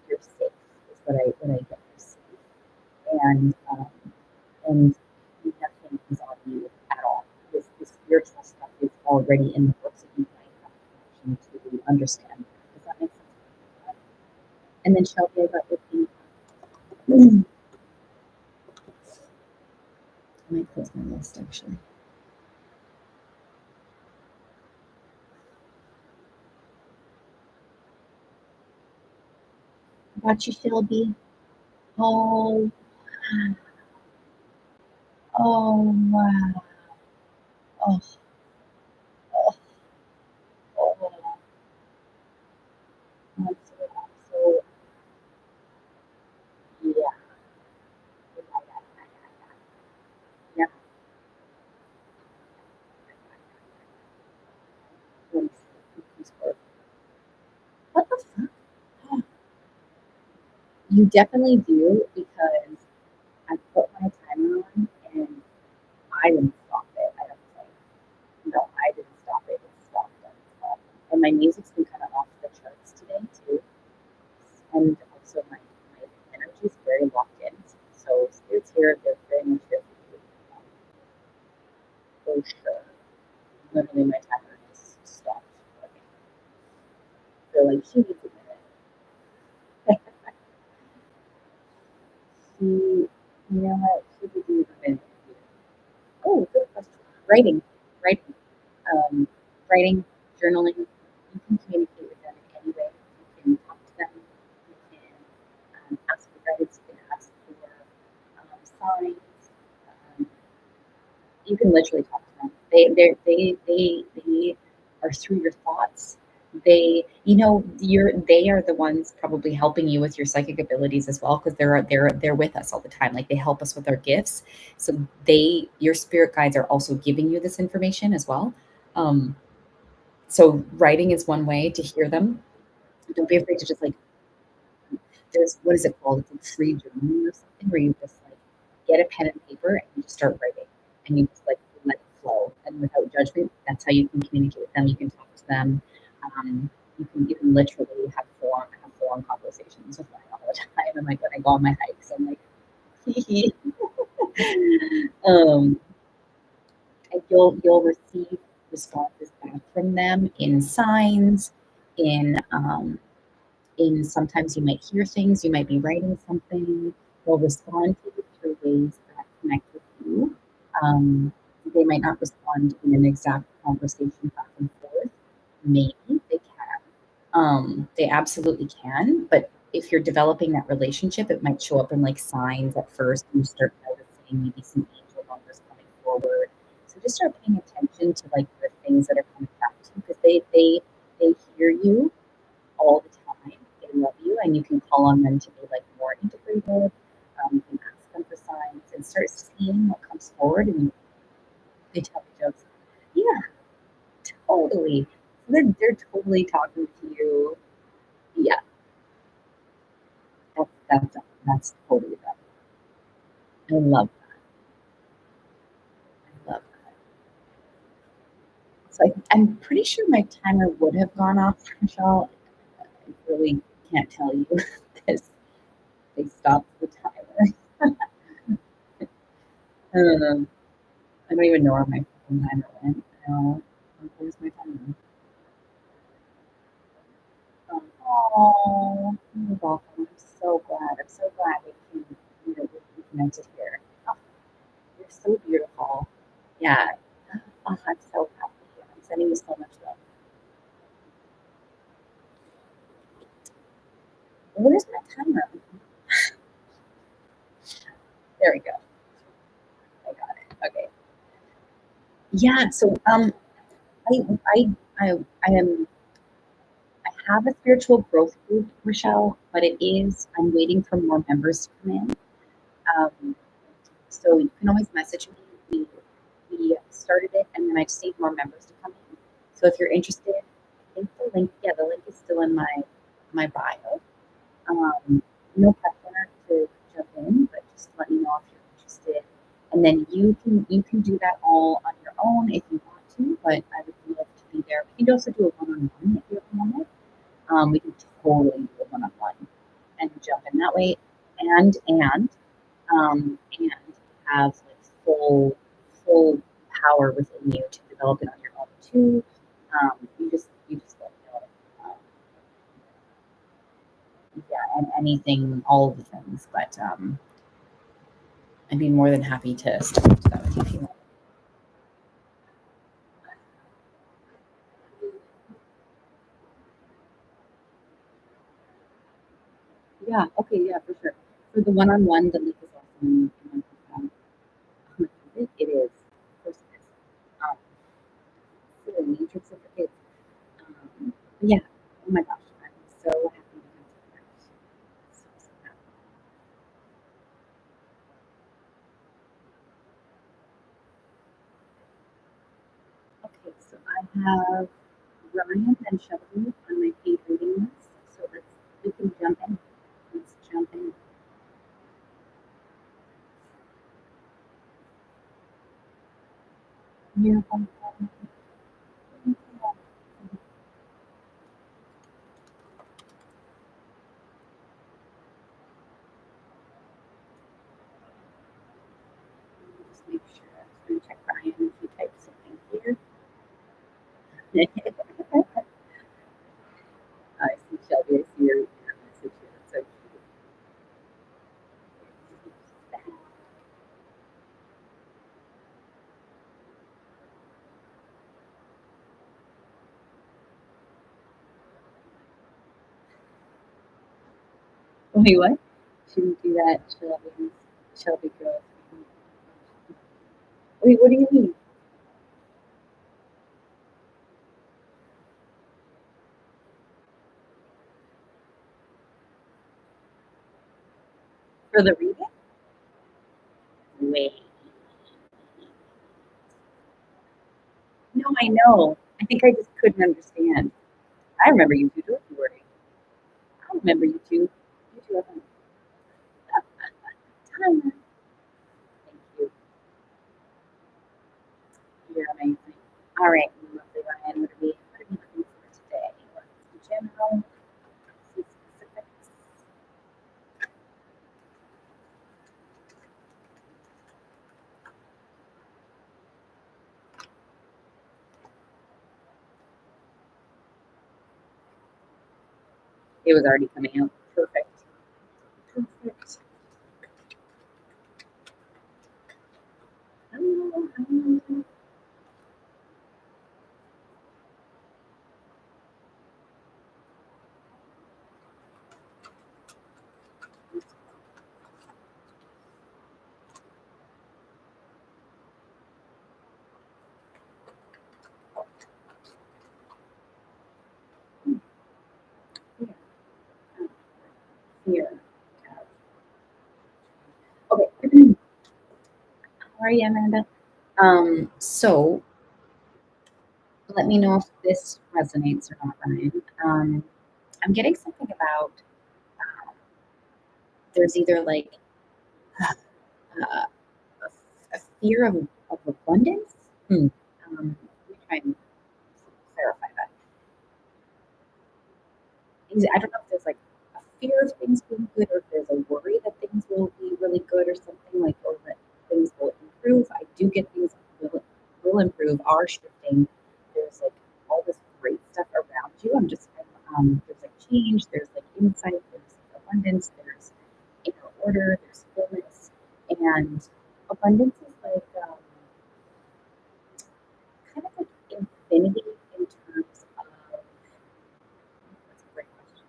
you're safe. Is what I get. You're safe, and nothing is on you at all. This spiritual stuff is already in the books that you might have a connection to understand. Does that make sense? And then Shelby, I got with the I might close my list actually. Got you, Shelby. Oh, oh wow. Oh, oh, oh. So yeah, yeah. Let me see. What the fuck? You definitely do because I put my timer on and I didn't stop it. I don't think. No, I didn't stop it. It stopped on its own. And my music's been kind of off the charts today too. And also my energy is very locked in. So spirits here, they're very much here for you. For sure. Literally my timer just stopped working. So like she needs a minute. You know what? She could do a minute. Oh, good question. Writing. Writing. um, Writing, journaling. You can communicate with them in any way. You can talk to them. You can ask for guidance. You can ask for signs. Um, you can literally talk to them. They are through your thoughts. They are the ones probably helping you with your psychic abilities as well because they're with us all the time. Like they help us with our gifts. So your spirit guides are also giving you this information as well. Um, so writing is one way to hear them. Don't be afraid to just like there's what is it called? It's like free journaling or something where you just like get a pen and paper and you just start writing and you just like let it flow and without judgment. That's how you can communicate with them. You can talk to them. You can literally have full on conversations with them all the time. And like when I go on my hikes, I'm like, um, and you'll receive responses back from them in signs, in sometimes you might hear things, you might be writing something, they'll respond to you through ways that connect with you. Um, they might not respond in an exact conversation back and forth. Maybe they can. They absolutely can, but if you're developing that relationship, it might show up in like signs at first, and you start noticing maybe some angel numbers coming forward. So just start paying attention to like the things that are coming back to you because they hear you all the time. They love you, and you can call on them to be like more integrated. You can ask them for signs and start seeing what comes forward, and they tell you jokes. Yeah, totally. So they're totally talking to you. Yeah, that's totally right. I love I love that. So I'm pretty sure my timer would have gone off, Michelle. I really can't tell you because they stopped the timer. um, I don't even know where my fucking timer went. Where's my timer? Oh, you're welcome. I'm so glad. I'm so glad we connected here. Oh, you're so beautiful. Yeah. Oh, I'm so happy. I'm sending you so much love. Where's my timer? There we go. I got it. Okay. Yeah. So I I I I am I have a spiritual growth group, Rochelle, but I'm waiting for more members to come in. Um, so you can always message me. We started it, and then I just need more members to come in. So if you're interested, I think the link is still in my bio. No pressure to jump in, but just let me know if you're interested, and then you can do that all on your own if you want to. But I would love to be there. We can also do a one-on-one if you want it. We can totally do a one-on-one and jump in that way, and have like full power within you to develop it on your own too. You just let me know. Yeah, and anything, all of the things, but I'd be more than happy to step into that with you if you want. Yeah, okay, yeah, for sure. For the one-on-one, the link is also in my profile. It is, of course it is. Um, for the matrix of the kids. But yeah, oh my gosh, I'm so happy to have that. So happy. Okay, so I have Ryan and Shelby on my paid reading list. So we can jump in. Let's jump in. Beautiful. Just make sure. I'm gonna check Ryan if he types something here. I see Shelby. I see your message here. That's so cute. Wait, what? Shouldn't do that, Shelby. Shelby girl. Wait, what do you mean? For the reading? Wait. No, I know. I think I just couldn't understand. I remember you two. Don't you worry. I remember you two. You two have a time. Thank you. You're amazing. All right, lovely Ryan. What are we looking for today? What's the general? Some specifics. It was already coming out. Perfect. Perfect. Hello. Here. Okay. How are you, Amanda? So let me know if this resonates or not, Ryan. I'm getting something about there's either like uh, a fear of abundance. Let me try and clarify that. I don't know if there's like a fear of things being good or if there's a worry that things will be really good or something like, or that things will improve. I do get things will improve, are shifting. There's like all this great stuff around you. There's like change, there's like insight, there's abundance, there's inner order, there's fullness. And abundance is like, kind of like infinity in terms of, that's a great question.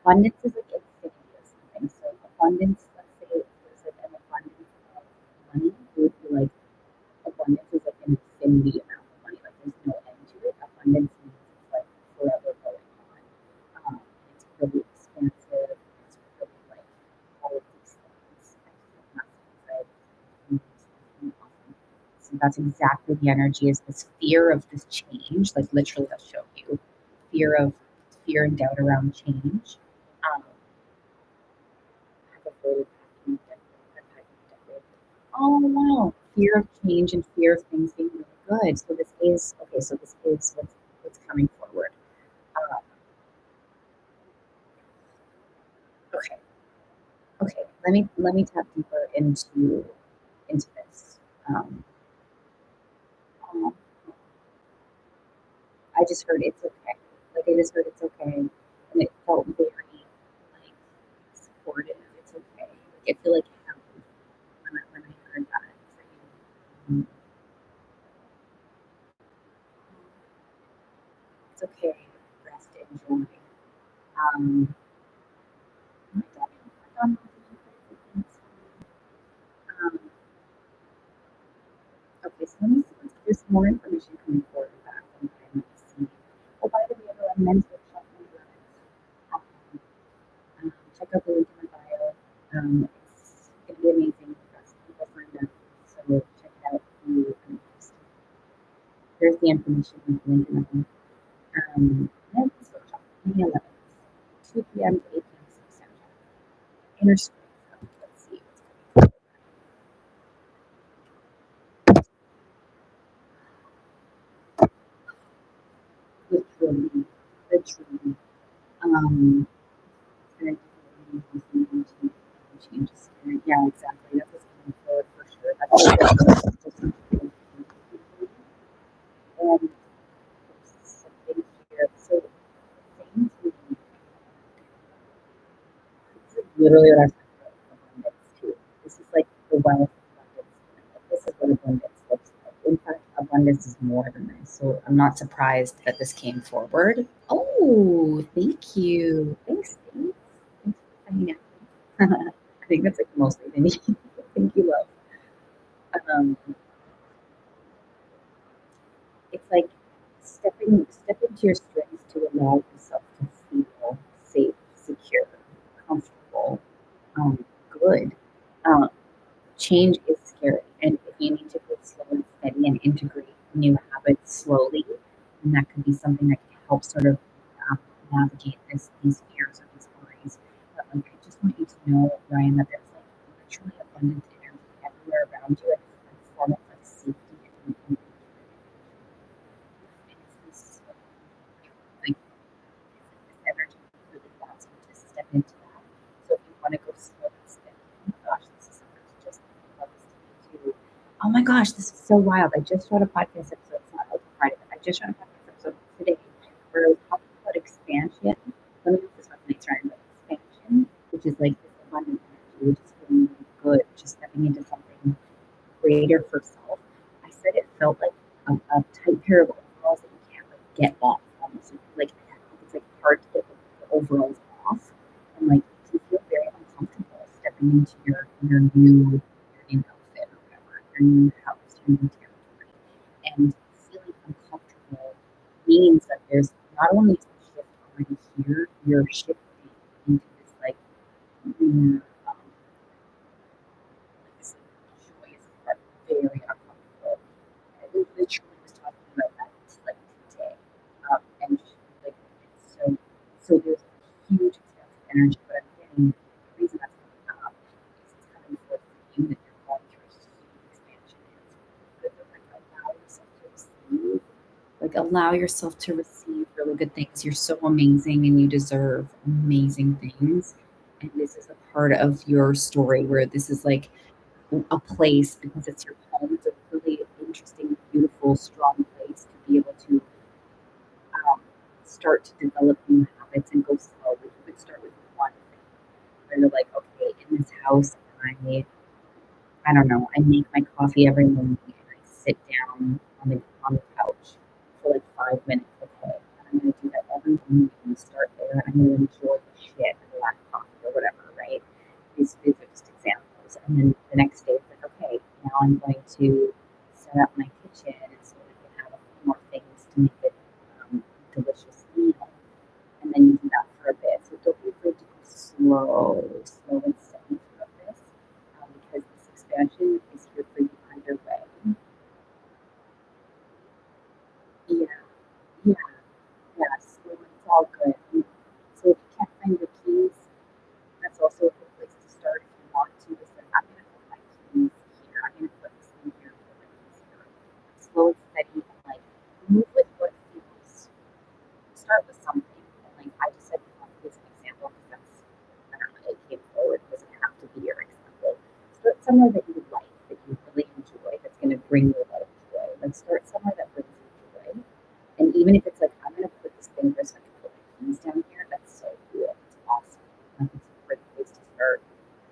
Abundance is like infinity or something. So abundance, let's say there's like an abundance of money, it would be like abundance is like an infinity amount of money. Like there's no end to it. Abundance means it's like forever going on. It's really expansive. It's really like all of these things. I feel massive anxiety. So that's exactly the energy is this fear of this change. Like literally, they'll show you fear of fear and doubt around change. Um, Oh wow! Fear of change and fear of things being really good. So this is okay. So this is what's what's coming forward. Uh, okay, okay. Let me tap deeper into this. Um, um, I just heard it's okay. Like I just heard it's okay, and it felt very like supportive. It's okay. Like I feel like it happened when I heard that for you. It's okay. Rest and joy. Um, my dad, um, okay, so let me see. There's more information coming forward about what I might see. Oh, by the way, I have a men's workshop in um, check out the link in my bio. It's going to be amazing for us people signed up. So check it out if you are interested. Here's the information with the link in my bio. Men's workshop, May 11th, 2 p.m. to 8 p.m. Pacific Standard Time. Inner strength. Let's see what's literally, literally. Um, change the spirit. Yeah, exactly. That's what's coming forward for sure. That's and something here. So things we this is literally what I was talking about abundance too. This is like the wealth of abundance. Like, this is what abundance looks like. In fact, abundance is more than this. So I'm not surprised that this came forward. Oh, thank you. Thanks. Thanks for finding out. I think that's like mostly the need. Thank you, love. Um, it's like step into your strengths to allow yourself to feel safe, secure, comfortable, good. Um, Change is scary, and if you need to go slow and steady and integrate new habits slowly, then that could be something that can help sort of um, navigate these fears or these worries. But like, I just want you to know, Ryan, that there's like literally abundant energy everywhere around you, and it's a form of like safety and it's this like this energy really wants you to step into that. So if you want to go slow and steady, oh my gosh, this is something to just love this to me too. Oh my gosh, this is so wild. I just shot a podcast episode. It's not open Friday, but I just shot a podcast episode today where I was talking about expansion. Let me know if this resonates, right? But expansion, which is like this abundant energy, which is feeling really good, just stepping into something greater for self. I said it felt like a tight pair of overalls that you can't like get off. Almost like it's like hard to get the overalls off, and like you feel very uncomfortable stepping into your new outfit or whatever, your new house, your new territory, and feeling uncomfortable means that there's not only is the shift already here, you're shifting into this like more like this joyous part, very uncomfortable. I literally was talking about that like today, and like it's so there's a huge expansive energy, but I'm getting the reason that's coming up is it's coming forth for you that you're going through a huge expansion. And it's good to like allow yourself to receive, like allow yourself to receive really good things. You're so amazing, and you deserve amazing things. And this is a part of your story where this is like a place because it's your home. It's a really interesting, beautiful, strong place to be able to um, start to develop new habits and go slow. Like you could start with one thing where you're like, okay, in this house, I don't know, I make my coffee every morning and I sit down on the couch for like 5 minutes. Okay, and I'm gonna do that every morning and start there. I'm gonna enjoy the shit of the last coffee or whatever, right? These are just examples. And then the next day, it's like, okay, now I'm going to set up my kitchen and so we can have a few more things to make it delicious meal. And then you do that for a bit. So don't be afraid to go slow and steady throughout this because this expansion is here for you either way. Yeah, yeah, yeah. So it's all good. So if you can't find your keys, that's also a good place to start if you want to. Is that I'm going to put my keys here. I'm going to put this in here and put my keys here. Slow and steady and like move with what feels. start with something. And like I just said coffee as an example because that's it came forward. It doesn't have to be your example. Start somewhere that you like, that you really enjoy, that's going to bring you a lot of joy. Like start somewhere that brings you joy. And even if it's like, I'm going to put this thing here so I can put my keys down here, that's so cool. It's awesome. Like, it's a great place to start.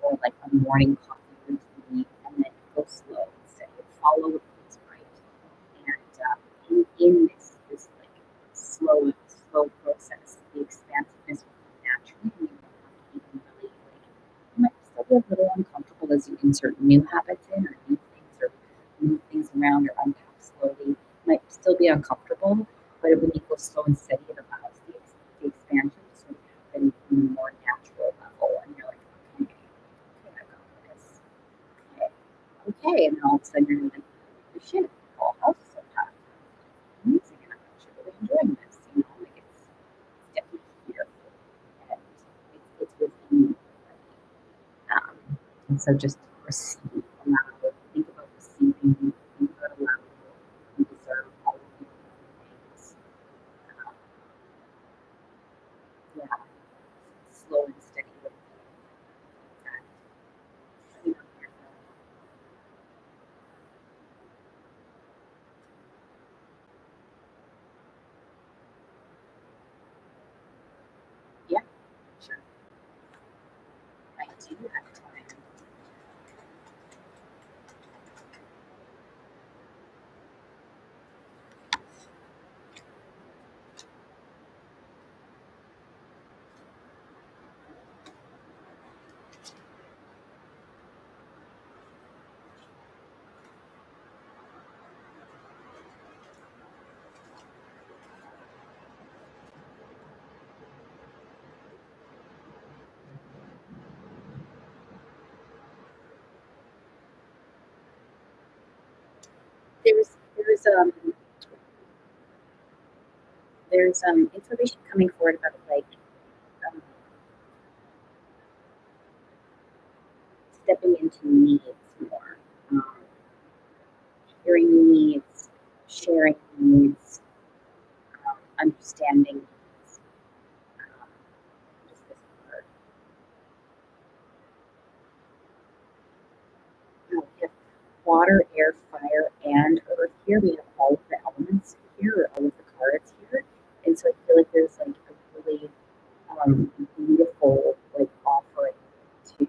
Or like a morning coffee routine, and then go slow instead. Follow what feels right. And in this like slow process, the expansiveness will come naturally, and you won't have to even really like. You might still be a little uncomfortable as you insert new habits in, or move things around, or unpack slowly. It might still be uncomfortable, but when you go slow and steady, it allows the expansion to sort of happen in a more natural level, and you're like, okay, okay, I got this. Okay, okay, and then all of a sudden you're like, oh shit, the whole house is so packed. Amazing, and I'm actually really enjoying this. You know, like it's definitely here, and it's within you. And so just receive, allow, think about receiving, think about allowing. You deserve all of these things. Um, yeah, slow and steady with that. You know, yeah, sure. I do have time. There's information coming forward about like um, stepping into needs more, um, hearing needs, sharing needs, understanding needs. Just this word. You know, we have water, air, fire, and earth here. We have all of the elements here, or all of the cards here, and so I feel like there's like a really beautiful like offering to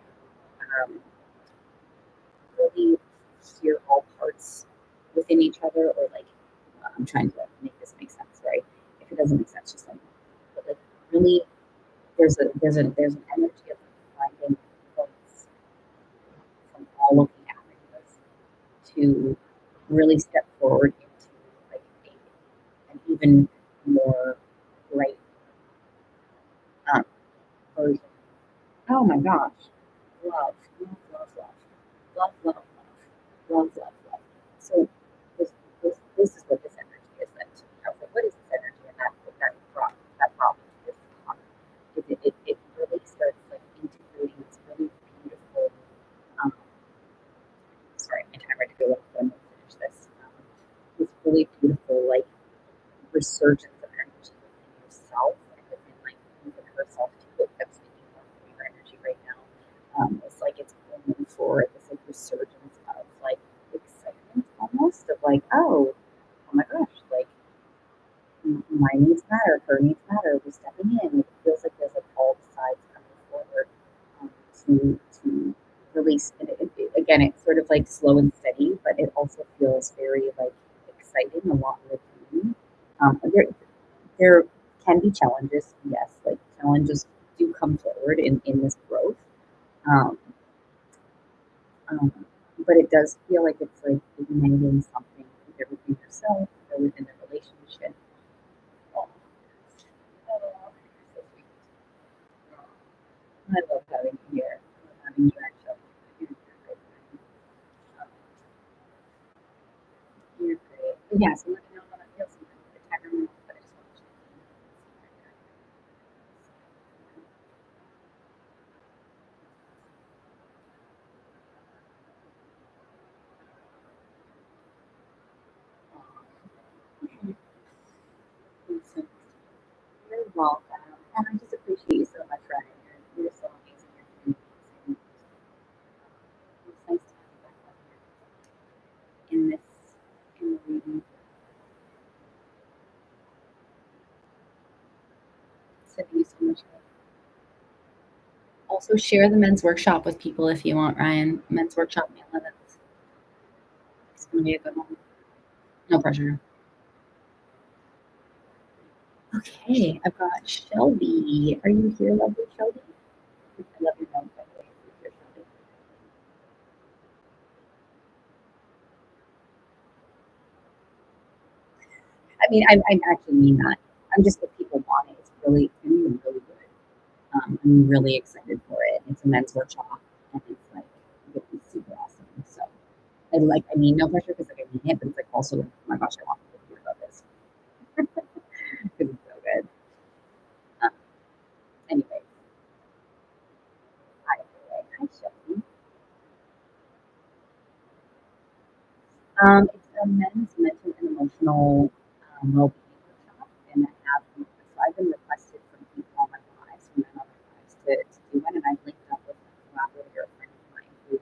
um, really hear all parts within each other, or like I'm trying to make this make sense, right? If it doesn't make sense, just like, but like really, there's an energy of finding points from all of the avenues to really step forward into like an even more bright um, version. Oh my gosh, love, love, love, love, love, love, love, love, love, love. So this is what this energy is then to me. I was like, what is this energy? And that brought me to this comment. It really starts like integrating this really beautiful um, sorry, my timer to go up, so I'm gonna finish this. This really beautiful like resurgence of energy within yourself and within like even herself too. Like I'm speaking more from your energy right now. It's like it's going for this like resurgence of like excitement almost of like, oh my gosh, like my needs matter, her needs matter, we're stepping in. It feels like there's like all the sides coming forward to release. And again, it's sort of like slow and steady, but it also feels very like exciting along with you. There can be challenges, yes, like challenges do come forward in this growth. Um, um, but it does feel like it's like igniting something either within yourself or within the relationship. Oh, oh, so sweet. I love having you here. I love having you actually. You're great. Um, you're great. But yeah, so let me know how that feels. Sometimes the timer moves, but I just want to check in. sending you so much love. Also, share the men's workshop with people if you want, Ryan. Men's workshop, May 11th. It's going to be a good one. No pressure. Okay, I've got Shelby. Are you here, lovely Shelby? I love your name, by the way. You're Shelby. I mean, I actually mean that. I'm just if people want it. It's really good. I'm really excited for it. It's a men's workshop, and it's like going to be super awesome. So, I mean, no pressure because like I mean it, but it's like also like, oh my gosh, I want people to hear about this because it's so good. Um, anyway, hi Shelby. It's a men's mental and emotional well-being workshop, and I've been requested from people on my lives, from men on my lives, to do it, and I've linked up with a collaborator, a friend of mine who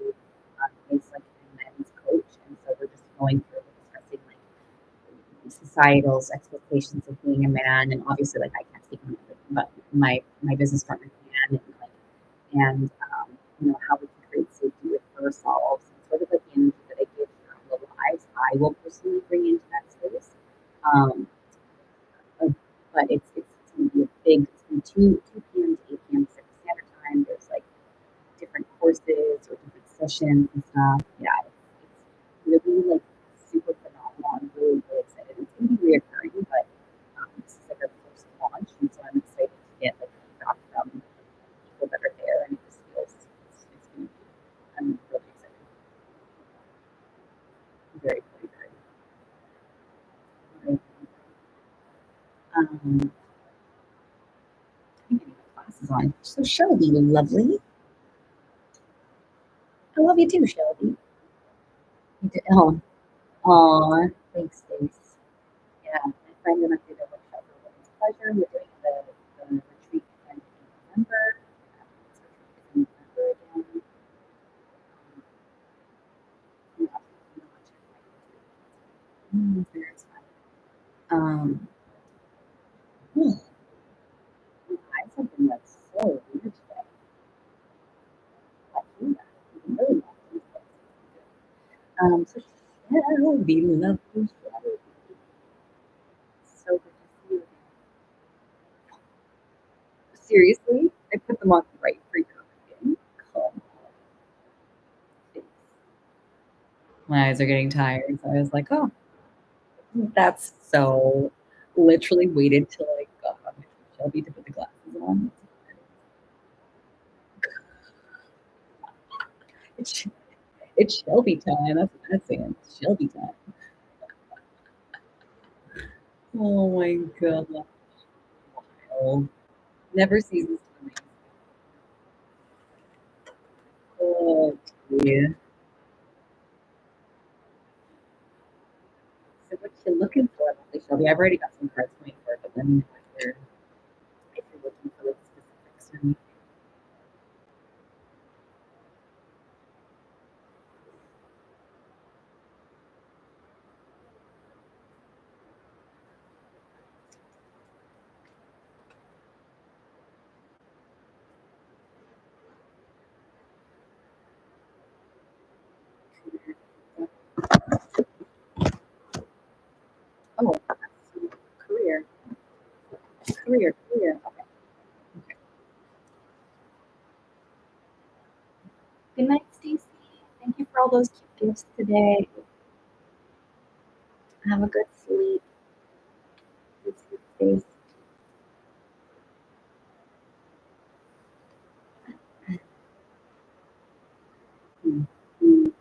is like a men's coach, and so we're just going through discussing like societal's expectations of being a man, and obviously like I can't speak on everything, but my business partner can, and like and how we can create safety with ourselves and sort of like the energy that I give here on the lives I will personally bring into that space. Um, uh, but it's going to be a big, it's going to be 2 p.m. to 8 p.m. Pacific Standard Time. There's like different courses or different sessions and stuff. Yeah, it's really like super phenomenal. I'm really excited. It's going to be reoccurring, but this is like our first launch, and so I'm excited to get like feedback from people that are there, and it just feels it's going to be. I'm really excited. Very. Very I think I need my glasses on. So Shelby, lovely. I love you too, Shelby. You did, aw, thanks, Stace. Yeah, my friend and I did a workshop for Women's Pleasure. We're doing the retreat again in November. This retreat is in November again. I'm absolutely not very excited. Oh, my eyes have been like so weird today. I feel that. I'm really not feeling it. So Shelby, lovely Shelby. So good to see you. Seriously, I put them on right for your skin. Come on. My eyes are getting tired, so I was like, oh, that's so literally waited till I got on Shelby to put the glasses on. It's, it's Shelby time. That's what I'm saying. It's Shelby time. Oh my god. Wild. Never ceases to amaze. Oh, yeah. So what you looking for, lovely Shelby? I've already got some cards waiting for it, but let me know if you're looking for like specifics or anything. Oh, career, career. Okay. Good night, Stacy. Thank you for all those cute gifts today. Have a good sleep. Good sleep, Stacy. Mm, mm.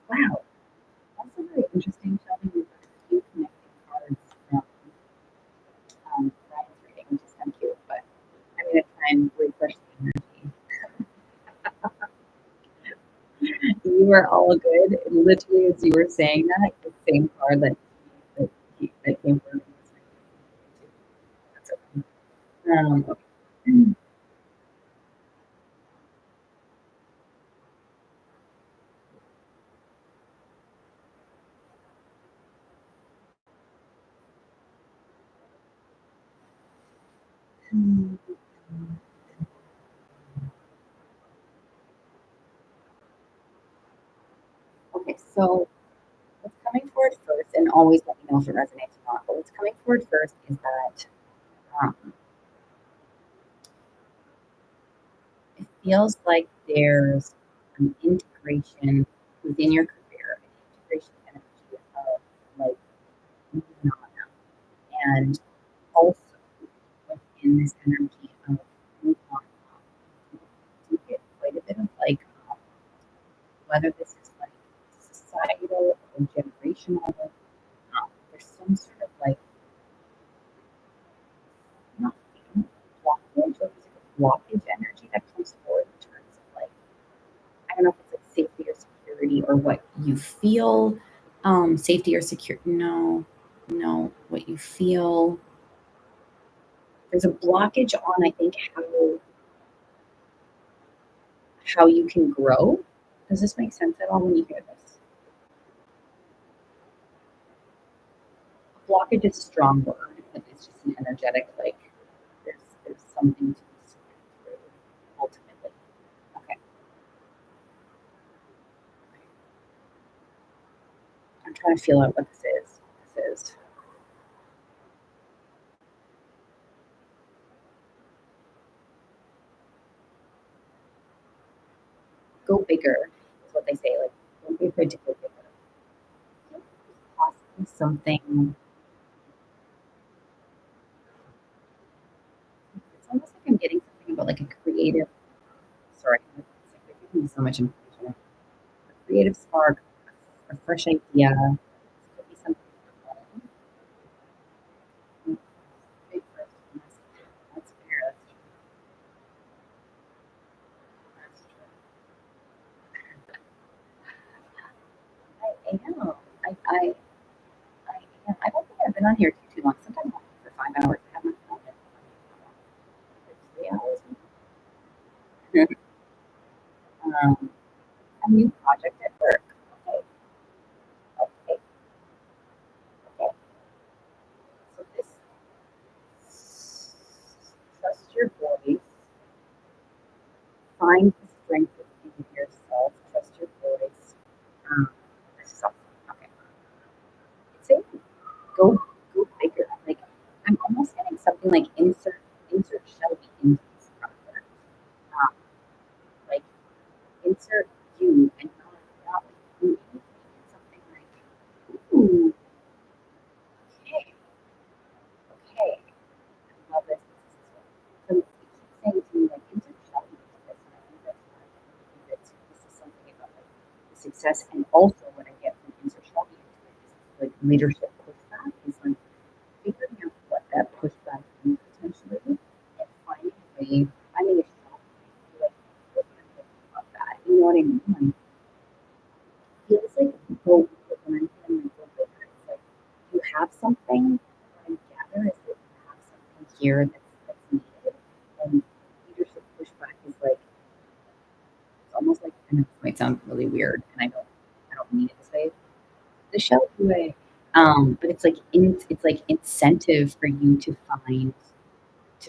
Wow, that's a very interesting Shelby. We've got a few connecting cards from Brian's reading, which is kind of cute, but I'm going to try and refresh the energy. You were all good. Literally, as you were saying that, the same card that came from me. That's okay. Okay. Mm. Okay, so what's coming forward first, and always let me know if it resonates or not, but what's coming forward first is that um, it feels like there's an integration within your career, an integration energy of like moving on, and also within this energy of move on, you get quite a bit of like whether this is like societal or generational, there's some sort of like not blockage or there's like a blockage energy that comes forward in terms of like I don't know if it's like safety or security or what you feel. Safety or secure no, no, what you feel. There's a blockage on I think how you can grow. Does this make sense at all when you hear this? Blockage is a strong word, but it's just an energetic like there's something to be sorted through ultimately. Okay. I'm trying to feel out what this is. This is go bigger is what they say. Like don't be afraid to go bigger. Possibly something. It's almost like I'm getting something about like a creative. Sorry, it's like they're giving me so much information. A creative spark, a fresh idea. Could be something. Big first. That's fair. That's true. I am. I am. I don't think I've been on here too long. Sometimes I'm on for 5 hours. I haven't on it for 3 hours. A new project at work. Okay, okay, okay. So this trust your voice, find the strength within yourself, trust your voice. This is awesome. Okay. It's a go bigger. Like I'm almost getting something like insert Shelby into this project. Um, like insert you and not like you. It's something like, ooh, okay, okay. I love this. So it keeps saying to me like insert Shelby into this, and I think that's why I think that this is something about like the success, and also what I get from insert Shelby into it is like leadership pushback is like figuring out what that pushback is potentially and finding a way, finding a strategy to like what you're thinking about that. You know what I mean? Like feels like go when I'm feeling like go bigger, it's like you have something. What I gather is that you have something here that's needed, and leadership pushback is like it's almost like I know this might sound really weird, and I don't mean it this way. The show way, but it's like incentive for you to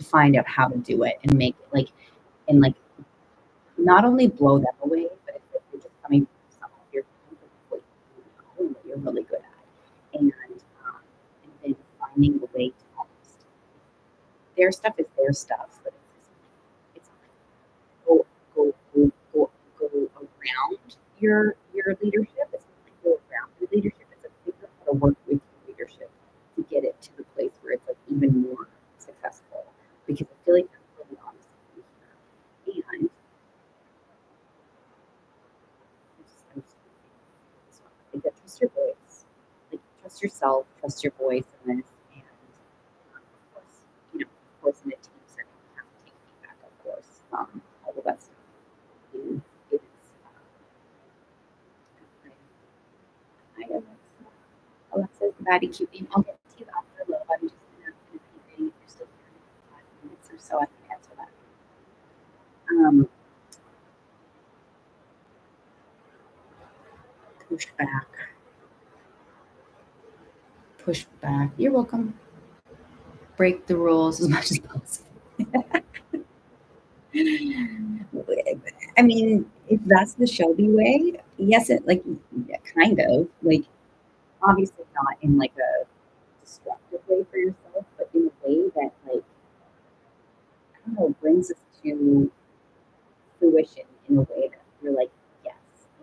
find out how to do it and make it like and like not only blow them away, but it's like you're just coming from some of your what you know and what you're really good at, and then finding a way to almost their stuff is their stuff, but it's go go around your leadership. It's not like go around your leadership. It's like figure out how to work with your leadership to get it to the place where it's like even more successful. Because I feel like that's really honest here. And I think trust your voice, like trust yourself, trust your voice in this, and of course, of course, in a team setting, you have to take feedback, of course, all of that stuff is I know Alexa's batty cute name. I'll get to you after a little. I'm just in a meeting. If you're still here in 5 minutes or so, I can answer that. Um, push back, push back. You're welcome. Break the rules as much as possible. I mean, if that's the Shelby way, yes, it like yeah, kind of like obviously not in like a destructive way for yourself, but in a way that like I don't know brings us to fruition in a way that you're like yes,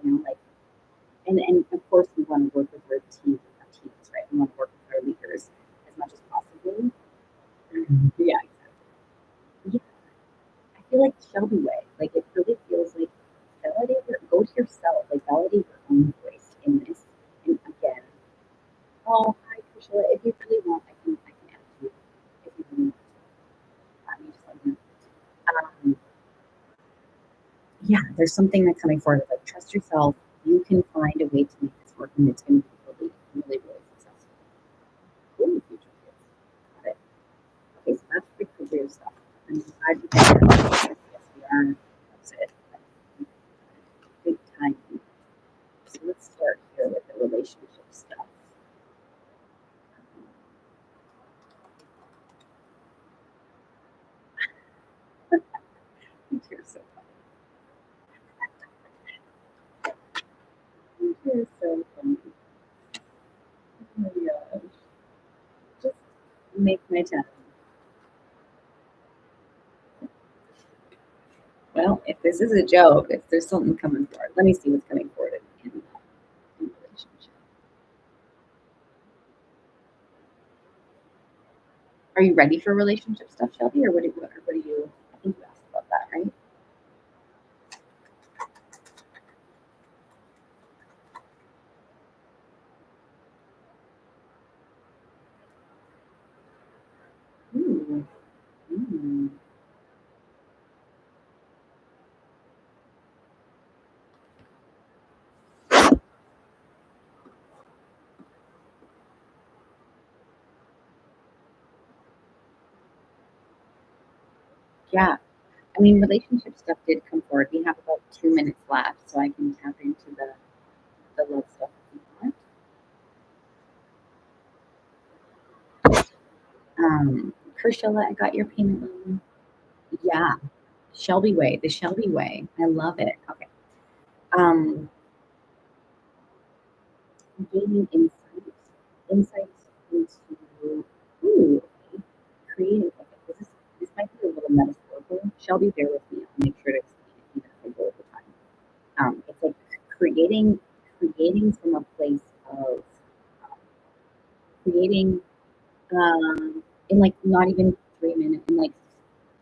like and of course we want to work with our teams, right? We want to work with our leaders as much as possible. Yeah, exactly. I feel like Shelby way. Like it really feels like go to yourself, like validate your own voice in this. And again, oh hi Priscilla, if you really want, I can add you if you really want to. You just let me know. Yeah, there's something that's coming forward. Like trust yourself. You can find a way to make this work, and it's going to be really successful. Ooh, future kids. Got it. Okay, so that's the career stuff. I'm glad you guys are. Yes, we are. That's it. Big time. So let's start here with the relationship stuff. You're so funny. You're so funny. Oh my gosh. Just make my time. Well, if this is a joke, if there's something coming forward, let me see what's coming forward in relationship. Are you ready for relationship stuff, Shelby, or what do you? I think you asked about that, right? Ooh. Mm. Yeah. I mean, relationship stuff did come forward. We have about 2 minutes left, so I can tap into the love stuff if you want. Kershilla, I got your payment loan. Yeah, Shelby Way, the Shelby Way. I love it. Okay. Um, Gaining insights into ooh, okay, creating. Okay, this might be a little metaphorical. Shelby, bear with me. I'll make sure to explain it even if I go over time. It's like creating from a place of creating in like not even 3 minutes, in like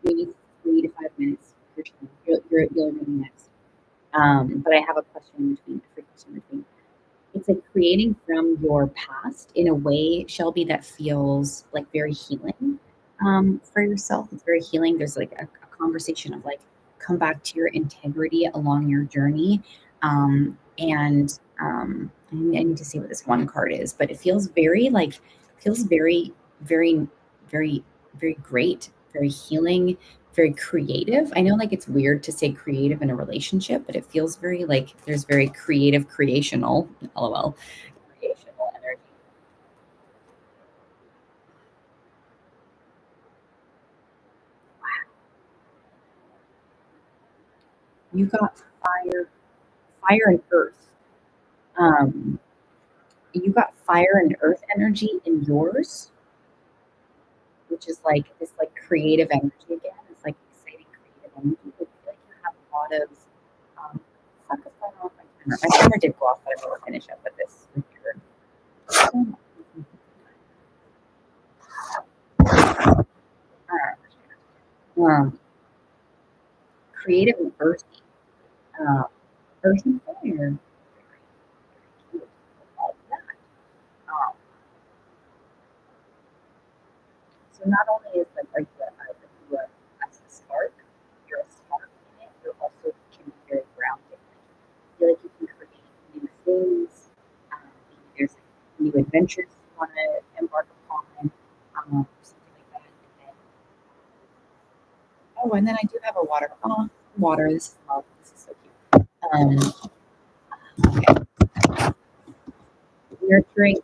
maybe 3 to 5 minutes. You'll know next. But I have a question in between. A free question in between. It's like creating from your past in a way, Shelby, that feels like very healing for yourself. It's very healing. There's like a conversation of like come back to your integrity along your journey. I need to see what this one card is, but it feels very like feels very very very great, very healing, very creative. I know like it's weird to say creative in a relationship, but it feels very like there's very creative, creational, lol, creational energy. You got fire and earth. Um, you got fire and earth energy in yours, which is like this like creative energy again. It's like exciting creative energy. But I feel like you have a lot of fuck is going on with my timer. My timer did go off, but I'm gonna finish up with this with your um, creative and earthy. Uh, earth and fire. All of that. Um, so not only is like you a, as a spark, you're a spark in it, you're also can be very grounded. I feel like you can create new things. Maybe there's like new adventures you want to embark upon, something like that. And then I do have a water. Oh, water. This is love. This is so cute. Nurturing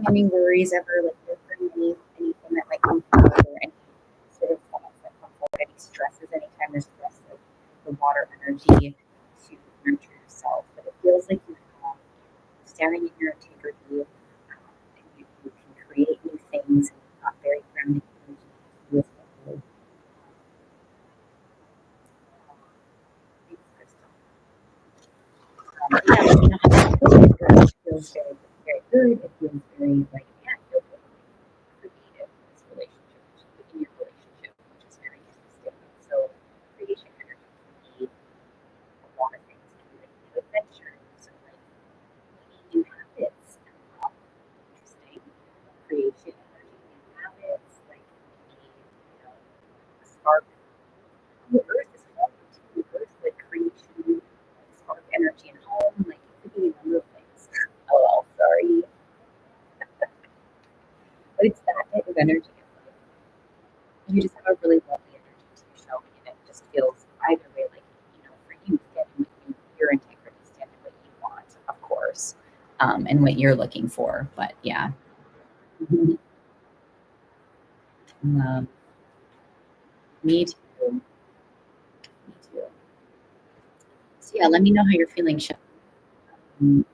any worries ever, like nurturing anything that might come forward or any sort of thoughts that come forward, any stresses, anytime there's stress, like the water energy energy to nurture yourself. But it feels like you have standing in your integrity, and you can create new things, and you've got very grounding energy with you. Thanks, Crystal. Yeah, let me know how that feels. It feels very, very good. It feels very like, yeah, it feels really creative in this relationship, in your relationship, which is very interesting. So creation energy can be a lot of things. It can be like new adventures or like maybe new habits. Interesting. Creation energy, new habits, like maybe, a spark. The earth is home too. Earth like creation, like spark energy and home. Like it could be a number of things. Oh well, sorry. But it's that type of energy. It's like you just have a really lovely energy to your showing, and it just feels either way like, for you getting what your integrity, standing what you want, of course, and what you're looking for. But yeah. Mhm. Um, me too. Me too. So yeah, let me know how you're feeling, Shep. Um,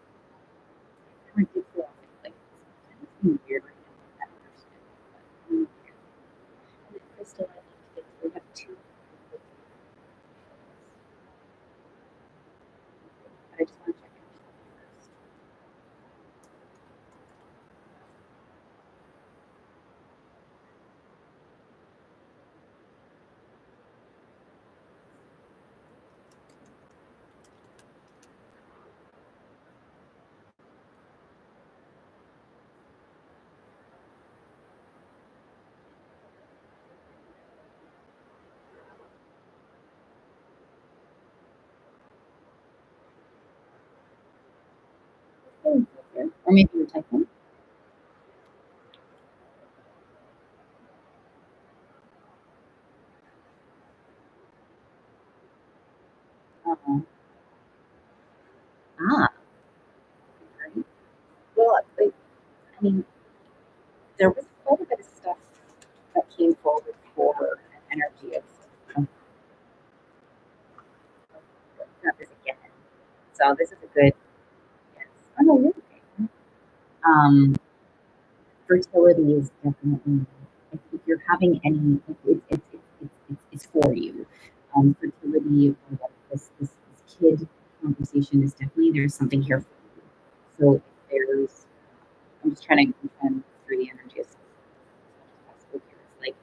I do feel like it's kind of weird right now with that person. But, and then Crystal, I need to get we have two. But I just want to check in first. Or maybe you're typing. Uh, ah, okay. Well, I mean, there was quite a bit of stuff that came forward for an energy of not this again. So this is a good, yes. Oh no, you're okay. Fertility is definitely, if you're having any, it's for you. Fertility or like this kid conversation is definitely, there's something here for you. So if there's, I'm just trying to confirm through the energy as possible here. It's like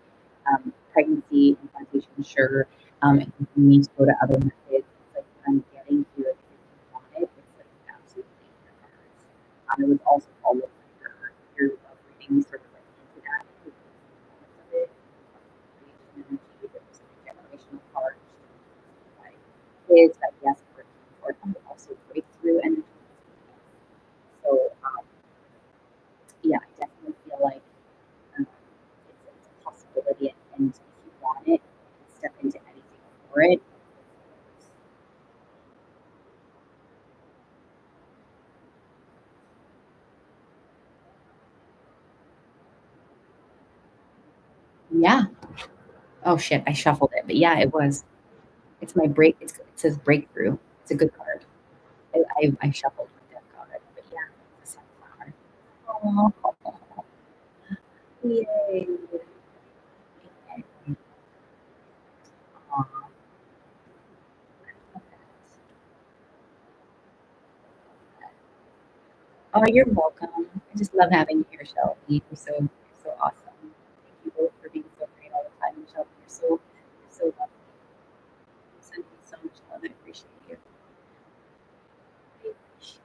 pregnancy, implantation, sure. If you need to go to other methods, it's like what I'm getting here. If you want it, it's like absolutely in your cards. It was also all of your love reading sort of like into that. Of it, creation energy, there was like a generational card, like kids, that yes, for them, but also breakthrough energy. So yeah, I definitely feel like it's a possibility, and if you want it, step into anything for it. Yeah. Oh shit, I shuffled it, but yeah, it was. It's my break. It says breakthrough. It's a good card. I shuffled my deck card, but yeah, it's a sunflower. Oh, yay! Aw, oh, you're welcome. I just love having you here, Shelby. You're so awesome. Thank you both for being so great all the time, Shelby. You're so lovely. You send me so much love. I appreciate you. I appreciate you.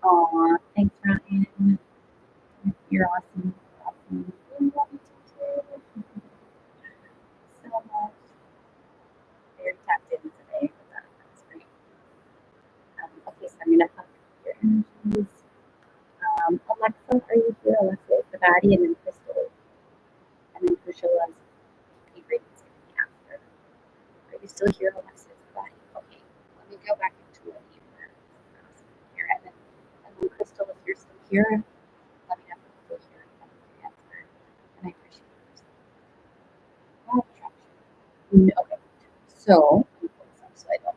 Aw, thanks, Ryan. You're awesome. Awesome. I love you too. So much. Very tapped in today. That's great. Okay, so I'm gonna hug your energies. Alexa, are you here? Alexa is the baddie, and then Crystal, and then Priscilla's favorite is gonna be after. Are you still here, Alexa? Is the baddie? Okay, let me go back into what you were here, and then Crystal, if you're still here, let me know if you're still here and I can answer. And I appreciate Okay. So, let me pull this up so I don't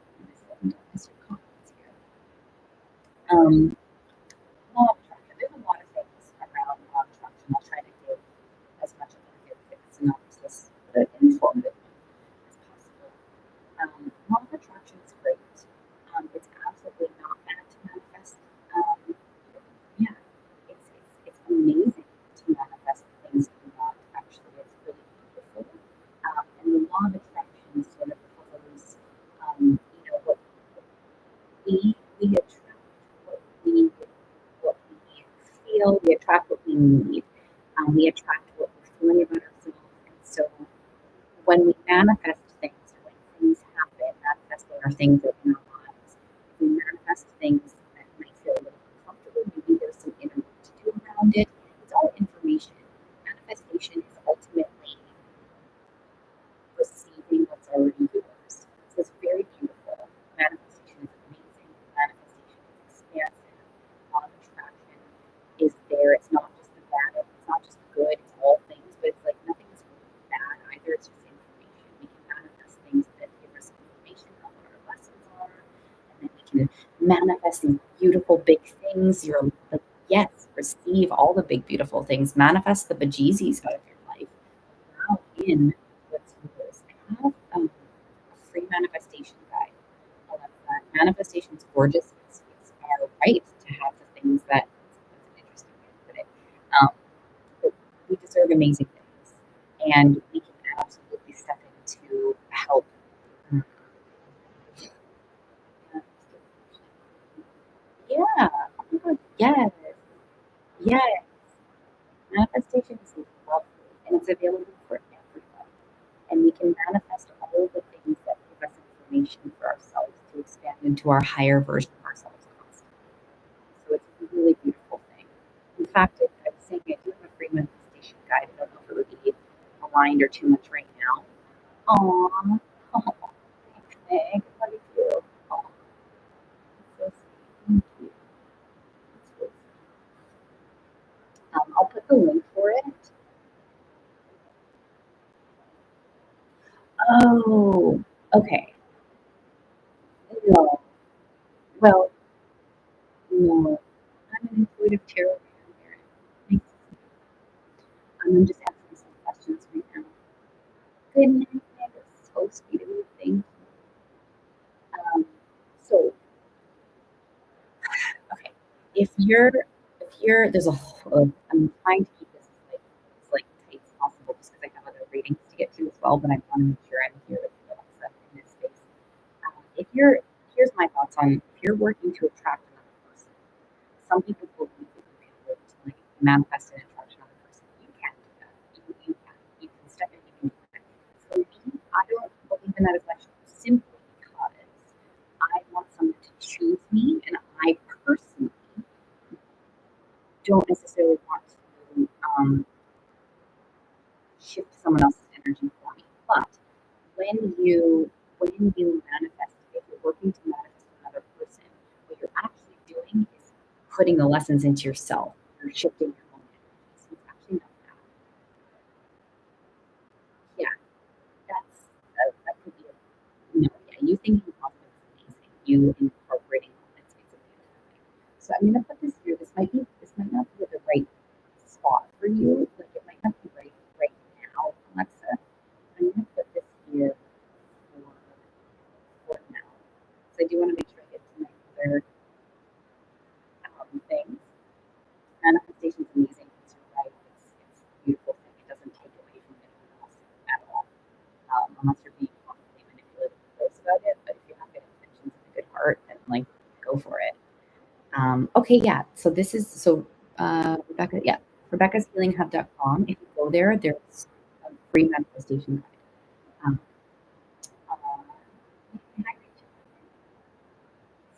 miss your comments here. Um, law of attraction. There's a lot of things around law of attraction. I'll try to give as much of a synopsis, but informative as possible. Law of attraction is great. It's absolutely not bad to manifest. Um, yeah, it's amazing to manifest things that you want. Actually, it's really beautiful. And the law of attraction sort of follows, what we attract, what we what we feel, we attract what we need. We attract what we're feeling about ourselves. And so when we manifest things, when things happen, manifesting are things that in our lives. We manifest things that might feel a little uncomfortable. Maybe there's some inner work to do around it. It's all information. Manifestation is ultimately receiving what's already yours. So it's very beautiful. Manifestation is amazing. Manifestation is expansive. Law of attraction is there. It's not just the bad, it's not just the good, it's all things, but it's like nothing is really bad either. It's just information. We can manifest things that give us information on what our lessons are, and then we can manifest these beautiful big things. You're like, yes, receive all the big, beautiful things. Manifest the bejesus out of your life. Allow in what's yours. I have a free manifestation guide. I love that. Manifestation is gorgeous. It's our right to have the things that's an interesting way to put it. Um, but we deserve amazing things. And we can absolutely step into help. Mm. Yeah. Oh my God. Yes. Yes. Manifestation is lovely and it's available for everyone. And we can manifest all the things that give us information for ourselves to expand into our higher version of ourselves constantly. So it's a really beautiful thing. In fact, I was saying I do have a free manifestation guide. I don't know if it would be aligned or too much right now. Aww. Oh, thanks, Meg. Love you too. Aw, that's so sweet. Thank you. That's really sweet. I'll put the link for it. Oh, okay. No. Well, no. I'm an intuitive tarot reader. Thanks. I'm just asking some questions right now. Goodness, that's so sweet of you. Thank you. So, okay, there's I'm trying to keep this as tight as possible just because I have other readings to get to as well, but I want to make sure I'm here with Alexa in this space. If you're Here's my thoughts on if you're working to attract another person. Some people believe that you can work to manifest and attract another person. You can do that. You can step in. You can do that. For me, I don't believe in that as much simply because I want someone to choose me, and I personally don't necessarily want to shift someone else's energy for me. But when you manifest, if you're working to manifest another person, what you're actually doing is putting the lessons into yourself. You're shifting your own energy. So it's actually not bad. Yeah, that could be yeah, you thinking positive is amazing. You incorporating it's a beautiful thing. So I'm gonna put this here. This might not be the right spot for you. Like it might not be right now, Alexa. I'm gonna put this here for now. So I do want to make sure I get to my other things. Manifestation is amazing. It's right. It's a beautiful thing. It doesn't take away from anyone else at all, unless you're being constantly manipulative and gross about it. But if you have good intentions and a good heart, then go for it. Okay, yeah. So this is Rebecca. Yeah, Rebecca'sHealingHub.com. If you go there, there's a free manifestation guide. Um, uh,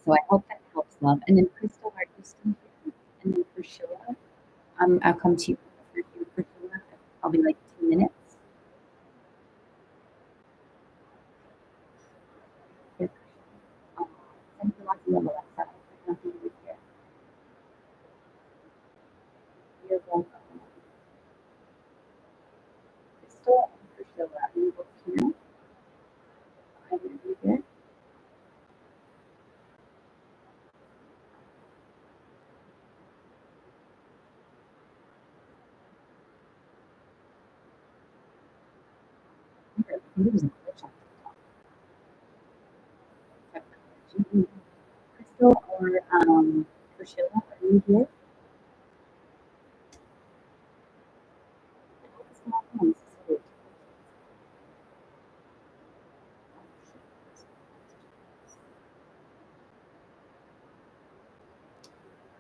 so I hope that helps, love. And then Crystal, are you still here? And then Priscilla, I'll come to you. For you, Priscilla, I'll be like 2 minutes. Here, thank you, lots of love, Alexa. I can't be with you. You're welcome. Crystal and Priscilla, are you both here? Maybe there's a glitch on TikTok. Crystal or Priscilla, are you here? What's going on? This is weird.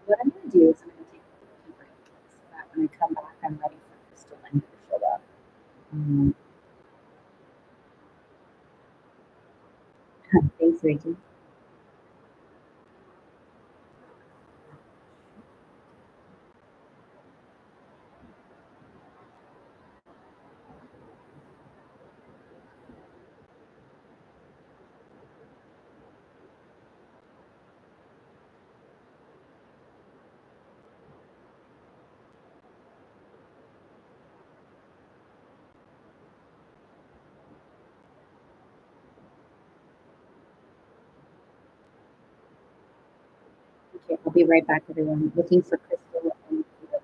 What I'm going to do is I'm going to take a deep break so that when I come back, I'm ready for Crystal and Priscilla. Um, Thanks, Rachel. Okay, I'll be right back, everyone. Looking for Crystal and Priscilla.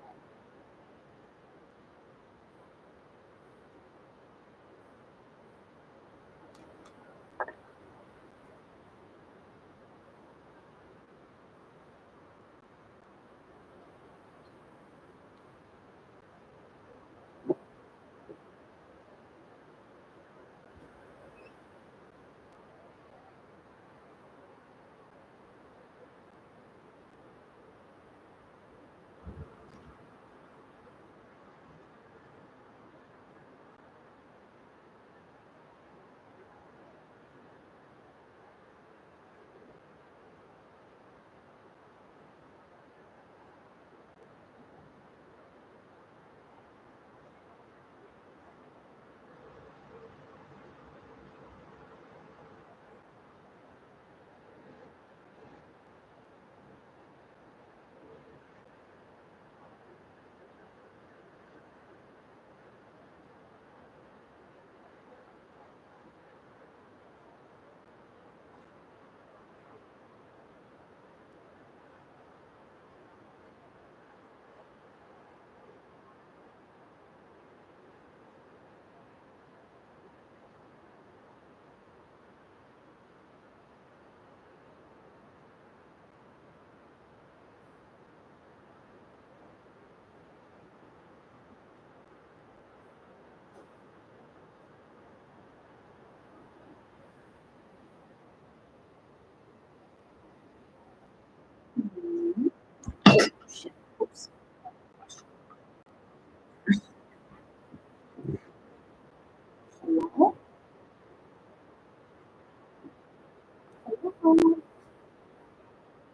Shit. Oops. Hello? Hello?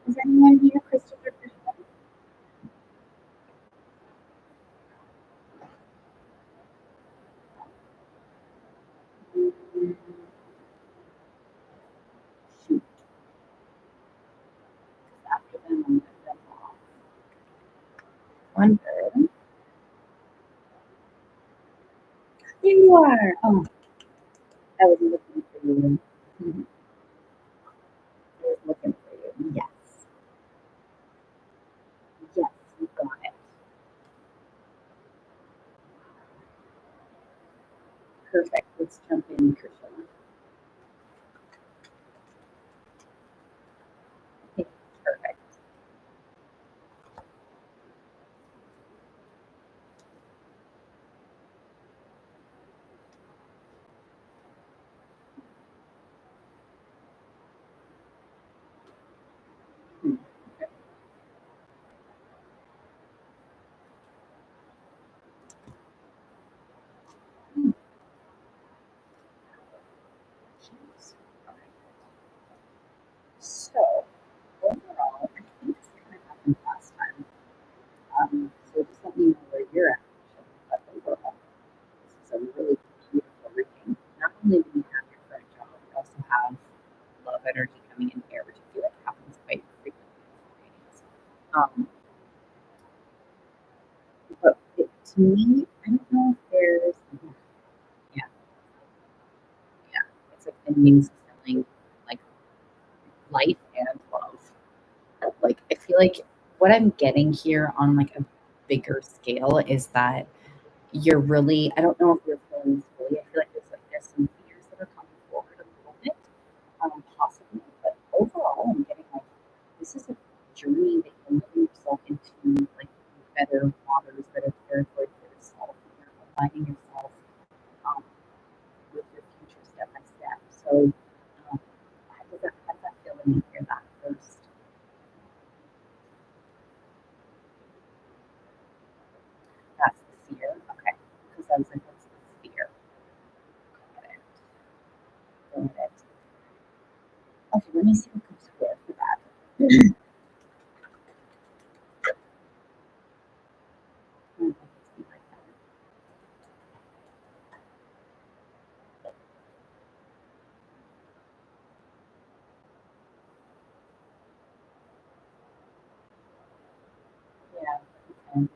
Is anyone here, Crystal or Priscilla? Mm, shoot. After them, I'm going to jump off. Wonder. There you are. Oh, I was looking for you. Mhm. I was looking for you. Yes. Yes, you got it. Perfect. Let's jump in, Priscilla. Okay, perfect. Hmm. Hmm. Jeez. Okay. So, overall, I think this kind of happened last time. So just let me know where you're at. But overall, this is a really beautiful reading. Not only do you have your current job, you also have love energy coming in here, which I feel like happens quite frequently in readings. But to me, I don't know if there's, yeah, yeah, it's like the news feeling like life and love. Like I feel like what I'm getting here on like a bigger scale is that you're really, I don't know if you're feeling this fully. I feel like there's some fear So, how does that feel when you hear that first? That's the fear? Okay. Because I was like, what's the fear? Got it. Got it. Okay, let me see what comes forward for that. Mm, like that. Yeah. Okay.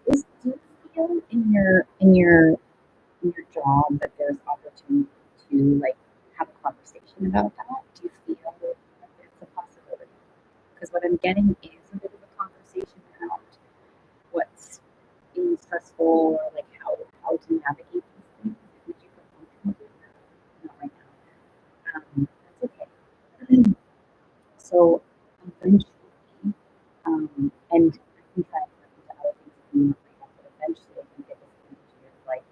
Do you feel in your job that there's opportunity to like have a conversation about that? Do you feel that it's a possibility? Because what I'm getting is a bit of a conversation around what's being stressful or like how to navigate these things. Would you feel comfortable doing that? Not right now. That's okay. So eventually, and I can try and work into other things if you want right now, but eventually I think it is going to like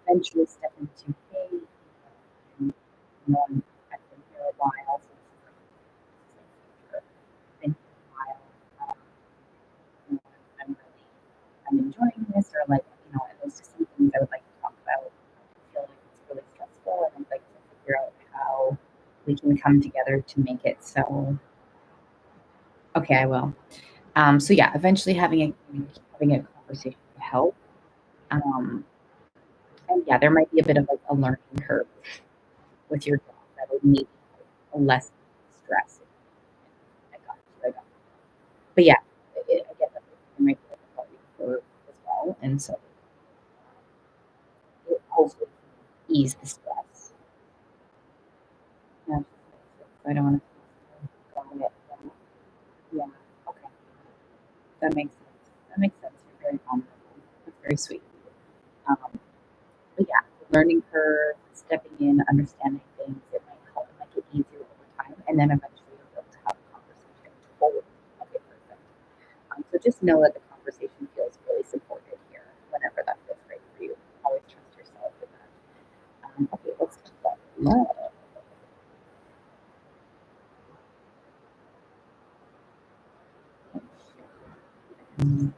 eventually step into, hey, I've been here a while, so this is like been here a while. Um, I'm really I'm enjoying this, or like there's just some things I would like to talk about. I feel like it's really stressful, and I'd like to figure out how we can come together to make it so. Okay, I will. So yeah, eventually having a conversation to help. Um, and yeah, there might be a bit of a learning curve with your job that would need less stress. I got you. I got you. But yeah, I get that it might be like a learning curve as well, and so it hopefully ease the stress. Yeah, I don't want to go on it. Yeah. Okay. That makes sense. That makes sense. You're very honorable. That's very sweet. Um, but yeah, learning curve, stepping in, understanding things, it might help and make it easier over time. And then eventually you'll be able to have a conversation. Totally. Okay, perfect. So just know that the conversation feels really supported here whenever that feels right for you. Always trust yourself with that. Okay, let's talk about love.